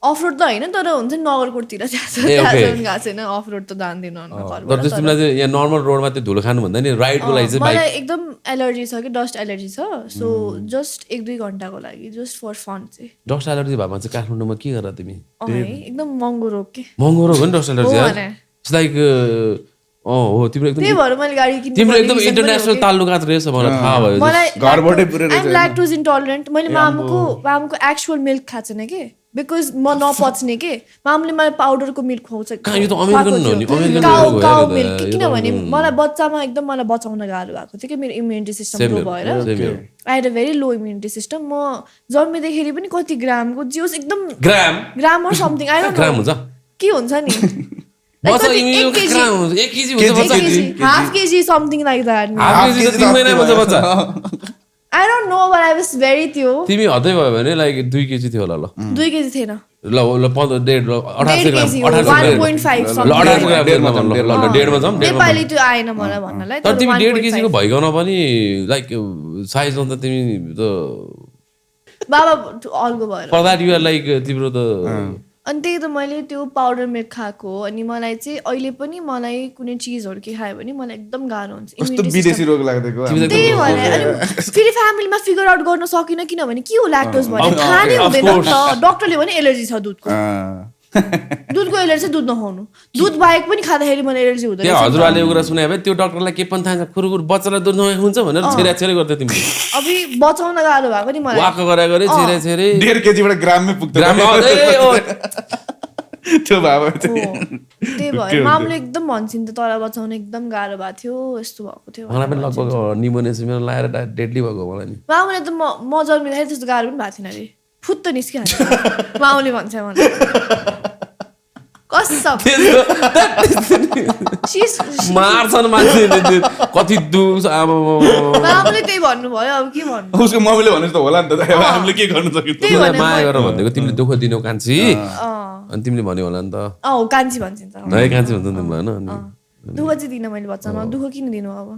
अफरोड त होइन तर हुन्छ नि नगरकोटतिर गएको छैन अफरोड त जान्दिनँ तर त्यस्तो तिमीलाई चाहिँ यहाँ नर्मल रोडमा त्यो धुलो खानु भन्दा नि राइडको लागि चाहिँ मलाई एकदम एलर्जी छ कि डस्ट एलर्जी छ सो जस्ट 1-2 घन्टाको लागि जस्ट फर फन चाहिँ डस्ट एलर्जी भएमा चाहिँ काठमाडौँमा के गर तिमी एकदम महँगो रोग के महँगो रोग हो नि डस्ट एलर्जी इट्स लाइक हो तिम्रो एकदम त्यही भएर मैले गाडी किन्नु तिम्रो एकदम इन्टरनेसनल ताल्लुकात रहेछ मलाई थाहा भयो घरबाटै पुरै आइम ल्याक्टोज इन्टलरेन्ट मैले मामुको एक्चुअल मिल्क खाएको छैन कि बिकज म नपच्ने के मामले मलाई पाउडरको मिल्क खुवाउँछ काउ मिल्क किनभने मलाई बच्चामा एकदम मलाई बचाउन गाह्रो भएको थियो कि मेरो इम्युनिटी सिस्टम लो भएर I head a very low immunity system म जन्मिँदाखेरि पनि कति ग्रामको जियोस् एकदम ग्राम और समथिङ आई डोन्ट नो के हुन्छ नि half kg something like that I don't know but I was very थियो तिमी हदै भयो भने लाइक 2 केजी थियो होला ल 2 केजी थिएन ल 18 ग्राम 1.5 डेढमा जाम नेपाली त्यो आएन मलाई भन्नलाई तर तिमी 1.5 केजी को भइगन पनि लाइक साइज अन्त तिमी त बाबा अलगो भएर for that you are like तिम्रो त अनि त्यही त मैले त्यो पाउडर मिल्क खाएको अनि मलाई चाहिँ अहिले पनि मलाई कुनै चिजहरू के खायो भने मलाई एकदम गाह्रो हुन्छ विदेशी रोग लाग्दैको त्यही भएर अनि फेरि फ्यामिलीमा फिगर आउट गर्न सकिनँ किनभने के हो ल्याक्टोज भने खानै हुँदैन नि त डक्टरले भने एलर्जी छ दुधको एलर्जी दुध नखाउनु दुध बाहेक पनि खाँदाखेरि मलाई एलर्जी हुँदैन हजुरले एउटा सुने भए त्यो डक्टरलाई के पनि थाहा छ खुरुखुर बच्चालाई दुध नखाए हुन्छ भनेर छेरा गर्दै तिमीले अबि बचाउन गाह्रो भएको नि मलाई वाक गरे छेरा 1.5 केजीबाट ग्राममै पुग्दैन त्यो भाव त्यही भएर मामले एकदम भन्छन् त तर बचाउन एकदम गाह्रो भएको थियो यस्तो भएको थियो मलाई पनि लगभग निमोनिया लाएर डेडली भएको मलाई नि मामले त म जन्मिँदाखेरि त्यस्तो गाह्रो पनि भएको थिएन अरे फुत्त निस्किहाल्छ माउले भन्छ मलाई कसम मार्छन् मान्छेले कति दुख मामुले त्यही भन्नुभयो अब के भन्नु उसको मम्मीले भनेको त होला नि त हामीले के गर्न सक्यो तिमीलाई माया गरेर भन्देको तिमीले दुःख दिनौ कान्छी अनि तिमीले भन्यो होला नि त कान्छी भन्छन् त है कान्छी भन्छ तिमीलाई हैन दुःख चाहिँ दिन मैले बच्चामा दुःख किन दिनु अब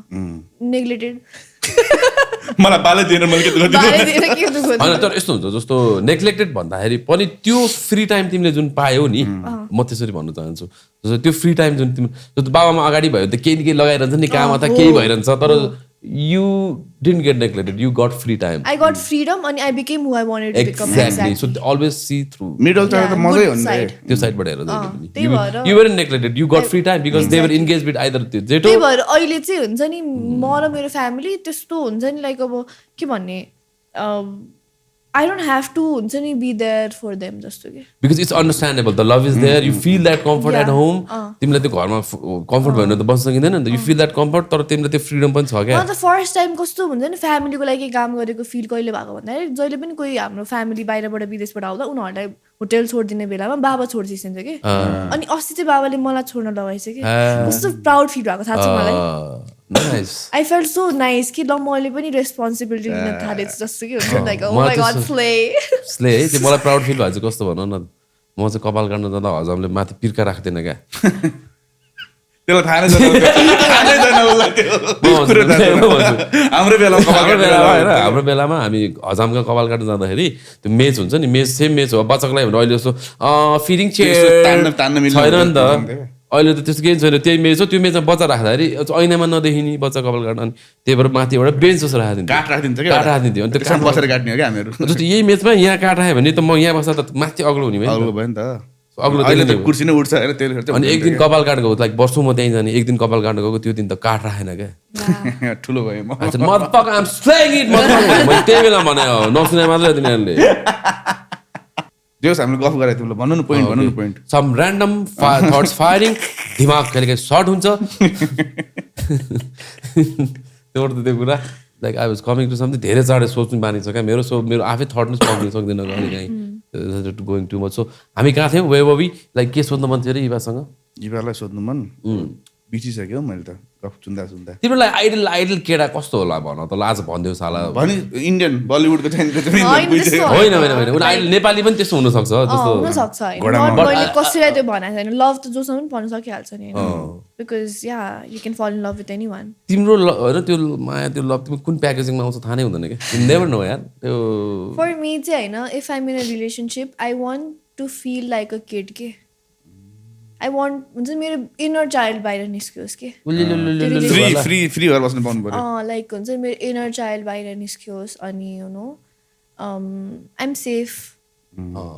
नेग्लेक्टेड मलाई बाले दिएर मैले के दुःख दिनु हैन तर यस्तो हुन्छ जस्तो नेग्लेक्टेड भन्दाखेरि पनि त्यो फ्री टाइम तिमीले जुन पायौ नि म त्यसरी भन्न चाहन्छु जस्तो त्यो फ्री टाइम जुन तिमी बाबामा अगाडि भयो त केही न केही लगाइरहन्छ नि काम अथवा केही भइरहन्छ तर you didn't get neglected, you got free time. I got freedom and I became who I wanted to become. Exactly. So always see through middle child मजै हुन्छ त्यो साइडबाट हेर्दा you weren't neglected, you got free time because they were engaged with either जेठो त्यही भएर अहिले चाहिँ हुन्छ नि म र मेरो फ्यामिली त्यस्तो हुन्छ नि लाइक अब के भन्ने I don't have to be there for them just to get. Because it's understandable. The love is there. You feel that comfort at home. तिमीलाई त्यो घरमा comfort भएन त बस्न सकिँदैन नि त. You feel that comfort तर तिमीलाई त्यो freedom पनि छ क्या. म त फर्स्ट टाइम कस्तो हुन्छ नि फ्यामिलीको लागि काम गरेको फिल कहिले भएको भन्दाखेरि जहिले पनि कोही हाम्रो फ्यामिली बाहिरबाट विदेशबाट आउँदा उनीहरूलाई होटल छोडिदिने बेलामा बाबा छोडिदिन्छ कि अनि अस्ति चाहिँ बाबाले मलाई छोड्न लगाएछ कि कस्तो प्राउड फिल भएको थाहा छ मलाई nice I felt so nice कि ल मैले पनि रेस्पोन्सिबिलिटी लिन थालेँ जस्तो कि हुन्छ like oh my god slay slay है त्यो मलाई प्राउड फिल भएको चाहिँ कस्तो भन न म चाहिँ कपाल काट्न जाँदा हजामले माथि पिर्का राख्दैन क्या त्यसलाई थाहा नै छैन उसलाई त्यो हाम्रो बेलामा हाम्रो बेलामा हामी हजामका कपाल काट्न जाँदाखेरि त्यो मेच हुन्छ नि मेच सेम मेच हो बच्चाको लागि अहिले जस्तो फिडिङ चेयर तान्न छैन नि त अहिले त त्यस्तो केही छैन त्यही मेच हो त्यो मेचमा बच्चा राख्दाखेरि ऐनामा नदेखिने बच्चा कपाल काट्न अनि त्यही भएर माथि एउटा बेन्च जस्तो राखिदिन्छ काठ राखिदिन्छ काठ राखिदिन्थ्यो अनि त्यो काठ बसेर काट्ने हो क्या हामीहरू जस्तो यही मेचमा यहाँ काठ राख्यो भने त म यहाँ बस्दा त माथि अग्लो हुने भयो अग्लो भयो नि त अग्लो अहिले त कुर्सी नै उठ्छ होइन त्यसले अनि एक दिन कपाल काट्न गएको लाइक वर्षौँ म त्यहीँ जाने एक दिन कपाल काट्न गएको त्यो दिन त काठ राखेन क्या ठुलो भयो म motherfucker, I'm slaying it, motherfucker. मैले त्यही बेला भने नसुने मात्रै तिनीहरूले जोस् हामीले गफ गरायो तिमीलाई भन्नु न point some random thoughts firing दिमाग कहिले काहीँ सर्ट हुन्छ त्यो त त्यो कुरा like I was coming to something धेरै चाँडै सोच्नु बानी छ क्या मेरो आफै थट नै पक्रिन सक्दैन कहिले काहीँ गोइङ टु मच सो हामी कहाँ थियौँ वेबी लाइक के सोध्नु मन थियो अरे युवासँग युवालाई सोध्नु मन बिचिसक्यो मैले त गफ सुन्दा तिमीलाई आइडल केटा कस्तो होला भन त आज भनिदेऊ साला भने इन्डियन बलिउडको चाहिँ होइन उनी आइडल नेपाली पनि त्यस्तो हुनसक्छ जस्तो हुनसक्छ मैले कसैलाई त्यो भनेको छैन लभ त जोसँग पनि भन्न सकिहाल्छ नि बिकज या यु क्यान फल इन लभ विथ एनीवन तिम्रो होइन त्यो माया त्यो लभ तिमी कुन प्याकेजिङमा आउँछ थाहा नै हुँदैन क्या नेभर नो यार त्यो फर मी चाहिँ होइन if I'm in a relationship I want to feel like a kid के आई वान्ट हुन्छ मेरो इनर चाइल्ड बाहिर निस्कियोस् के फ्री भएर बस्नु पाउनु पर्यो लाइक हुन्छ मेरो इनर चाइल्ड बाहिर निस्कियोस् अनि you know I am safe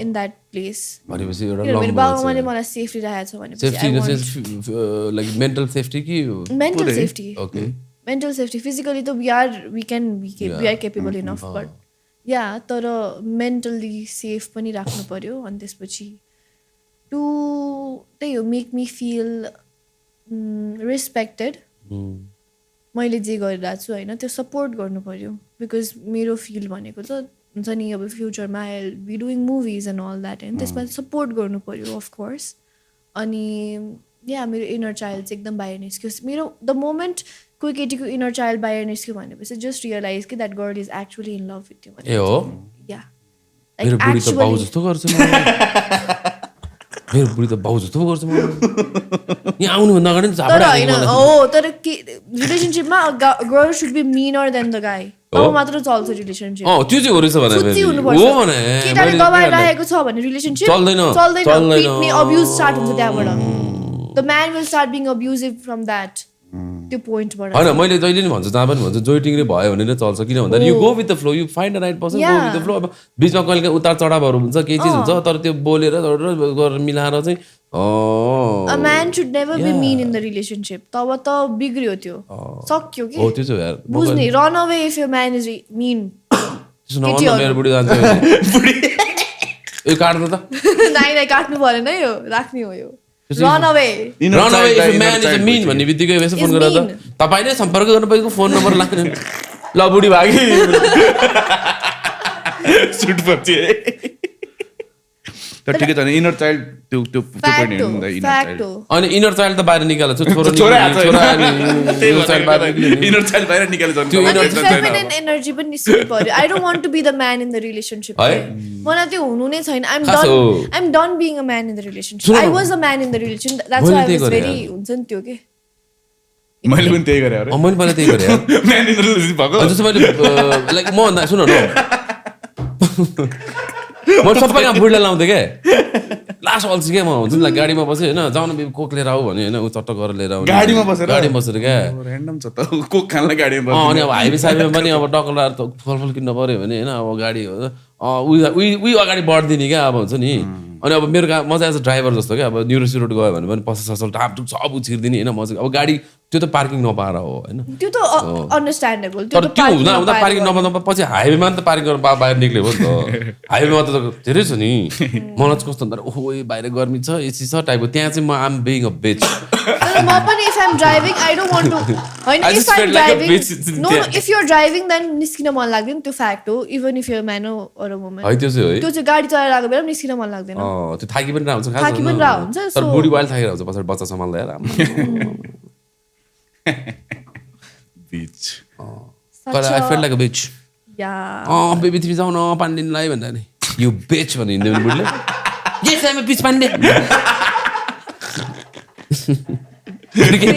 in that place भनेपछि मेरो बाबाआमाले मलाई सेफ्टी राखेको छ भनेपछि लाइक मेन्टल सेफ्टी कि mental safety okay mental safety physically त we are capable enough but yeah तर मेन्टली सेफ पनि राख्नु पर्यो अनि त्यसपछि टु त्यही हो मेक मी फिल रेस्पेक्टेड मैले जे गरिरहेको छु होइन त्यो सपोर्ट गर्नु पऱ्यो बिकज मेरो फिल भनेको त हुन्छ नि अब फ्युचरमा I will be doing movies and all that होइन त्यसमा सपोर्ट गर्नु पऱ्यो अफकोर्स अनि या मेरो इनर चाइल्ड चाहिँ एकदम बाहिर निस्क्योस् मेरो द मोमेन्ट कोही केटीको इनर चाइल्ड बाहिर निस्क्यो भनेपछि जस्ट रियलाइज कि that girl is actually in love with you ए हो या मेरो बुढी त बाउ जस्तो गर्छ मेरो बुढी त बाउ जस्तो गर्छ यहाँ आउनुभन्दा अगाडि तर होइन हो तर के रिलेसनसिपमा girl should be minor then the guy अब मात्र चल्छ रिलेसनसिप त्यो चाहिँ हो रहेछ भने केटाले दबाएर राखेको छ भने रिलेसनसिप चल्दैन पिट्ने अब्युज स्टार्ट हुन्छ त्यहाँबाट the man will start being abusive from that त्यो पोइन्टबाट होइन मैले जहिले नि भन्छु जहाँ पनि भन्छु जोइटिङले भयो भने नै चल्छ किन भन्दा you go with the flow you find the right person go with the flow अब बिचमा कहिले उतार चढावहरू हुन्छ केही चिज हुन्छ तर त्यो बोलेर गरेर मिलाएर चाहिँ a man should never be mean in the relationship तब त बिग्रियो त्यो सक्यो कि हो त्यो चाहिँ यार बुझ्ने run away if your man is mean त्यसो नभन्दा मेरो बुढी जान्छ ए काट्नु त नाइ काट्नु परेन यो राख्ने हो यो run away if a man is mean भन्ने बित्तिकै यसो फोन गरेर त तपाईले सम्पर्क गर्नु फोन नम्बर लाग्ने ल बुढी भागी सुट पछि तर ठिकै छ इनर चाइल्ड त्यो पनि हुँदा इनर चाइल्ड अनि इनर चाइल्ड त बाहिर निकाल्छ इनर चाइल्ड बाहिर निकाल्छ त्यो फेमिनिन एनर्जी पनि निस्किनु पर्यो I don't want to be the man in the relationship मलाई त्यो हुनु नै छैन I am done being a man in the relationship I was a man in the relationship that's why I was very हुन्छ नि त्यो के मैले पनि त्यही गरे अरे मैले पनि त्यही गरे म्यान इन द रिलेसनसिप भएको जस्तो मैले लाइक म सुन न म सबै यहाँ बुढीलाई लाउँथेँ क्या लास्ट अल्छी क्या म हुन्छ नि गाडीमा बसेँ होइन जाउन कोक लिएर आऊ भने होइन ऊ चट्ट गरेर लिएर आउने गाडीमा बसेर क्या र्यान्डम छ त कोक खानलाई गाडीमा अनि अब हाइवे साइवेमा पनि अब डक्कलाएर त फलफल किन्न पऱ्यो भने होइन अब गाडी उही अगाडि बढ्दिने क्या अब हुन्छ नि अनि अब मेरो म चाहिँ एज अ ड्राइभर जस्तो क्या अब न्युरोसी रोड गयो भने पनि पसल ससल टापटुप सब उछिर्दिने होइन म चाहिँ अब गाडी त्यो त पार्किङ नपाएर हो होइन त्यो त अन्डरस्ट्यान्डेबल तर त्यो हुँदा पार्किङ नपाउँदा पछि हाइवेमा नि त पार्किङ गरेर बाहिर निक्ल्यो हो नि त हाइवेमा त धेरै छ नि मलाई चाहिँ कस्तो भन्दा ओहो बाहिर गर्मी छ एसी छ टाइपको त्यहाँ चाहिँ म आम बिङ अ बिच म पनि if I'm driving I don't want to होइन if I'm driving no if you are driving then निस्किन मन लाग्दैन त्यो फ्याक्ट हो even if you man or a woman है त्यो चाहिँ गाडी चलाएर आएको बेला निस्किन मन लाग्दैन त्यो थाकी पनि हुन्छ थाकी पनि हुन्छ तर बुढी वाइल थाकेर हुन्छ पछाडि बच्चा सम्हाल्दा यार बिच तर I feel like a beach baby 3 जाउँ न पानी लिनलाई भन्दा नि यु बिच भन्ने हिन्दी पनि बुढले यस आइम अ बिच पानी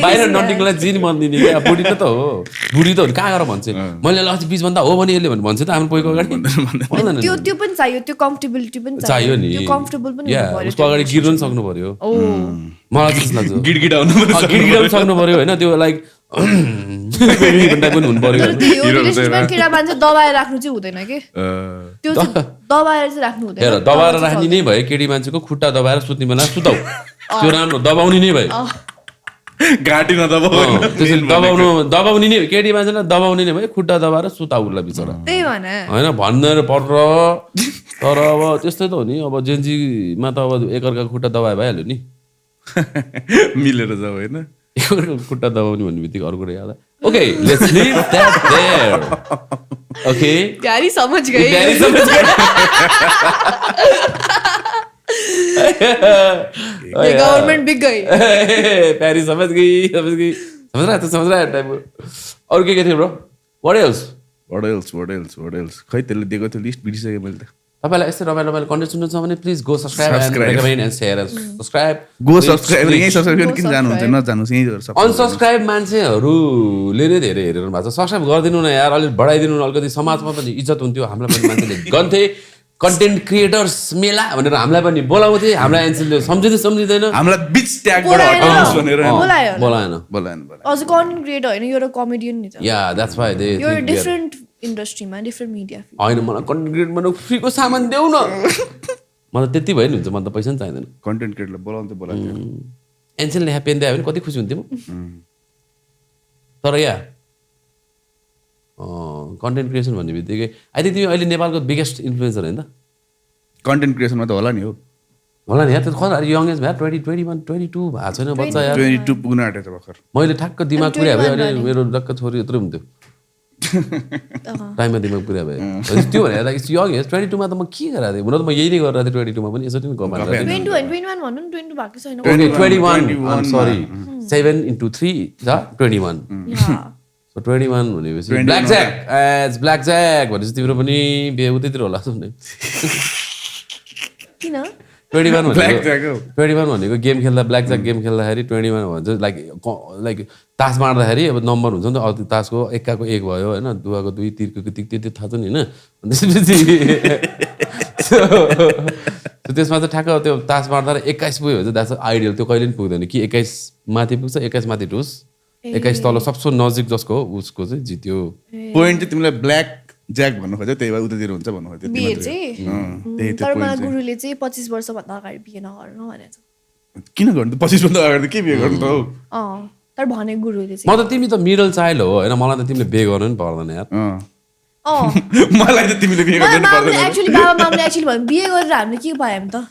बाहिर नटिङलाई जिनी बनिदिने क्या बुढी त हो बुढी त हो कहाँ गएर भन्छ मैले अस्ति बिच भन्दा हो भने यसले भन्छ त हाम्रो पहिको अगाडि त्यो पनि चाहियो त्यो कम्फर्टेबिलिटी पनि चाहियो नि त्यो कम्फर्टेबल पनि हुनु पर्यो उसको अगाडि गिर्नु पनि सक्नु पर्यो मलाई त्यस्तो लाग्छ गिडगिडाउनु सक्नु पर्यो होइन त्यो लाइक पनि हुनु पर्यो केटा मान्छे दबाएर राख्नु चाहिँ हुँदैन कि त्यो दबाएर चाहिँ राख्नु हुँदैन दबाएर राख्ने नै भयो केटी मान्छेको खुट्टा दबाएर सुत्ने बेला सुताउ त्यो राम्रो दबाउने नै भयो घाँटी दबाउने नै केटी मान्छेलाई दबाउने नै भयो खुट्टा दबाएर सुताउ उसलाई बिचरा त्यही भने होइन भनेर पर तर अब त्यस्तै त हो नि अब जेन्जीमा त अब एकअर्काको खुट्टा दबाए भइहाल्यो नि मिलेर जाऊ होइन एकअर्काको खुट्टा दबाउने भन्ने बित्तिकै अर्को याद okay let's leave that there okay गाडी समझ गए गवर्नमेंट बिक गई प्यारिस समझ रहा है टाइप और के थियो ब्रो व्हाट एल्स खै त्यसले दिएको थियो लिस्ट बिर्सिसकेँ मैले त तपाईलाई यस्तै रमाइलो कन्टेन्ट सुन्नु छ भने please go subscribe and recommend and share subscribe यहीँ सब्स्क्राइब गर्न किन जानुहुन्छ नजानुहोस् यहीँ अनसब्स्क्राइब मान्छेहरूले नै धेरै हेरिरहनु भएको छ सब्स्क्राइब गरिदिनु न यार अलिक बढाइदिनु न अलिकति समाजमा पनि इज्जत हुन्थ्यो हामीलाई पनि मान्छेले गन्थे कन्टेन्ट क्रिएटर्स मेला भनेर हामीलाई पनि बोलाउँथे हामीलाई एन्सरले सम्झिँदैन हामीलाई बिच ट्यागबाट हटाउनुहोस् भनेर बोलाएन अझ कन्टेन्ट क्रिएटर होइन यो एउटा कमेडियन नि त या द्याट्स व्हाई दे यो डिफरेन्ट इन्डस्ट्रीमा डिफरेन्ट मिडिया होइन मलाई कन्टेन्ट क्रिएट गर्न फ्रीको सामान देऊ न मलाई त्यति भयो नि हुन्छ मलाई त पैसा पनि चाहिँदैन कन्टेन्ट क्रिएटरलाई बोलाउँथ्यो एन्सेलले ह्याप्पी एन्ड आयो भने कति खुसी हुन्थ्यो म तर या कन्टेन्ट क्रिएसन भन्ने बित्तिकै आई थिङ्क तिमी अहिले नेपालको बिगेस्ट इन्फ्लुएन्सर होइन त कन्टेन्ट क्रिएसनमा त होला नि हो होला नि यार त्यो खै यङ एज भए 21 22 भएको छैन बच्चा यार 22 पुग्न आँटेछ भर्खर मैले ठ्याक्क दिमाग पुर्याए भए अहिले मेरो डक्क छोरी यत्रो हुन्थ्यो टाइममा दिमाग पुर्याए भए त्यो भने लाइक इट्स यङ एज 22 मा त म के गरेको थिएँ हुन त म यही नै गरेर थिएँ 22 मा पनि यसरी नै कमाएर 21 भन्नु नि 22 भएको छैन 21 सरी 7 into 3 छ 21 So 21 भनेपछि ब्ल्याक ज्याक भनेपछि तिम्रो पनि बिहे उतैतिर होला सुन्ने किन 21 भनेको गेम खेल्दा ब्ल्याक ज्याक गेम खेल्दाखेरि 21 भन्छ लाइक तास मार्दाखेरि अब नम्बर हुन्छ नि त तासको एक्काको 1 भयो होइन दुवाको 2 तिरको त्यो थाहा छ नि होइन त्यसपछि त्यसमा चाहिँ ठ्याक्क त्यो तास मार्दा 21 पुग्यो भने चाहिँ द्याट्स आइडियल त्यो कहिले पनि पुग्दैन कि 21 माथि पुग्छ 21 माथि टुस 21 तल सबसे नजिक जसको उसको चाहिँ जित्यो पोइन्ट चाहिँ तिमीलाई ब्ल्याक ज्याक भन्नु खोज्यो त्यही भएर उतातिर हुन्छ भन्नु खोज्यो बिहे चाहिँ तर मलाई गुरुले चाहिँ 25 वर्षभन्दा अगाडि बिहे नगर्नु भनेको किन गर्नु 25 भन्दा अगाडि के बिहे गर्नु त हौ तर भने गुरुले चाहिँ म त तिमी त मिडल चाइल्ड हो होइन मलाई त तिमीले बिहे गर्नु नि पर्दैन यार मलाई त तिमीले बिहे गर्नु पर्दैन एक्चुअली बाबा मामले एक्चुअली भन्नु बिहे गरेर हामीले के पायौँ त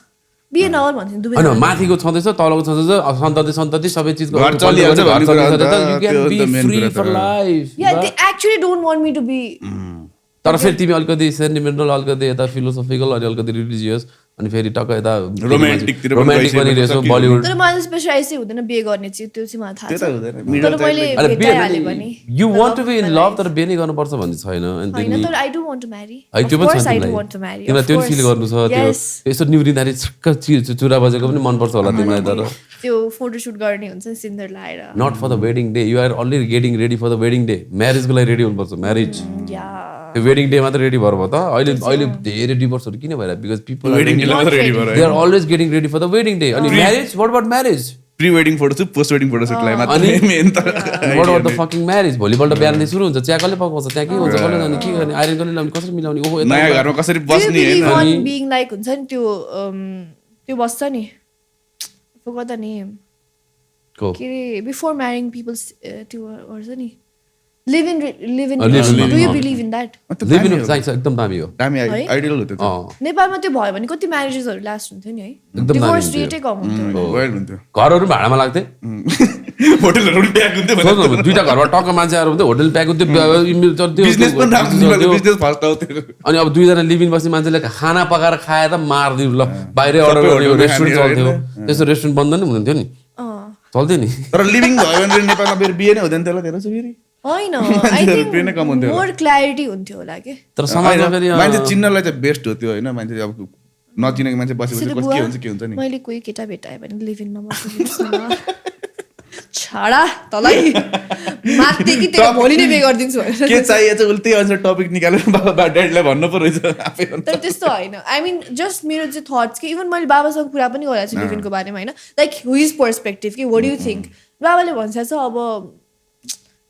बिहे नगर भन्थ्यो दुवै हैन माथिको छँदैछ तलको छँदैछ सन्तति सबै चीजको घर चलिहाल्छ भन्ने कुरा हो you can be free for life yeah they actually don't want me to be तर फेरि तिमी अलिकति सेन्टिमेन्टल अलिकति यता फिलोसफिकल अनि अलिकति रिलिजियस अनि फेरि टक्क यता रोमान्टिक पनि रहेछ बलिउड तर मलाई स्पेशलाइज चाहिँ हुँदैन बिहे गर्ने चाहिँ त्यो चाहिँ मलाई थाहा छ तर मैले भेटाइहालेँ भने you want to be in love तर बिहे नै गर्नुपर्छ भन्ने छैन हैन तर I don't want to marry त्यो पनि छ तिमीलाई त्यो फिल गर्नु छ त्यो यसो निउरिँदाखेरि छक्क चुरा बजेको पनि मनपर्छ होला तिमीलाई तर त्यो फोटोसुट गर्ने हुन्छ सिन्दुर लाएर not for the wedding day you are already getting ready for the wedding day म्यारेजको लागि रेडी हुनुपर्छ म्यारेज त्यो वेडिङ डे मात्र रेडी भएर भयो त अहिले धेरै डिभोर्सहरू किन भइरहेको because people they are always getting ready for the wedding day अनि marriage what about marriage pre wedding photoshoot post wedding फोटोसुटलाई मात्र मेन त what about the fucking marriage भोलिपल्ट बिहानदेखि सुरु हुन्छ चिया कसले पकाउँछ त्यहाँ के हुन्छ कसले जाने के गर्ने आइरन कसले लाउने कसरी मिलाउने ओहो नयाँ घरमा कसरी बस्ने हैन अनि बिइङ लाइक हुन्छ नि त्यो बस्छ नि forgot the name before marrying people त्यो गर्छ नि live in do you believe in that live in चाहिँ एकदम दामी हो दामी आइडियल हो त्यो नेपालमा त्यो भयो भने कति म्यारेजेसहरु लास्ट हुन्थ्यो नि है डिभोर्स रेटै कम हुन्थ्यो हुन्थ्यो घरहरु भाडामा लाग्थे होटलहरु प्याक हुन्थ्यो सोच्नु दुईटा घरमा टक्क मान्छे आएर हुन्थ्यो होटल प्याक हुन्थ्यो इमेल चल्थ्यो बिजनेस पनि राम्रो बिजनेस फास्ट आउँथ्यो अनि अब दुईजना लिभ इन बस्ने मान्छेले खाना पकाएर खाए त मार्दियो ल बाहिरै अर्डर गर्ने रेस्टुरेन्ट चल्थ्यो त्यस्तो रेस्टुरेन्ट बन्द नि हुन्थ्यो नि चल्थ्यो नि तर लिभिङ भयो भने नेपालमा फेरि बिहे नै हुँदैन त्यसलाई धेरै छ फेरि होइन आई मान्छेहरू प्रेमै कम थिङ्क हुन्थ्यो मोर क्ल्यारिटी हुन्थ्यो होला कि तर समाजमा फेरि मान्छे चिन्नलाई चाहिँ बेस्ट हो त्यो होइन मान्छे अब नचिनेको मान्छे बसेपछि के हुन्छ नि मैले कोही केटा भेटाएँ भने लिभिङमा बस्नु छाडा तँलाई मात्ते कि त्यही भोलि नै बे गरिदिन्छु भनेर के चाहियो चाहिँ उसले त्यही अनुसार टपिक निकालेर बाबा ड्याडीलाई भन्नु पो रहेछ आफै तर त्यस्तो होइन आई मिन जस्ट मेरो चाहिँ थट्स कि इभन मैले बाबासँग कुरा पनि गरेको छु लिभिङको बारेमा होइन लाइक हुइज पर्सपेक्टिभ कि वाट यु थिङ्क बाबाले भन्छ छ अब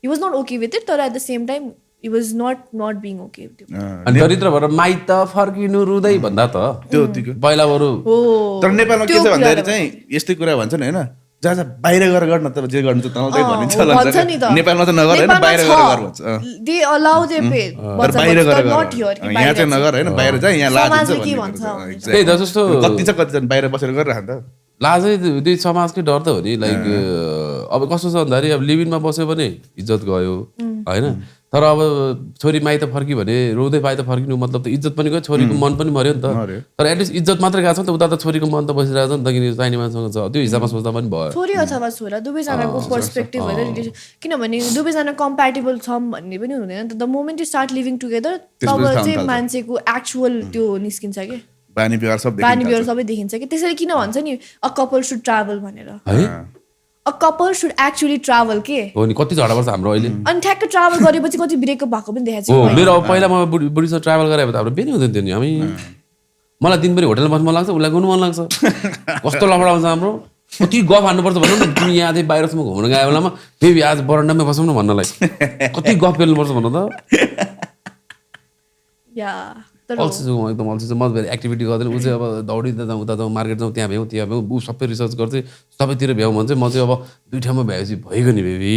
he was not okay with it तर at the same time he was not being okay with it अनि दरिद्र भएर माइत फर्किनु रुँदै भन्दा त त्यो पहिला बरु तर नेपालमा के छ भन्दाखेरि चाहिँ यस्तै कुरा भन्छन् होइन जहाँ बाहिर गएर गर्न त जे गर्नु तँलाई त्यही भनिन्छ होला नेपालमा त नगर होइन बाहिर गएर गर भन्छ दे अलाउ दे पे बाहिर गएर यहाँ चाहिँ नगर होइन बाहिर चाहिँ यहाँ लाज त्यही त जस्तो कतिजना बाहिर बसेर गरिरहन्छ त लाजै त्यही समाजकै डर त हो नि लाइक अब कस्तो छ भन्दाखेरि अब लिभिङमा बस्यो भने इज्जत गयो होइन तर अब छोरी माइत फर्क्यो भने रोँदै माइत फर्किनु मतलब त इज्जत पनि गयो छोरीको मन पनि मर्यो नि त तर एटलिस्ट इज्जत मात्रै गएको छ नि त उता त छोरीको मन त बसिरहेको छ नि त किन चाहिने मान्छेसँग छ त्यो हिसाबमा सोच्दा पनि भयो छोरी अथवा छोरा दुवैजनाको पर्सपेक्टिभ होइन किनभने दुवैजना कम्प्याटेबल छौँ भन्ने पनि हुँदैन नि त the moment you start living together तब चाहिँ मान्छेको एक्चुअल त्यो निस्किन्छ कि बानी व्यवहार सबै देखिन्छ कि त्यसरी किन भन्छ नि अ कपल सुड ट्राभल भनेर a couple should actually travel के हो नि कति झगडा पर्छ हाम्रो अहिले अनि ठ्याक्क ट्राभल गरेपछि कति ब्रेकअप भएको पनि देखाएको हो छ मेरो अब पहिला म बुढीसँग ट्राभल गरे त हाम्रो बेनी हुँदैन थियो नि हामी मलाई दिनभरि होटलमा बस्नु मन लाग्छ उसलाई गर्नु मन लाग्छ कस्तो लफडा हुन्छ हाम्रो कति गफ हान्नुपर्छ भनौँ न तिमी यहाँ चाहिँ बाहिरसम्म घुम्न गएको बेलामा बेबी आज बरन्डामै बसौँ न भन्नलाई कति गफ पेल्नुपर्छ भन्नु त या अल्छी छु म एकदम अल्छी छु म एक्टिभिटी गर्दैन ऊ चाहिँ अब दौडिँदा जाउँ उता जाउँ मार्केट जाउँ त्यहाँ भ्याउँ त्यहाँ भ्याउँ ऊ सबै रिसर्च गर्थेँ सबैतिर भ्याउँ भने चाहिँ म चाहिँ अब दुई ठाउँमा भ्याएपछि भइगयो नि बेबी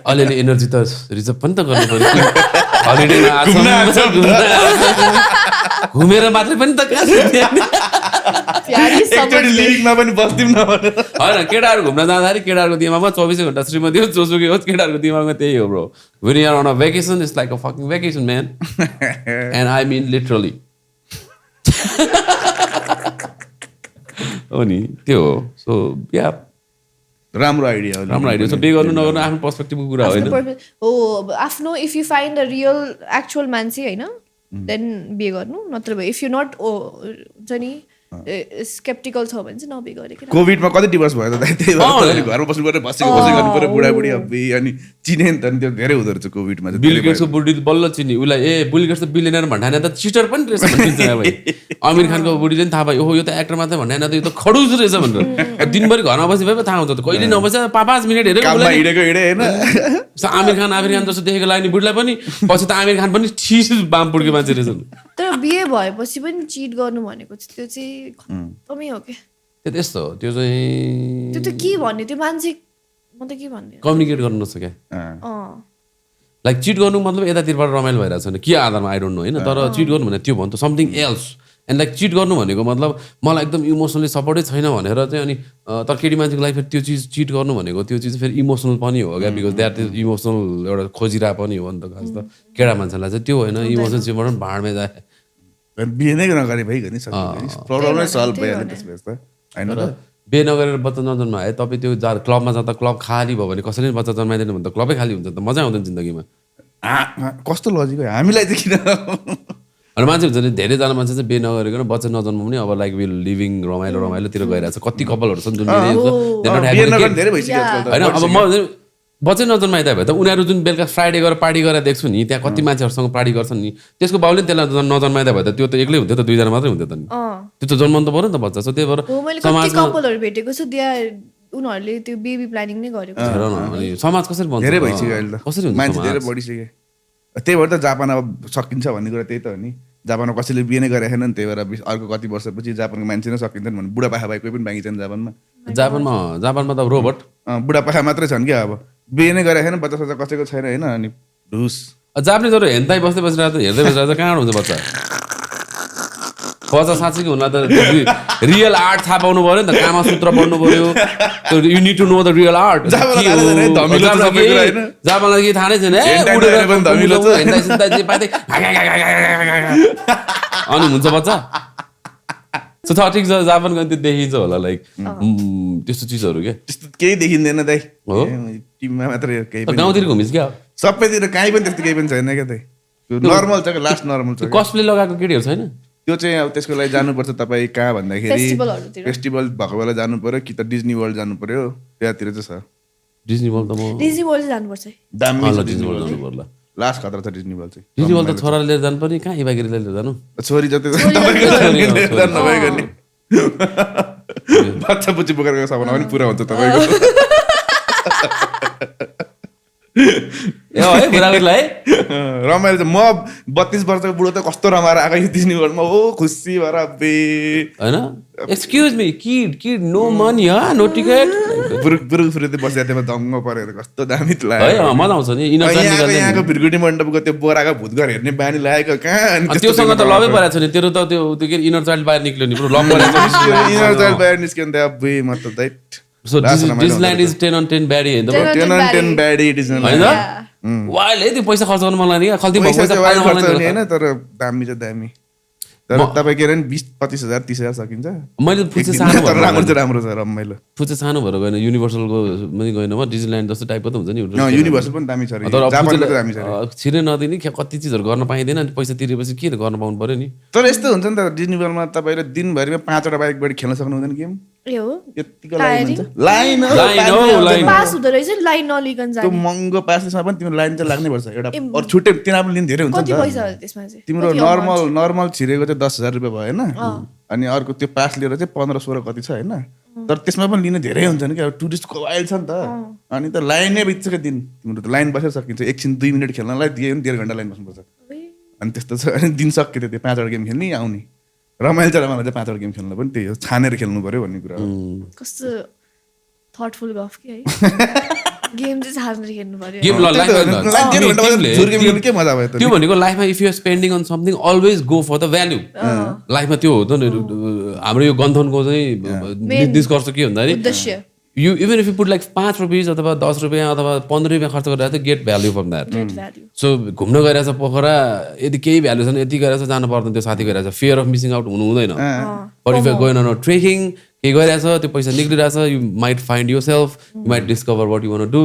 अलिअलि एनर्जी त रिजर्भ पनि त गर्नु पऱ्यो हलिडेमा घुमेर मात्रै पनि त लिभिङमा पनि बस्दिउँ न भनेर होइन केटाहरू घुम्न जाँदाखेरि केटाहरूको दिमागमा 24 घण्टा श्रीमती होस् जोसुकै होस् केटाहरूको दिमागमा त्यही हो bro when you are on a vacation it's like a fucking vacation man and I mean literally हो नि त्यो हो सो या राम्रो आइडिया छ बे गर्नु नगर्नु आफ्नो पर्सपेक्टिभको कुरा होइन हो आफ्नो if you find a real actual मान्छे होइन देन बे गर्नु नत्र इफ यु नट हुन्छ नि स्केप्टिकल छ भने चाहिँ नबे गरेको कोभिडमा कति डिभोर्स भयो त त्यही भएर घरमा बस्नु पर्यो बसेको गर्नु पर्यो बुढाबुढी अब्बी अनि चिने नि त त्यो धेरै हुँदो रहेछ कोभिडमा चाहिँ बिल गेट्सको बुढी बल्ल चिनी उसलाई ए बिल गेट्स त बिलियनर भन्ने त चिटर पनि रहेछ भनिन्छ भाइ आमिर खानको बुढीले पनि थाहा भयो ओहो यो त एक्टर मात्रै भन्ने त यो त खडुस रहेछ भनेर दिनभरि घरमा बसी भए थाहा हुन्छ त कहिले नबसे 5 मिनट हेरेको हिँडेको हिँडे होइन आमिर खान जस्तो देखेको लाग्ने बुढीलाई पनि पछि त आमिर खान पनि ठिस बाम पुड्के मान्छे रहेछ तर बिहे भएपछि पनि चिट गर्नु भनेको त्यो चाहिँ खतमै हो क्या त्यस्तो त्यो चाहिँ त्यो त के भन्ने त्यो मान्छे म त के भन्ने कम्युनिकेट गर्नु नसक्या लाइक चिट गर्नु मतलब यतातिरबाट रमाइलो भइरहेको छैन के आधारमा आई डोन्ट नो होइन तर चिट गर्नु भने त्यो भन्नु something else and like chit गर्नु भनेको मतलब मलाई एकदम इमोसनली सपोर्टै छैन भनेर चाहिँ अनि तर केटी मान्छेको लागि फेरि त्यो चिज चिट गर्नु भनेको त्यो चिज फेरि इमोसनल पनि हो क्या बिकज द्याट इज इमोसनल एउटा खोजिरा पनि हो नि त खास त केटा मान्छेलाई चाहिँ त्यो होइन इमोसन चिजबाट पनि भाँडमै जाए बिहे नै नगरे भइगयो नि प्रब्लमै सल्भ भइहाल्यो त्यसपछि त होइन त बे नगरेर बच्चा नजन्माए तपाईँ त्यो क्लबमा जाँदा क्लब खाली भयो भने कसैले बच्चा जन्माइदिनु भने त क्लबै खाली हुन्छ त मजा आउँदैन जिन्दगीमा कस्तो लजिक हो हामीलाई चाहिँ किन अनि मान्छे हुन्छ नि धेरैजना मान्छे चाहिँ बे नगरिकन बच्चा नजन्माउने अब लाइक विल लिभिङ रमाइलोतिर गइरहेको छ कति कपालहरू छन् जुन होइन अब म बच्चै नजन्माइदा भए त उनीहरू जुन बेलुका फ्राइडे गरेर पार्टी गरेर देख्छु नि त्यहाँ कति मान्छेहरूसँग पार्टी गर्छन् नि त्यसको बाउले त्यसलाई नजन्माइदा भए त त्यो त एक्लै हुन्थ्यो त दुईजना मात्रै हुन्थ्यो त नि त्यो त जन्माउनु त पऱ्यो नि त बच्चा सो त्यही भएर समाजमा कपलहरू भेटेको छु उनीहरूले त्यो बेबी प्लानिङ नै गरेको अनि समाज कसरी बन्छ धेरै भइसक्यो अहिले त कसरी हुन्छ मान्छे धेरै बढिसक्यो त्यही भएर त जापान अब सकिन्छ भन्ने कुरा त्यही त हो नि जापानमा कसैले बिहे नै गरेको छैन नि त्यही भएर अर्को कति वर्षपछि जापानको मान्छे नै सकिन्छन् भने बुढापाखा भाइ कोही पनि बाँकी छैन जापानमा त रोबोट बुढापाखा मात्रै छन् क्या अब बिहे नै गरेको छैन बच्चा सच्चा कसैको छैन होइन अनि ढुस जापानिजहरू हेर्दै बसिरहेको हेर्दै बसिरहेको कहाँ हुन्छ बच्चा साँच्चै हुन त रियल आर्ट थाहा पाउनु पऱ्यो नि त कामा सूत्र पढ्नु पऱ्यो त्यो you need to know the real art जापानलाई केही थाहा नै छैन अनि हुन्छ बच्चा सो ठिक छ जापान गयो त्यो देखिन्छ होला लाइक त्यस्तो चिजहरू के त्यस्तो केही देखिँदैन दाइ हो? टिममा मात्रै केही पनि गाउँतिर घुमिस् क्या सबैतिर कहीँ पनि त्यस्तो केही पनि छैन क्या दाइ नर्मल छ लास्ट नर्मल छ कस्प्ले लगाएको केटीहरू छैन त्यो चाहिँ अब त्यसको लागि जानुपर्छ तपाईँ कहाँ भन्दाखेरि फेस्टिभलहरूतिर फेस्टिभल भएको बेला जानु पर्यो कि त डिज्नी वर्ल्ड जानु पर्यो त्यहाँतिर चाहिँ छ डिज्नी वर्ल्ड त म डिज्नी वर्ल्ड जानुपर्छ है दामी ल छ डिज्नी वर्ल्ड जानु पर्ला लास्ट खतरा छ डिज्नी वर्ल्ड चाहिँ डिज्नी वर्ल्ड त छोराले लिएर जानु पर्ने कहाँ इभागिरीलाई लिएर जानु छोरी जति तपाईँको नभएको नि बच्चा बुच्ची बोकेर गएको सपना पनि पुरा हुन्छ तपाईँको ए है बुढाबुढीलाई है रमाइलो छ म 32 वर्षको बुढो त कस्तो रमाएर आएको यो डिज्नी वर्ल्डमा हो खुसी भएर बे हैन excuse me kid no money no ticket बुरुक फुरुते बसेको थिएँ दङ्ग परेर कस्तो दामी लाग्यो है मजा आउँछ नि यहाँको भिरगुटी मण्डपको त्यो बोराको भूतघर हेर्ने बानी लागेको कहाँ अनि त्योसँग त लभै परेको छ नि तेरो त त्यो के इनर चाइल्ड बाहिर निक्ल्यो नि पुरो लभ परेको छ इनर चाइल्ड बाहिर निस्क्यो नि त अब्बुई म त that so Disneyland is 10 on 10 baddie हैन 10 on 10 ब्याडी डिज्नील्यान्ड हैन वाइल है त्यो पैसा खर्च गर्नु मन लाग्ने क्या खल्ती पैसा पैसा चाहिँ पाल्नु मन खर्च लाग्ने हुने हैन तर दामी चाहिँ दामी तर तपाईँ के अरे 20-25 हजार 30 हजार सकिन्छ मैले फुचे सानो तर भएर राम्रो छ रमाइलो फुचे सानो भएर गएन युनिभर्सलको पनि गएन म डिज्नील्यान्ड जस्तो टाइपको त हुन्छ नि युनिभर्सल पनि दामी छ रे तर जापानको चाहिँ दामी छ रे छिरै नदिने कति चिजहरू गर्न पाइँदैन अनि पैसा तिरेपछि के गर्न पाउनु पर्यो नि तर यस्तो हुन्छ नि त डिज्नी वर्ल्डमा तपाईँले दिनभरिमा 5वटा बाइक बढी खेल्न सक्नु हुँदैन गेम ए हो यतिको लाइन हुन्छ लाइन लाइन पास हुँदो रहेछ लाइन नलिकन त्यो जाने महँगो पासमा पनि तिम्रो लाइन चाहिँ लाग्नै पर्छ एउटा अरू छुट्टै तिनीहरू लिन धेरै हुन्छ नि कति त पैसा हो त्यसमा चाहिँ तिम्रो नर्मल छिरेको चाहिँ 10,000 रुपियाँ भयो होइन अनि अर्को त्यो पास लिएर चाहिँ 15-16 कति छ होइन तर त्यसमा पनि लिने धेरै हुन्छ नि क्या टुरिस्टको वाइल छ नि त अनि त लाइनै बित्छकै दिन तिम्रो त लाइन बसेर सकिन्छ एकछिन 2 मिनट खेल्नलाई 1.5 घन्टा लाइन बस्नुपर्छ अनि त्यस्तो छ अनि दिन सक्यो त्यो 5वटा गेम खेल्ने आउने रमाइलो छ रमाइलो चाहिँ 5वटा गेम खेल्न पनि त्यही हो छानेर खेल्नु पर्यो भन्ने कुरा हो कस्तो थटफुल गफ के है गेम चाहिँ छानेर खेल्नु पर्यो गेम के मजा भयो त्यो भनेको लाइफमा if you are spending on something always go for the value लाइफमा त्यो हो त नि हाम्रो यो गन्थनको चाहिँ निष्कर्ष के भन्दा उद्देश्य you even if you put like 5 रुपियाँ अथवा 10 रुपियाँ अथवा 15 रुपियाँ खर्च गरेर त get value from that so घुम्न गइरहेछ पोखरा यदि केही भ्याल्यु छैन यति गइरहेछ जानु पर्दैन त्यो साथी गइरहेछ फियर अफ मिसिङ आउट हुनु हुँदैन but if you going on trekking के गरिरहेछ त्यो पैसा निक्लिरहेछ you might find yourself you might discover what you want do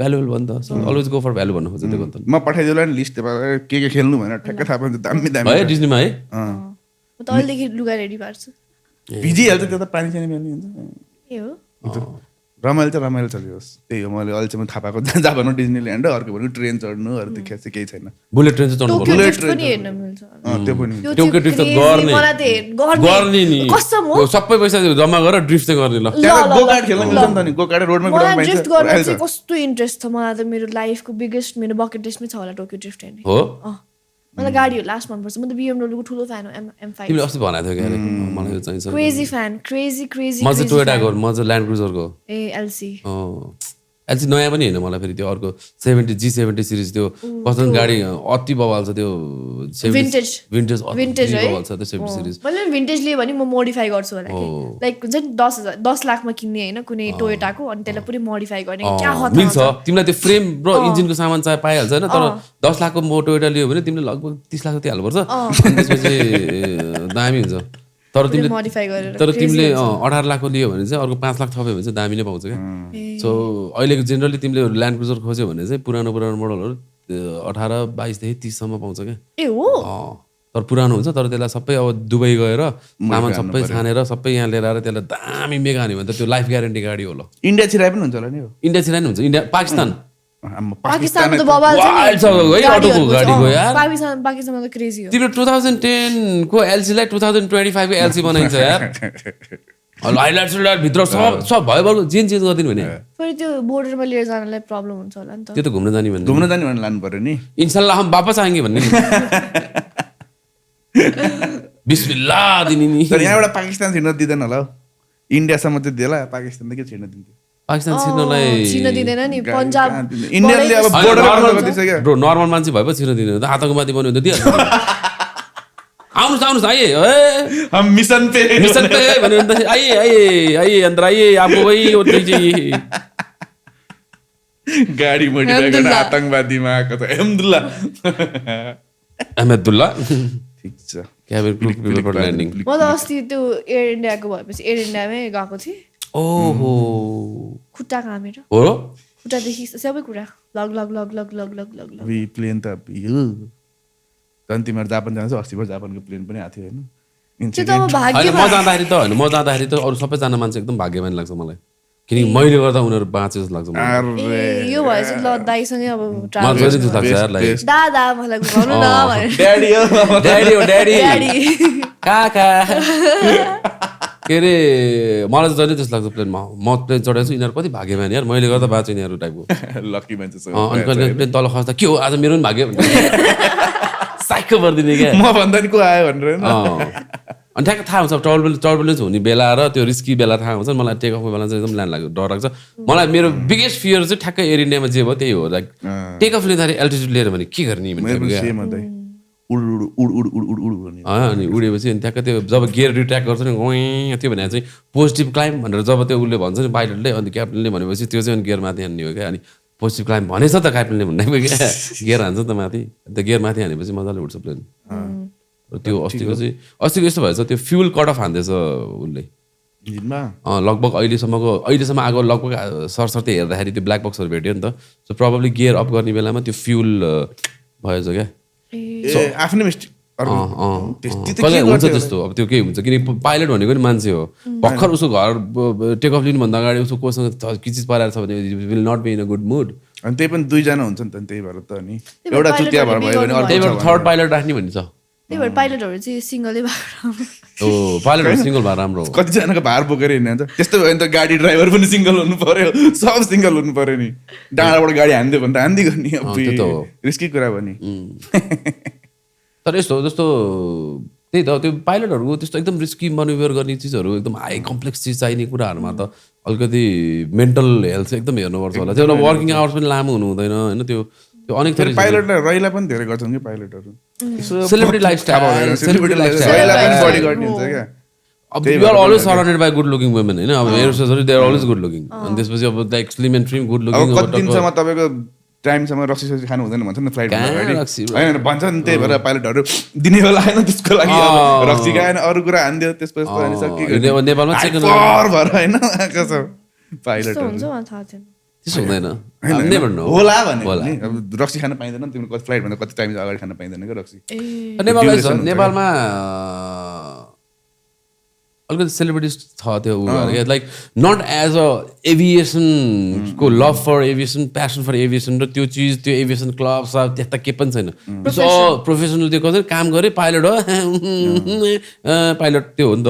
valuable भयो नि त so always go for value भन्नु खोज्छ त्यो गन्थन म पठाइदिउँला नि लिस्ट के खेल्नु भनेर ठ्याक्कै थाहा पाउँछ दामी दामी है डिज्नीमा है म त अहिलेदेखि लुगा रेडी पार्छु भिजिहाल्छ त्यो त पानी छैन हुन्छ ए हो रमाइलो छ त्यो त्यही हो मैले अहिलेसम्म थाहा पाएको जापानमा डिज्नील्यान्ड अर्को भनेको ट्रेन चढ्नु अरू त्यो चाहिँ केही छैन बुलेट ट्रेन चाहिँ चढ्नु टोकियो ड्रिफ्ट पनि हेर्न मिल्छ त्यो पनि टोकियो ड्रिफ्ट त गर्ने नि कसम हो सबै पैसा जम्मा गरेर ड्रिफ्ट चाहिँ गर्ने ल त्यहाँ गोकार्ट खेल्न मिल्छ नि त नि गोकार्ट रोडमा मलाई कुदाउनु ड्रिफ्ट पाइन्छ गर्न चाहिँ कस्तो इन्ट्रेस्ट छ मलाई त मेरो लाइफको बिगेस्ट मेरो बकेट लिस्टमै छ होला टोकियो ड्रिफ्ट हेर्ने हो मलाई गाडीहरू लास्ट मनपर्छ म त BMW को ठुलो फ्यान हो M5 तिमीले अस्ति भनेको थियो कि मलाई यो चाहिन्छ क्रेजी फ्यान क्रेजी म चाहिँ टोयोटाको म चाहिँ ल्यान्ड क्रुजरको ए LC एलसी नयाँ पनि होइन मलाई फेरि त्यो अर्को G70 सिरिज त्यो कस्तो गाडी अति बवाल छ त्यो Vintage विन्टेज है बवाल छ त्यो 70 सिरिज मैले भिन्टेज लियो भने म मोडिफाई गर्छु होला कि लाइक हुन्छ नि 10 लाखमा किन्ने होइन कुनै टोयोटाको अनि त्यसलाई पुरै मोडिफाई गर्ने क्या खतरा मिल्छ तिमीलाई त्यो फ्रेम र इन्जिनको सामान चाहिँ पाइहाल्छ होइन तर 10 लाखको म टोयोटा लियो भने तिमीले लगभग 30 लाख जति हाल्नुपर्छ अनि त्यसपछि दामी हुन्छ तर तिमीले मोडिफाई गरेर तर तिमीले 18 लाखको लियो भने चाहिँ अर्को 5 लाख थप्यो भने चाहिँ दामी नै पाउँछ क्या सो अहिलेको जेनरली तिमीले ल्यान्ड क्रुजर खोज्यो भने चाहिँ पुरानो मोडलहरू 18, 22 देखि 30 सम्म पाउँछ क्या ए हो तर पुरानो हुन्छ तर त्यसलाई सबै अब दुबई गएर सामान सबै छानेर सबै यहाँ लिएर आएर त्यसलाई दामी मेगा हान्यो भने त त्यो लाइफ ग्यारेन्टी गाडी होला इन्डिया छिराइ पनि हुन्छ होला नि इन्डिया छिराइ हुन्छ इन्डिया पाकिस्तान पाकिस्तानमा त बवाल छ वाइल्ड छ है अटोको गाडीको यार पाकिस्तानमा त क्रेजी हो तिम्रो 2010 को एलसी लाई 2025 को एलसी बनाइन्छ यार हाइलाइट भित्र सब भयो चेन्ज गरिदिनु भने फेरि त्यो बोर्डरमा लिएर जानलाई प्रब्लम हुन्छ होला नि त त्यो त घुम्न जाने भनेर लानु पर्यो नि इन्शाल्लाह हम वापस आएंगे भन्ने बिस्मिल्लाह दिने नि तर यहाँबाट पाकिस्तान छिर्न दिँदैन होला इन्डियासम्म चाहिँ दिएला पाकिस्तान त के छिर्न दिन्थ्यो पाकिस्तान छिर्नलाई छिर्न दिँदैन नि पन्जाब इन्डियाले अब बोर्डर गरिदिसक्यो ब्रो नर्मल मान्छे भए पनि छिर्न दिँदैन त आतंकवादी बन्यो भने दिइहाल्छ आउनुहोस् आइए हम मिशन पे भन्यो भने त आइए अंदर आइए आपको वही होती चाहिए गाडी मोडिफाई गरेर आतंकवादीमा आएको त अहमदुल्ला अहमदुल्ला ठिक छ cabin crew prepare for landing. म त अस्ति त्यो एयर इन्डियाको भएपछि एयर इन्डियामै गएको थिएँ। ओहो खुट्टा कामेर हो र? खुट्टादेखि सबै कुरा लग लग लग लग लग लग लग लग प्लेन त झन् तिमीहरू जापान जान्छ अस्ति भर जापानको प्लेन पनि आएको थियो होइन त्यो त अब भाग्य म जाँदाखेरि त अरू सबैजना मान्छे एकदम भाग्यमानी लाग्छ मलाई, किनकि मैले गर्दा उनीहरू बाँचे जस्तो लाग्छ मलाई। यो भएपछि ल दाइसँगै अब मलाई ट्राभल जहिले त्यस्तो लाग्छ यार, लाइक दादा मलाई घुमाउनु न भनेर ड्याडी हो ड्याडी हो ड्याडी ड्याडी काका के अरे मलाई जहिले त्यस्तो लाग्छ प्लेनमा म प्लेन चढाएको छु यिनीहरू कति भाग्यमानी यार, मैले गर्दा बाँचे यिनीहरू टाइपको। लकी मान्छे छ अनि कहिले प्लेन तल खस्दा के हो आज मेरो पनि भाग्य साइको परिदिने क्या म भन्दा नि को आयो भनेर होइन अनि ठ्याक्क थाहा हुन्छ टर्बुलेन्स हुने बेला र त्यो रिस्की बेला थाहा हुन्छ। मलाई टेक अफको बेला चाहिँ एकदम ल्यान्ड लाग्छ, डर लाग्छ मलाई। मेरो बिगेस्ट फियर चाहिँ ठ्याक्कै एयर इन्डियामा जे भयो त्यही हो, लाइक टेक अफ लिँदाखेरि एल्टिट्युड लिएर भने के गर्ने अनि उडेपछि अनि ठ्याक्क त्यो जब गियर रिट्र्याक गर्छ नि त्यो भने चाहिँ पोजिटिभ क्लाइम भनेर जब त्यो उसले भन्छ नि पाइलटले, अनि क्याप्टनले भनेपछि त्यो चाहिँ अनि गियर माथि हान्ने हो क्या। अनि पोजिटिभ क्लाइम भनेछ त क्याप्टनले भन्ने क्या, गियर हान्छ त माथि, त्यो गियर माथि हानेपछि मजाले उठ्छ प्लेन। त्यो अस्तिको यस्तो भएछ, त्यो फ्युल कट अफ हान्दैछ उसले लगभग अहिलेसम्म आएको लगभग सरसर्ती हेर्दाखेरि त्यो ब्ल्याक बक्सहरू भेट्यो नि त। सो प्रोबब्ली गियर अप गर्ने बेलामा त्यो फ्युल भएछ क्या, आफ्नै मिस्टेक हुन्छ त्यस्तो। अब त्यो के हुन्छ किनकि पाइलट भनेको नि मान्छे हो, भर्खर उसको घर टेक अफ लिनुभन्दा अगाडि उसको कोसँग के चिज परेको छ भने will not be in a good mood. अनि त्यही पनि दुईजना हुन्छ नि त, त्यही भएर त नि एउटा चुतिया भएर भयो भने त्यही भएर थर्ड पाइलट राख्ने भनिन्छ। त्यही भएर पाइलटहरू चाहिँ सिङ्गलै भएको हो, पाइलटहरू सिङ्गल भएर राम्रो हो। कतिजनाको भार बोकेर हिँड्ने त्यस्तो भयो भने त गाडी ड्राइभर पनि सिङ्गल हुनु पर्यो, सब सिङ्गल हुनु पर्यो नि। डाँडाबाट गाडी हानिदियो भने त हानिदियो नि, रिस्की कुरा भयो नि। तर यस्तो जस्तो त्यही त त्यो पाइलटहरूको त्यस्तो एकदम रिस्की मनिभर गर्ने चिजहरू एकदम हाई कम्प्लेक्स चिज चाहिने कुराहरूमा त अलिकति मेन्टल हेल्थ चाहिँ एकदम हेर्नुपर्छ होला। त्यो वर्किङ आवर्स पनि लामो हुनु हुँदैन होइन, त्यो अनेक थरी पाइलटलाई रैला पनि धेरै गर्छन् कि पाइलटहरू, सेलिब्रिटी लाइफस्टाइल बढी गरिदिन्छ क्या। अब you are always surrounded by good looking women होइन, अब एयरहोस्टेसहरू they are always good looking. अनि त्यसपछि अब like slim and trim good looking. कति दिनसम्म तपाईँको टाइमसम्म रक्सी सक्सी खानु हुँदैन भन्छ नि फ्लाइट होइन भन्छ नि, त्यही भएर पाइलटहरू दिने बेला आएन त्यसको लागि रक्सी खाएन अरू कुरा हानिदियो त्यसपछि नेपालमा भएर होइन पाइलट त्यसो हुँदैन होला भने अब रक्सी खान पाइँदैन, तिम्रो कति फ्लाइट भन्दा कति टाइम अगाडि खान पाइँदैन क्या रक्सी। नेपालमा अलिकति सेलिब्रिटिज छ त्यो क्या, लाइक नट एज अ एभिएसनको love for aviation, passion for aviation र त्यो चिज त्यो एभिएसन क्लब सब त्यस्ता के पनि छैन। प्रोफेसनल त्यो गर्छ काम गरे पाइलट हो पाइलट त्यो हो नि त।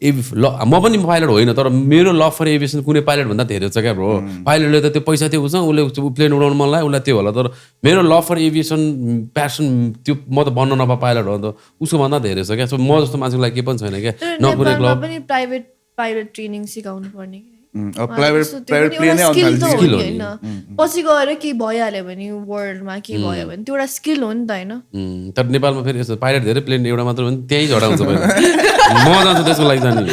म पनि पाइलट होइन तर मेरो लभ फर एभिएसन कुनै पाइलट भन्दा धेरै छ क्या ब्रो। पाइलटले त त्यो पैसा त्यो उसँग उसले प्लेन उडाउनु मन लाग्यो उसलाई त्यो होला, तर मेरो लभ फर एभिएसन प्यासन त्यो म त बन्न नपा पाइलट हो नि त, उसको भन्दा धेरै छ क्या। सो म जस्तो मान्छेको लागि के पनि छैन क्या, नकुनै क्लब पनि प्राइभेट पाइलट ट्रेनिङ सिकाउनु पर्ने पछि गएर के भइहाल्यो भने वर्ल्डमा के भयो भने त्यो एउटा स्किल हो नि त होइन। तर नेपालमा फेरि यस्तो पाइलट धेरै प्लेन एउटा मात्र हो नि त्यहीँ झडा हुन्छ पहिला म जान्छु त्यसको लागि जाने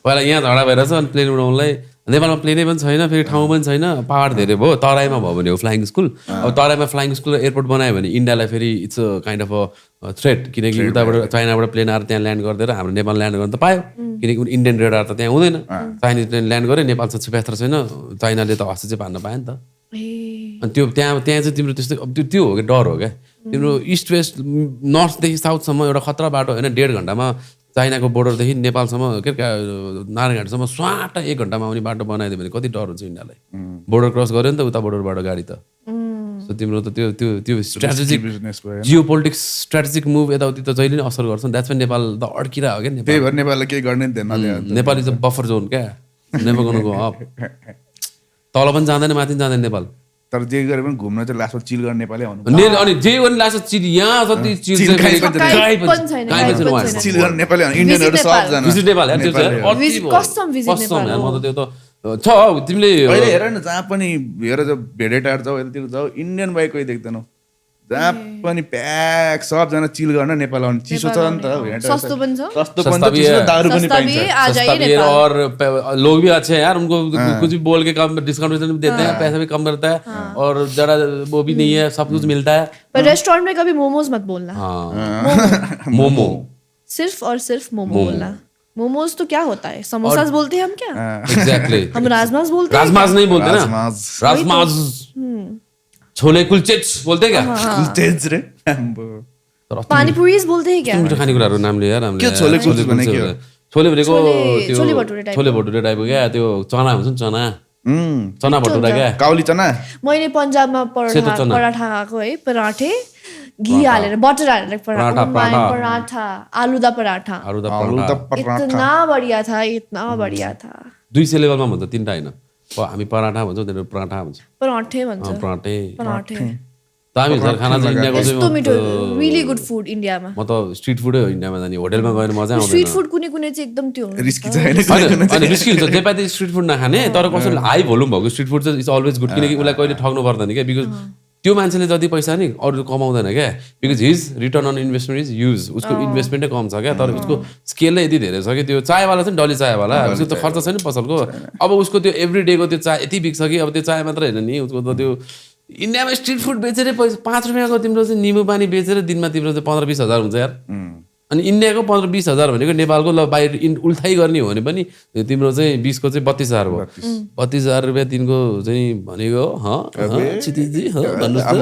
पहिला यहाँ झडा भइरहेछ अनि प्लेन उडाउनलाई। नेपालमा प्लेनै पनि छैन, फेरि ठाउँ पनि छैन, पहाड धेरै भयो। तराईमा भयो भने हो फ्लाइङ स्कुल, अब तराईमा फ्लाइङ स्कुल एयरपोर्ट बनायो भने इन्डियालाई फेरि it's a kind of a threat, किनकि उताबाट चाइनाबाट प्लेन आएर त्यहाँ ल्यान्ड गरिदिएर हाम्रो नेपाल ल्यान्ड गर्न त पायो, किनकि इन्डियन रेडार त त्यहाँ हुँदैन। चाइनिज प्लेन ल्यान्ड गऱ्यो, नेपाल छ छुप्यात्र छैन, चाइनाले त हस्तक्षेप हान्न पायो नि त। अनि त्यो त्यहाँ चाहिँ तिम्रो त्यस्तो त्यो हो क्या, डर हो क्या तिम्रो। इस्ट वेस्ट नर्थदेखि साउथसम्म एउटा खतरा बाटो होइन, 1.5 घन्टामा चाइनाको बोर्डरदेखि नेपालसम्म के नारायणघाटसम्म स्वाट 1 घन्टामा आउने बाटो बनाइदियो भने कति डर हुन्छ इन्डियालाई। बोर्डर क्रस गर्यो नि त उता बोर्डरबाट गाडी त। सो तिम्रो त त्यो strategic Jio politics strategic move यताउति त जहिले नै असर गर्छ। द्याट्स वाइ नेपाल त अड्किरा हो क्या। त्यही भएर नेपाललाई केही गर्ने Nepal is a buffer John क्या, नेभर गोना गो अप। तल पनि जाँदैन माथि जाँदैन नेपाल, तर जे गरे पनि घुम्न चाहिँ लास्टमा चिल गर्ने नेपालै आउनु। अनि जे पनि लास्टमा चिल यहाँ जति चिल चिल गर्ने नेपालै आउनु। इन्डियनहरु सबजना भिजिट नेपाल यार, त्यो चाहिँ कस्टम भिजिट नेपाल म त त्यो त छ। तिमीले अहिले हेर न जहाँ पनि हेर जो भेडेटार जाऊ यतातिर जाऊ इन्डियन बाइक कोही देख्दैनौ, जहाँ पनि प्याक सबजना चिल गर्न नेपाल आउनु। चिसो छ नि त, सस्तो पनि छ, सस्तो पनि छ, दारु पनि पाइन्छ। और लोग भी अच्छे हैं यार, उनको कुछ भी बोल के कम डिस्काउंट देते हैं, पैसा भी कम करता है और जरा वो भी नहीं है, सब कुछ मिलता है। पर रेस्टोरेंट में कभी मोमोज मत बोलना। मोमो सिर्फ और सिर्फ मोमो बोलना। मोमोज तो क्या होता है, समोसास बोलते हैं हम क्या? एग्जैक्टली हम राजमास बोलते हैं। राजमास नहीं बोलते ना, राजमास छोले कुलचे बोलते क्या? कुलचेज रे पानी पूरीज बोलते हैं क्या? मिठो खानेकुराहरू नामले यार हामीले के छोले कुल्चे भने के हो? छोले भनेको त्यो छोले भटुरे टाइपको। छोले भटुरे टाइपको क्या, त्यो चना हुन्छ नि, चना भटुरा क्या, काउली चना। मैले पन्जाबमा सेतो चना। पराठा खाएको है, पराठे घी हालेर बटर हालेर पराठा आलूदा पराठा आलुदा आलुदा पराठा इतना बढ़िया था, इतना बढ़िया था। 2 सिलेबलमा भन्छ, 3टा हैन। हामी पराठा भन्छौँ, तिनीहरू पराठा भन्छ। पराठे भन्छ। पराठे पराठे त हामी खाना चाहिँ इन्डियाको यस्तो मिठो, रियली गुड फुड इन्डियामा। म त स्ट्रिट फुडै हो इन्डियामा जाने, होटलमा गएर मजा आउँदैन। स्ट्रिट फुड कुनै कुनै चाहिँ एकदम त्यो रिस्की छ हैन? अनि रिस्की हुन्छ, नेपाली स्ट्रिट फुड नखाने, तर कसो हाई भोल्युम भएको स्ट्रिट फुड चाहिँ इट्स अलवेज गुड, किनकि उसलाई कहिले ठग्नु पर्दैन क्या, बिकज त्यो मान्छेले जति पैसा नि अरू कमाउँदैन क्या, because his return on investment is huge, उसको इन्भेस्टमेन्टै कम छ क्या, तर उसको स्केल नै यति धेरै छ कि त्यो चायवाला चाहिँ डली चायवाला, उसको त खर्च छैन पसलको, अब उसको त्यो एभ्री डेको त्यो चाय यति बिक्छ कि अब त्यो चाय मात्रै होइन नि, उसको त त्यो इन्डियामा स्ट्रिट फुड बेचेरै पैसा 5 रुपियाँको तिम्रो चाहिँ निम्बु पानी बेचेर दिनमा तिम्रो चाहिँ 15-20 हजार हुन्छ यार। अनि इन्डियाको 15-20 हजार भनेको नेपालको ल बाहिर उल्टाइ गर्ने हो भने पनि तिम्रो चाहिँ 20 को चाहिँ 32 हजार भयो। 32 हजार रुपियाँ दिनको चाहिँ भनेको क्षितिजी भन्नुहोस्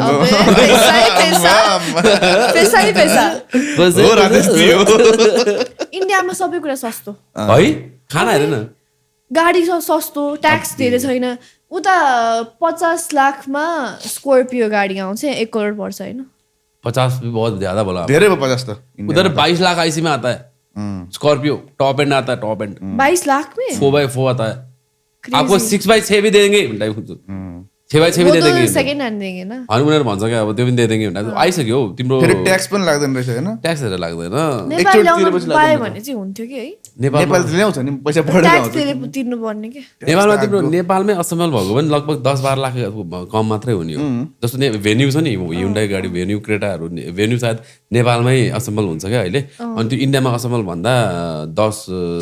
इन्डियामा सबै कुरा सस्तो है, खाना हेरेन, गाडी सस्तो, ट्याक्स धेरै छैन। उता 50 लाखमा स्कर्पियो गाडी आउँछ, 1 करोड पर्छ हैन? 50 भी बहुत ज्यादा बोला, धेरै भयो 50 त। उधर 22 लाख आईसी में आता है स्कॉर्पियो, टॉप एंड आता है, टॉप एंड 22 लाख में 4x4 आता है, आपको 6x6 भी दे देंगे, 6x6 भी दे देंगे, सेकेन्ड ह्यान्ड देंगे ना। अनि उनीहरू भन्छ क्या अब त्यो पनि दे देंगे भन्दा आइसक्यो हौ तिम्रो, फेरि ट्याक्स पनि लाग्दैन रहेछ हैन? ट्याक्सहरु लाग्दैन। नेपाल ल्याउनु पाए भने चाहिँ हुन्थ्यो कि है, नेपाल ल्याउँछ नि पैसा बढेर ट्याक्स तिर्नु पर्ने के। नेपालमा तिम्रो नेपालमै असेम्बल भएको पनि लगभग 10-12 लाख कम मात्रै हुने हो। जस्तो भेन्यू छ नि, ह्युन्डाई गाडी भेन्यू, क्रेटाहरू भेन्यू सायद नेपालमै असेम्बल हुन्छ क्या अहिले, अनि त्यो इन्डियामा असेम्बल भन्दा 10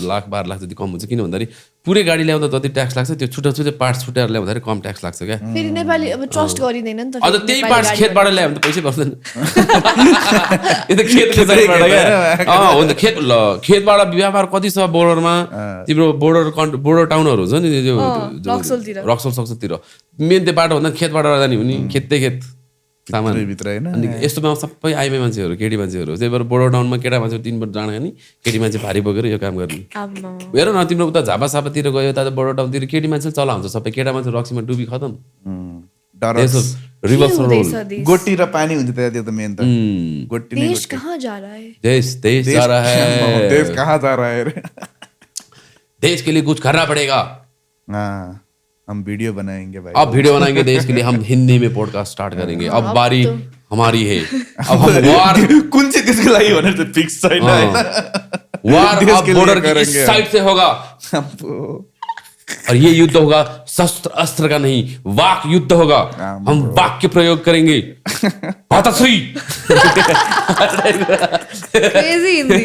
लाख 12 लाख जति कम हुन्छ, किन भन्दाखेरि पुरै गाडी ल्याउँदा जति ट्याक्स लाग्छ त्यो छुट्टा छुट्टै पार्ट्स छुट्याएर ल्याउँदाखेरि कम ट्याक्स लाग्छ क्या। फेरि नेपाली अब ट्रस्ट गरिदैन नि त, अझ त्यही पार्ट्स खेतबाट ल्यायो भने त पैसै पर्दैन, यो त खेतले चाहिबाट क्या। हो नि, खेत ल खेतबाट व्यापार कति छ बोर्डरमा, तिम्रो बोर्डर टाउनहरू हुन्छ नि, त्यो रक्सल सक्सलतिर मेन त्यो बाटो भन्दा खेतबाट जाने हो नि, खेतै खेत सामान भित्र हैन? अनि यस्तोमा सबै आइमे मान्छेहरू, केटी मान्छेहरू, त्यही भएर बोर्डर टाउनमा केटा मान्छेहरू 3 बट जाँदा नि केटी मान्छे भारी बोकेर यो काम गर्ने। हेर न तिम्रो उता झापा सापातिर गयो, उता बोर्डर टाउनतिर केटी मान्छे चला हुन्छ सबै, केटा मान्छे रक्सीमा डुबी खतम। गोटी र पानी हुन्छ त्यो त मेन त। गोटी नै देश कहाँ जा रहा है, देश जा रहा है, देश कहाँ जा रहा है रे? देश के लिए कुछ करना पड़ेगा। हम वीडियो बनाएंगे भाई, अब वीडियो बनाएंगे देश के लिए, हम हिंदी में पॉडकास्ट स्टार्ट करेंगे, अब बारी हमारी है, अब हम वार कुन चाहिँ त्यसको लागि भनेर त फिक्स छैन हैन? वार अब बॉर्डर की इस साइड से होगा और ये युद्ध होगा शस्त्र अस्त्र का नहीं, वाक युद्ध होगा, हम वाक के प्रयोग करेंगे। हतश्री क्रेजी हिन्दी।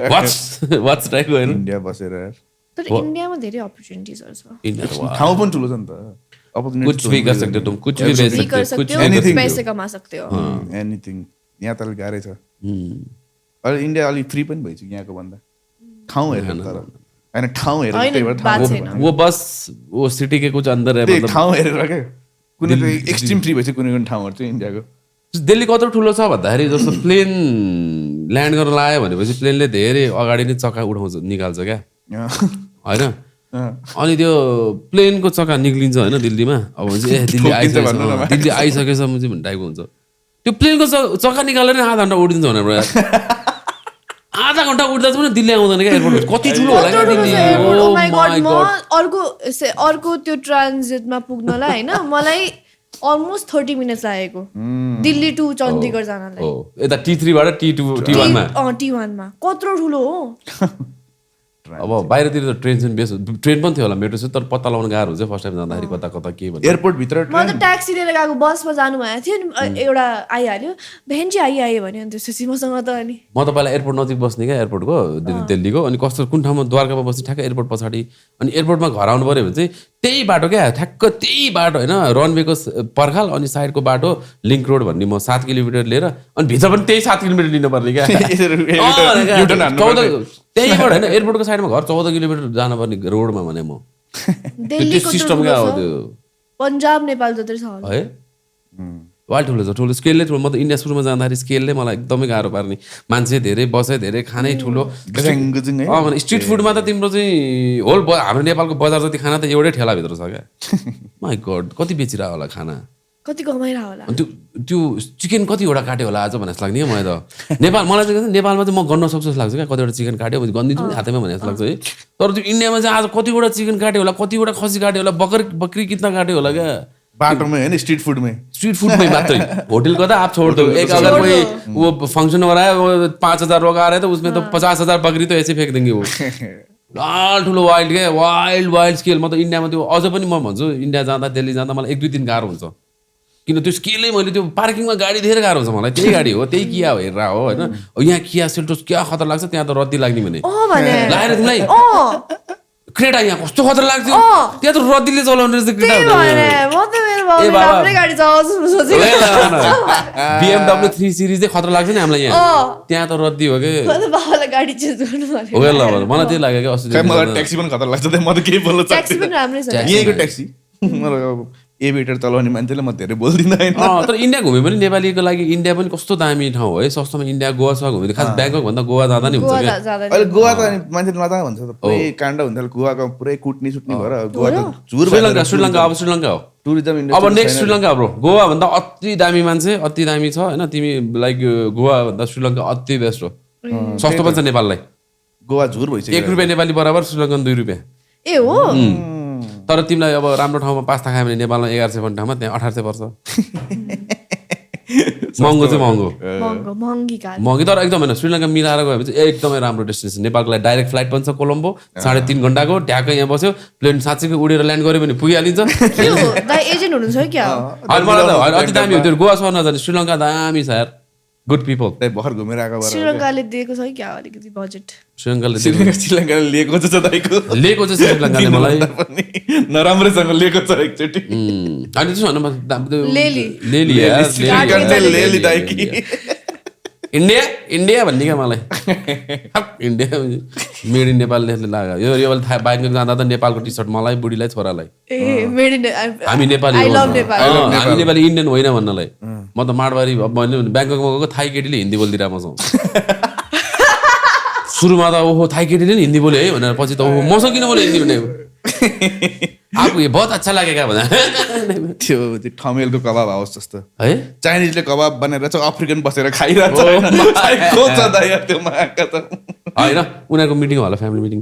व्हाट्स टाइप हो इन्डिया बसेर यार, तर इन्डियामा धेरै अपर्चुनिटिजहरु छ। इंडिया तो ठाउँ पनि ठुलो छ नि त, अपॉर्चुनिटी कुछ भी कर सकते हो तुम, कुछ भी बेच भी कर सकते हो, कुछ सकते हो, कुछ पैसे कमा सकते हो। एनीथिङ यहाँ त गाह्रै छ। अहिले इन्डिया अलि फ्री पनि भइसक्यो यहाँको भन्दा, ठाउँ हेरेर तर हैन, ठाउँ हेरेर त्यही भएर वो बस वो सिटी के कुछ अंदर है, मतलब ठाउँ हेरेर के कुनै चाहिँ एक्सट्रिम फ्री भइसक्यो कुनै कुनै ठाउँहरु चाहिँ इन्डियाको। दिल्ली कत्रो ठुलो छ भन्दाखेरि जस्तो प्लेन ल्यान्ड गर्न लाग्यो भनेपछि प्लेनले धेरै अगाडि नै चक्का उठाउँछ, निकाल्छ क्या हैन? अनि त्यो प्लेनको चक्का निक्लिन्छ हैन दिल्लीमा, अब हुन्छ ए दिल्ली आइसकेछ मुझे भन्ने टाइपको हुन्छ। त्यो प्लेनको चक्का निकालेर आधा घण्टा उडिन्छ भनेर आधा घण्टा उड्दा पनि दिल्ली आउँदैन क्या एयरपोर्ट, कति ठुलो होला क्या दिल्ली। ओ माय गॉड, म अर्को त्यो ट्रान्जिटमा पुग्नलाई हैन मलाई अलमोस्ट 30 मिनट्स लागेको, दिल्ली टु चण्डीगढ जानलाई। हो यता T3 बाट T1 मा, T1 मा कत्रो ठुलो हो। अब बाहिरतिर त ट्रेन पनि थियो होला, मेट्रो छ, तर पत्ता लगाउन गाह्रो हुन्छ फर्स्ट टाइम जाँदाखेरि कता कता के भन्ने। एयरपोर्ट भित्र म त ट्याक्सी लिएर गएको, बसमा जानु भएको थियो नि, एउटा आइहाल्यो भेन्जी आइहाल्यो भन्यो, अनि त्यसपछि मसँग त अनि म त पहिला एयरपोर्ट नजिक बस्ने क्या, एयरपोर्टको दिल्लीको, अनि कस्तो कुन ठाउँमा द्वारकामा बस्ने ठ्याक्कै एयरपोर्ट पछाडि, अनि एयरपोर्टमा घर आउनु पर्यो भने चाहिँ त्यही बाटो क्या ठ्याक्क त्यही बाटो होइन रनवेको पर्खाल अनि साइडको बाटो लिङ्क रोड भन्ने म 7 किलोमिटर लिएर अनि भित्र पनि त्यही 7 किलोमिटर लिनुपर्ने क्या त्यहीबाट होइन एयरपोर्टको साइडमा घर 14 किलोमिटर जानुपर्ने रोडमा भने म दिल्लीको सिस्टम क्या हो त्यो पन्जाब नेपाल जत्रै छ होला है वाइल्ड ठुलो छ ठुलो स्केलले ठुलो म त इन्डिया सुरुमा जाँदाखेरि स्केलले मलाई एकदमै गाह्रो पार्ने मान्छे धेरै बसाइ धेरै खानै ठुलो भने स्ट्रिट फुडमा त तिम्रो चाहिँ होल हाम्रो नेपालको बजार जति खाना त एउटै ठेलाभित्र छ क्या माई गड कति बेचिरह होला खाना कति कमाइरह होला अनि त्यो चिकन कतिवटा काट्यो होला आज भन्ने जस्तो लाग्ने क्या मलाई त मलाई चाहिँ नेपालमा चाहिँ म गर्न सक्छु जस्तो लाग्छ क्या कतिवटा चिकन काट्यो गनिदिन्छु नि हातैमा भने जस्तो लाग्छ है तर त्यो इन्डियामा चाहिँ आज कतिवटा चिकन काट्यो होला कतिवटा खसी काट्यो होला बकरी कितना काट्यो होला क्या बाटोमै होइन स्ट्रिट फुडमै मात्रै होटलको त आप छोड़ दो एक अगर कोई वो फंक्शन हो रहा है वो 5,000 लोग आ रहे हैं तो उसमें तो 50,000 बकरी तो ऐसे फेंक देंगे वो ठुलो वाइल्ड क्या वाइल्ड स्केल म त इन्डियामा त्यो अझ पनि म भन्छु इन्डिया जाँदा दिल्ली जाँदा मलाई 1-2 दिन गाह्रो हुन्छ किन त्यो स्केलै मैले त्यो पार्किङमा गाडी धेरै गाह्रो हुन्छ मलाई त्यही गाडी हो त्यही किया हो हेरेर हो होइन यहाँ किया सेल्टोस क्या खतरा लाग्छ त्यहाँ त रद्दी लाग्ने भने लागेर तिमीलाई क्रेटा यहाँ कस्तो खतरा लाग्थ्यो त्यहाँ त रद्दीले चलाउने रहेछ BMW 3 सिरिज चाहिँ खतरा लाग्छ नि हामीलाई यहाँ त्यहाँ त रद्दी हो कि मलाई त्यही लाग्यो क्या मलाई ट्याक्सी पनि खतरा लाग्छ म त केही बोल्न सक्दिनँ यहीँको ट्याक्सी एभिएटर चलाउने मान्छेले म धेरै बोल्दिनँ होइन तर इन्डिया घुमे पनि नेपालीको लागि इन्डिया पनि कस्तो दामी ठाउँ हो है सस्तोमा इन्डिया गोवा छ घुमे खास ब्याङ्कक भन्दा गोवा जाँदा नि हुन्छ क्या अहिले गोवा त मान्छेले नजाँ भन्छ त पुरै काण्ड हुन्छ गोवाको पुरै कुट्नी सुट्नी भएर गोवा त झुर श्रीलङ्का अब श्रीलङ्का हो टुरिज्म अब नेक्स्ट श्रीलङ्का ब्रो गोवा भन्दा अति दामी मान्छे अति दामी छ होइन तिमी लाइक गोवा भन्दा श्रीलङ्का अति बेस्ट हो सस्तो पनि छ नेपाललाई गोवा झुर भइसक्यो 1 रुपियाँ नेपाली बराबर श्रीलङ्कन 2 रुपियाँ ए हो तर तिमीलाई अब राम्रो ठाउँमा पास्ता खायो भने नेपालमा 1100 पर्ने ठाउँमा त्यहाँ 1800 पर्छ महँगो चाहिँ महँगी तर एकदम होइन श्रीलङ्का मिलाएर गयो भने चाहिँ एकदमै राम्रो डेस्टिनेसन नेपालको लागि डाइरेक्ट फ्लाइट पनि छ कोलम्बो 3.5 घन्टाको ट्याक्कै यहाँ बस्यो प्लेन साँच्चैको उडेर ल्यान्ड गऱ्यो भने पुगिहालिन्छ अति दामी हो त्यो गोवा सर्न जाने श्रीलङ्का दामी छ यार गुड पिपल त्यही भर घुमेर आएको श्रीलङ्काले दिएको छ क्या अलिकति बजेट श्रीलङ्काले लिएको छ दाइको लिएको छ श्रीलङ्काले मलाई नराम्रोसँग लिएको छ एकचोटि अनि त्यसो भन्नु लेली दाइकी इन्डिया भन्ने क्या मलाई इन्डिया मेड इन नेपाल लाग्यो यो थाहा बाइकमा जाँदा त नेपालको टी सर्ट मलाई बुढीलाई छोरालाई हामी नेपाली इन्डियन होइन भन्नलाई म त माडवारी मैले ब्याङ्ककमा गएको थाई केटीले हिन्दी बोलिदिरहेको छौँ सुरुमा त ओहो थाई केटीले नि हिन्दी बोल्यो है भनेर पछि त ओहो मसँग किन बोल्यो हिन्दी भने आपको ये बहुत अच्छा लागेगा भन्दा त्यो ठमेलको कबाब आओस् जस्तो है चाइनिजले कबाब बनाएर चाहिँ अफ्रिकन बसेर खाइरहेको होइन उनीहरूको मिटिङ होला फ्यामिली मिटिङ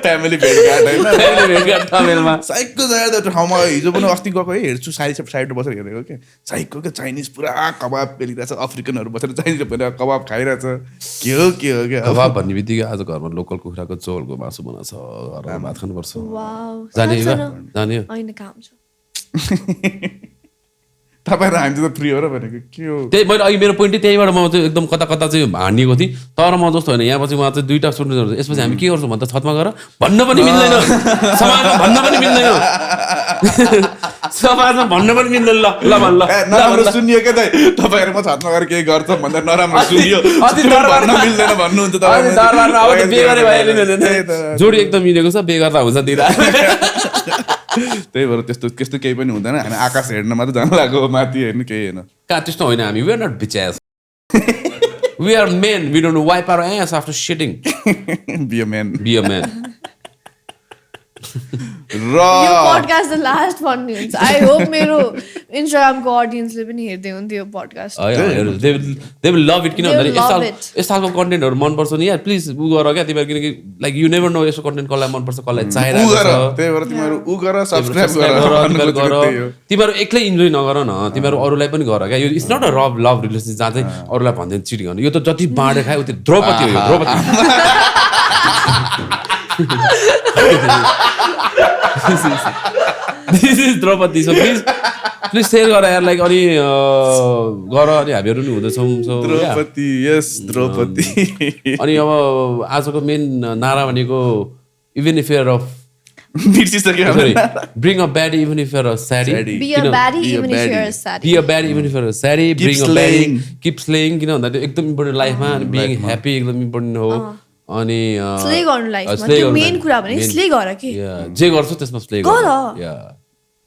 फ्यामिली भेटघाट ठमेलमा साइकको जाँदा ठाउँमा हिजो पनि अस्ति गएको है हेर्छु साइडमा बसेर हेरेको क्या साइकको क्या चाइनिज पुरा कबाब पेलिरहेछ अफ्रिकनहरू बसेर चाइनिज भनेर कबाब खाइरहेछ के हो क्या कबाब भन्ने बित्तिकै आज घरमा लोकल कुखुराको चौलको मासु बनाएको छ घरमा भात खानुपर्छ जाने तपाईँ हामी त फ्री हो र भनेको के हो त्यही मैले अघि मेरो पोइन्टै त्यहीबाट म चाहिँ एकदम कता चाहिँ हानिएको थिएँ तर म जस्तो होइन यहाँ पछि उहाँ चाहिँ 2टा सुट्नु जान्छ यसपछि हामी के गर्छौँ भन्दा छतमा गएर भन्न पनि मिल्दैन समाजमा भन्न पनि मिल्दैन समाजमा भन्न पनि मिल्दैन ल नराम्रो सुनियो क्या तपाईँहरू म छतमा गएर केही गर्छ भन्दा नराम्रो सुनियो भन्न मिल्दैन भन्नुहुन्छ जोडी एकदम मिलेको छ बे गर्दा हुन्छ दिदा त्यही भएर त्यस्तो केही पनि हुँदैन हामी आकाश हेर्न मात्रै जानु लाग्यो माथि हेर्नु केही होइन कहाँ त्यस्तो होइन हामी we are not bitches we are men we don't wipe our ass after shitting be a man यो पडकास्ट द लास्ट भन्ने हुन्छ आई होप मेरो इन्स्टाग्रामको अडियन्सले पनि हेर्दै हुन्थ्यो podcast they will love it किन भन्दाखेरि यस्तो खालको कन्टेन्टहरू मनपर्छ नि यार प्लिज उ गर क्या तिमीहरू किनकि लाइक यु नेभर नो यस्तो कन्टेन्ट कसलाई मनपर्छ कसलाई चाहिरहेको तिमीहरू एक्लै इन्जोय नगर न तिमीहरू अरूलाई पनि गर क्या यो it's not a love relationship जहाँ चाहिँ अरूलाई भन्दैन चिटिङ गर्नु यो त जति बाँडेर खायो उति द्रौपदी हो Draupadi This is Draupadi so please share गर यार लाइक अनि गर अनि हामीहरू नि हुँदैछौँ द्रौपदी यस द्रौपदी अनि अब आजको मेन नारा भनेको इभन इफ युआर अफ बिर्सिसक्यो sorry, bring a baddie even if you're a saddie. Be a baddie even if you're a saddie. Be a baddie even if you're a saddie. Keep Bring slaying. a baddie. Keep slaying. किन भन्दा त्यो एकदम important लाइफमा being happy एकदम important हो. अनि slay गर्नु लाइफमा त्यो मेन कुरा भने स्ले गर के जे गर्छु त्यसमा स्ले गर.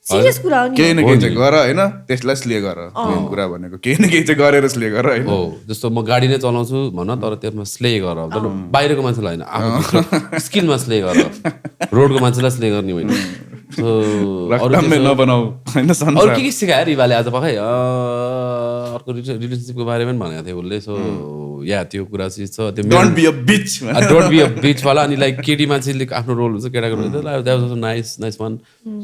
सिरियस कुरा हो नि. केही न केही चाहिँ गर होइन त्यसलाई स्ले गर मेन कुरा भनेको केही न केही चाहिँ गरेर स्ले गर होइन हो जस्तो म गाडी नै चलाउँछु भन तर त्यसमा स्ले गर बाहिरको मान्छेलाई होइन आफ्नो स्किलमा स्ले गर रोडको मान्छेलाई स्ले गर्ने होइन. सो रक्तमै नबनाऊ होइन अरू के सिकायो रिभाले आज पखाइ अर्को रिलेसनसिपको बारेमा पनि भनेको थियो उसले. सो या त्यो कुरा चाहिँ छ त्यो don't be a bitch don't be a bitch वाला अनि लाइक केटी मान्छेले आफ्नो रोल हुन्छ केटाको रोल हुन्छ that was nice nice one.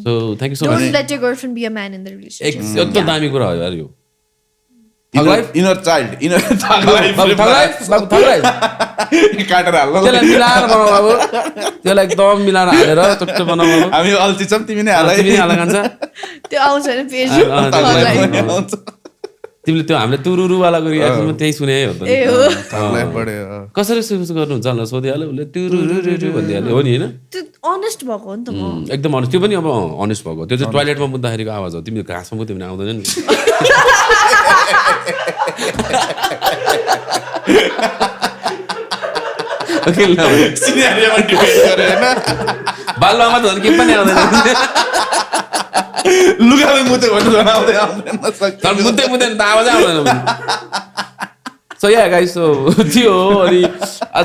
So thank you so much. Don't let your girlfriend be a man in the relationship. एकदम दामी कुरा हो यार यो. इनर चाइल्ड इनर काटेर हाल्नु त्यसलाई मिलाएर बनाऊ अब त्यसलाई एकदम मिलाएर हालेर चट्ट बनाऊ. हामी अल्छी छौँ तिमी नै हाल तिमी हाल खान्छ त्यो आउँछ होइन पेज तिमीले त्यो हामीले तुरुरुवालाको रियाक्सन त्यही सुने हो त ए हो कसरी सुस गर्नुहुन्छ भनेर सोधिहाल्यो उसले तुरुरुरु भनिदिहाल्यो हो नि होइन. त्यो अनेस्ट भएको हो नि त म एकदम अनेस्ट त्यो पनि अब अनेस्ट भएको त्यो चाहिँ टोयलेटमा मुत्दाखेरिको आवाज हो. तिमी घाँसमा मुत्यो भने आउँदैन नि. बालुवामा त झन् के पनि आउँदैन लुगामै मुत्यो भने आउँदैन मुत्दै मुत्दैन त आवाजै आउँदैन. सो या गाइस सो त्यो हो अनि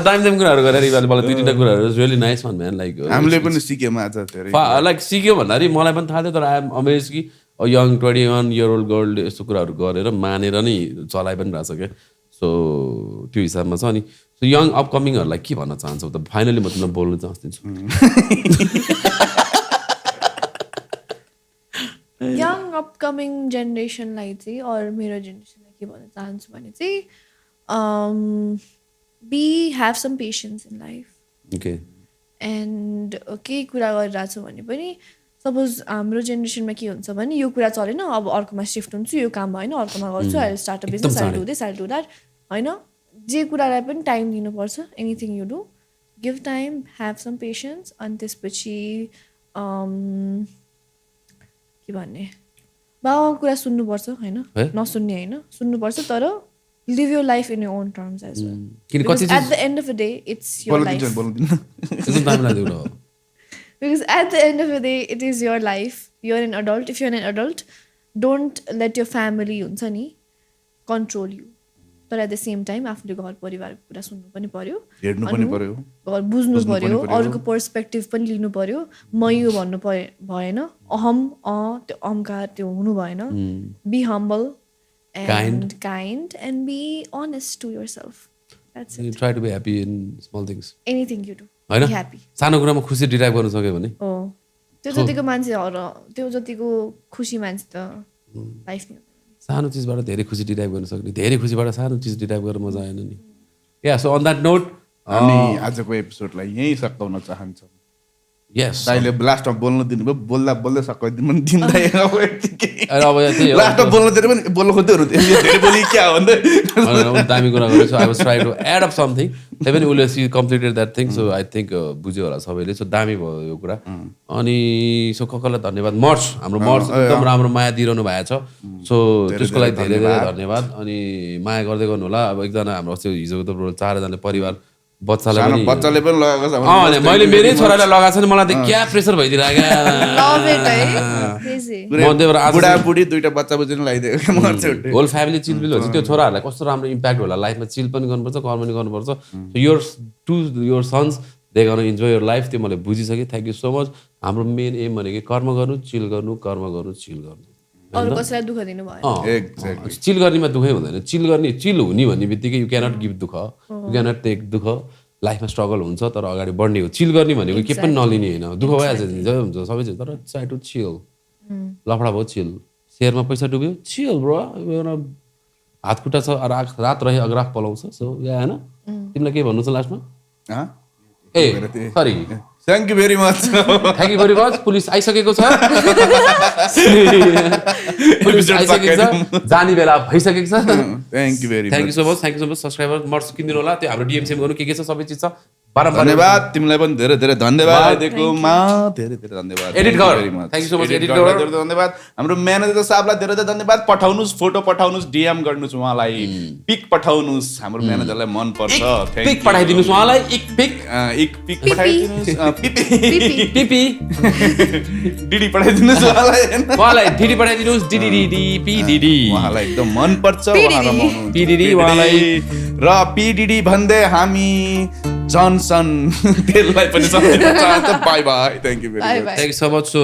दामी दामी कुराहरू गरेर रिभाले मलाई दुई तिनवटा कुराहरू really nice one man. Like हामीले पनि सिक्यौँ आज धेरै लाइक सिक्यो भन्दाखेरि मलाई पनि थाहा थियो तर आई एम अमेज कि यङ 21 year old गर्लले यस्तो कुराहरू गरेर मानेर नै चलाइ पनि रहेछ क्या. सो त्यो हिसाबमा छ. अनि सो यङ अपकमिङहरूलाई के भन्न चाहन्छौ त फाइनली म तिमीलाई बोल्न चाहन्छु. यङ अपकमिङ जेनेरेसनलाई चाहिँ अरू मेरो जेनेरेसनलाई के भन्न चाहन्छु भने चाहिँ have some patience in life. Okay and केही कुरा गरिरहेको छु भने पनि सपोज हाम्रो जेनेरेसनमा के हुन्छ भने यो कुरा चलेन अब अर्कोमा सिफ्ट हुन्छु यो काम भएन अर्कोमा गर्छु I start a business I do this I do that होइन. जे कुरालाई पनि टाइम दिनुपर्छ. Anything you do give time have some patience. अनि त्यसपछि के भन्ने बाबाको कुरा सुन्नुपर्छ होइन नसुन्ने होइन सुन्नुपर्छ तर live your life in your own terms as well. Because at the end of the day, it's your life. Because at the end of the day, it is your life. You're an adult. If you're an adult, don't let your family control you. But at the same time, after घर परिवारको कुरा सुन्नु पनि पर्यो, हेर्नु पनि पर्यो, घर बुझ्नु पर्यो, अरूको पर्सपेक्टिभ पनि लिनु पर्यो. म यो भन्नु भएन, त्यो अहंकार त्यो हुनु भएन. Be humble. And kind and be honest to yourself. That's it. You try to be happy in small things. Anything you do. Be happy. सानो कुरामा खुसी डिराइभ गर्न सक्यो भने त्यो जतिको मान्छेहरु त्यो जतिको खुसी मान्छे त लाइफ नि सानो चीजबाट धेरै खुसी डिराइभ गर्न सक्ने धेरै खुसीबाट सानो चीज डिराइभ गरेर मजा आएन नि. या सो अन दैट नोट हामी आजको एपिसोडलाई यही सकाउन चाहन्छौँ. यस दाइले लास्टमा बोल्न दिनुभयो बोल्दा बोल्दै सकाइदिनु पनि दिँदै अब लास्टमा बोल्न दिएर पनि बोल्न खोज्दै हुनुहुन्थ्यो धेरै बोली क्या भन्दै दामी कुरा गरेँ. So I was try to add up something त्यही पनि उसले she completed that thing. So I think बुझ्यो होला सबैले. सो दामी भयो यो कुरा. अनि सो ककरलाई धन्यवाद. मर्च हाम्रो मर्च एकदम राम्रो माया दिइरहनु भएको छ. सो त्यसको लागि धेरै धेरै धन्यवाद. अनि माया गर्दै गर्नु होला. अब एकजना हाम्रो हिजोको त 4जनाले परिवार बच्चाले पनि लगाएको छ. मैले मेरै छोरालाई लगाएको छ नि मलाई त क्या प्रेसर भइदिरहेको बुढाबुढी दुईटा बच्चा बुझ्नु लगाइदिएको होल फ्यामिली चिलबिल हुन्छ. त्यो छोराहरूलाई कस्तो राम्रो इम्प्याक्ट होला लाइफमा. चिल पनि गर्नुपर्छ कर्म पनि गर्नुपर्छ. योर सन्स दे गर्न इन्जोय योर लाइफ. त्यो मैले बुझिसकेँ. Thank you so much. हाम्रो मेन एम भनेको कर्म गर्नु चिल गर्नु कर्म गर्नु चिल गर्नु. चिल गर्नेमा दुःखै हुँदैन. चिल गर्ने चिल हुने भन्ने बित्तिकै यु क्यानट गिभ दुःख यु क्यानट टेक दुःख. लाइफमा स्ट्रगल हुन्छ तर अगाडि बढ्ने हो. चिल गर्ने भनेको के पनि नलिने होइन. दुःख भइहाल्छ हुन्छ सबै चिज तर ट्राई टु चिल. लफडा भयो चिल. सेयरमा पैसा डुब्यो चिल ब्रो. हात खुट्टा छ रात रहे अग्राफ पलाउँछ. सो या होइन तिमीलाई के भन्नु छ लास्टमा? ए sorry thank you very much. Thank you very much. Police आइसकेको छ. जाने बेला भइसकेको छ. Thank you very much. Thank you so much. Thank you so much. Subscriber merch किनिदिनु होला. त्यो हाम्रो डिएमसिएम गर्नु के छ सबै चिज छ. धन्यवाद तिमीलाई पनि धेरै धेरै धन्यवाद दिएकोमा धेरै धेरै धन्यवाद एडिट गर thank you so much edit गर धेरै धन्यवाद हाम्रो म्यानेजर साहबलाई धेरै धेरै धन्यवाद पठाउनुस् फोटो पठाउनुस् DM गर्नुस् उहाँलाई पिक पठाउनुस् हाम्रो म्यानेजरलाई मन पर्छ पिक पठाइदिनुस् उहाँलाई एक पिक पठाइदिनुस् पिपी डिडी पठाइदिनुस् उहाँलाई डिडी पठाइदिनुस् डिडी उहाँलाई एकदम मन पर्छ उहाँ रमाउनु पिडिडी उहाँलाई र पिडिडी भन्दै हामी जनसन त्यसलाई पनि सम्झिन चाहन्छ by by thank you Bye bye. Thanks so much. So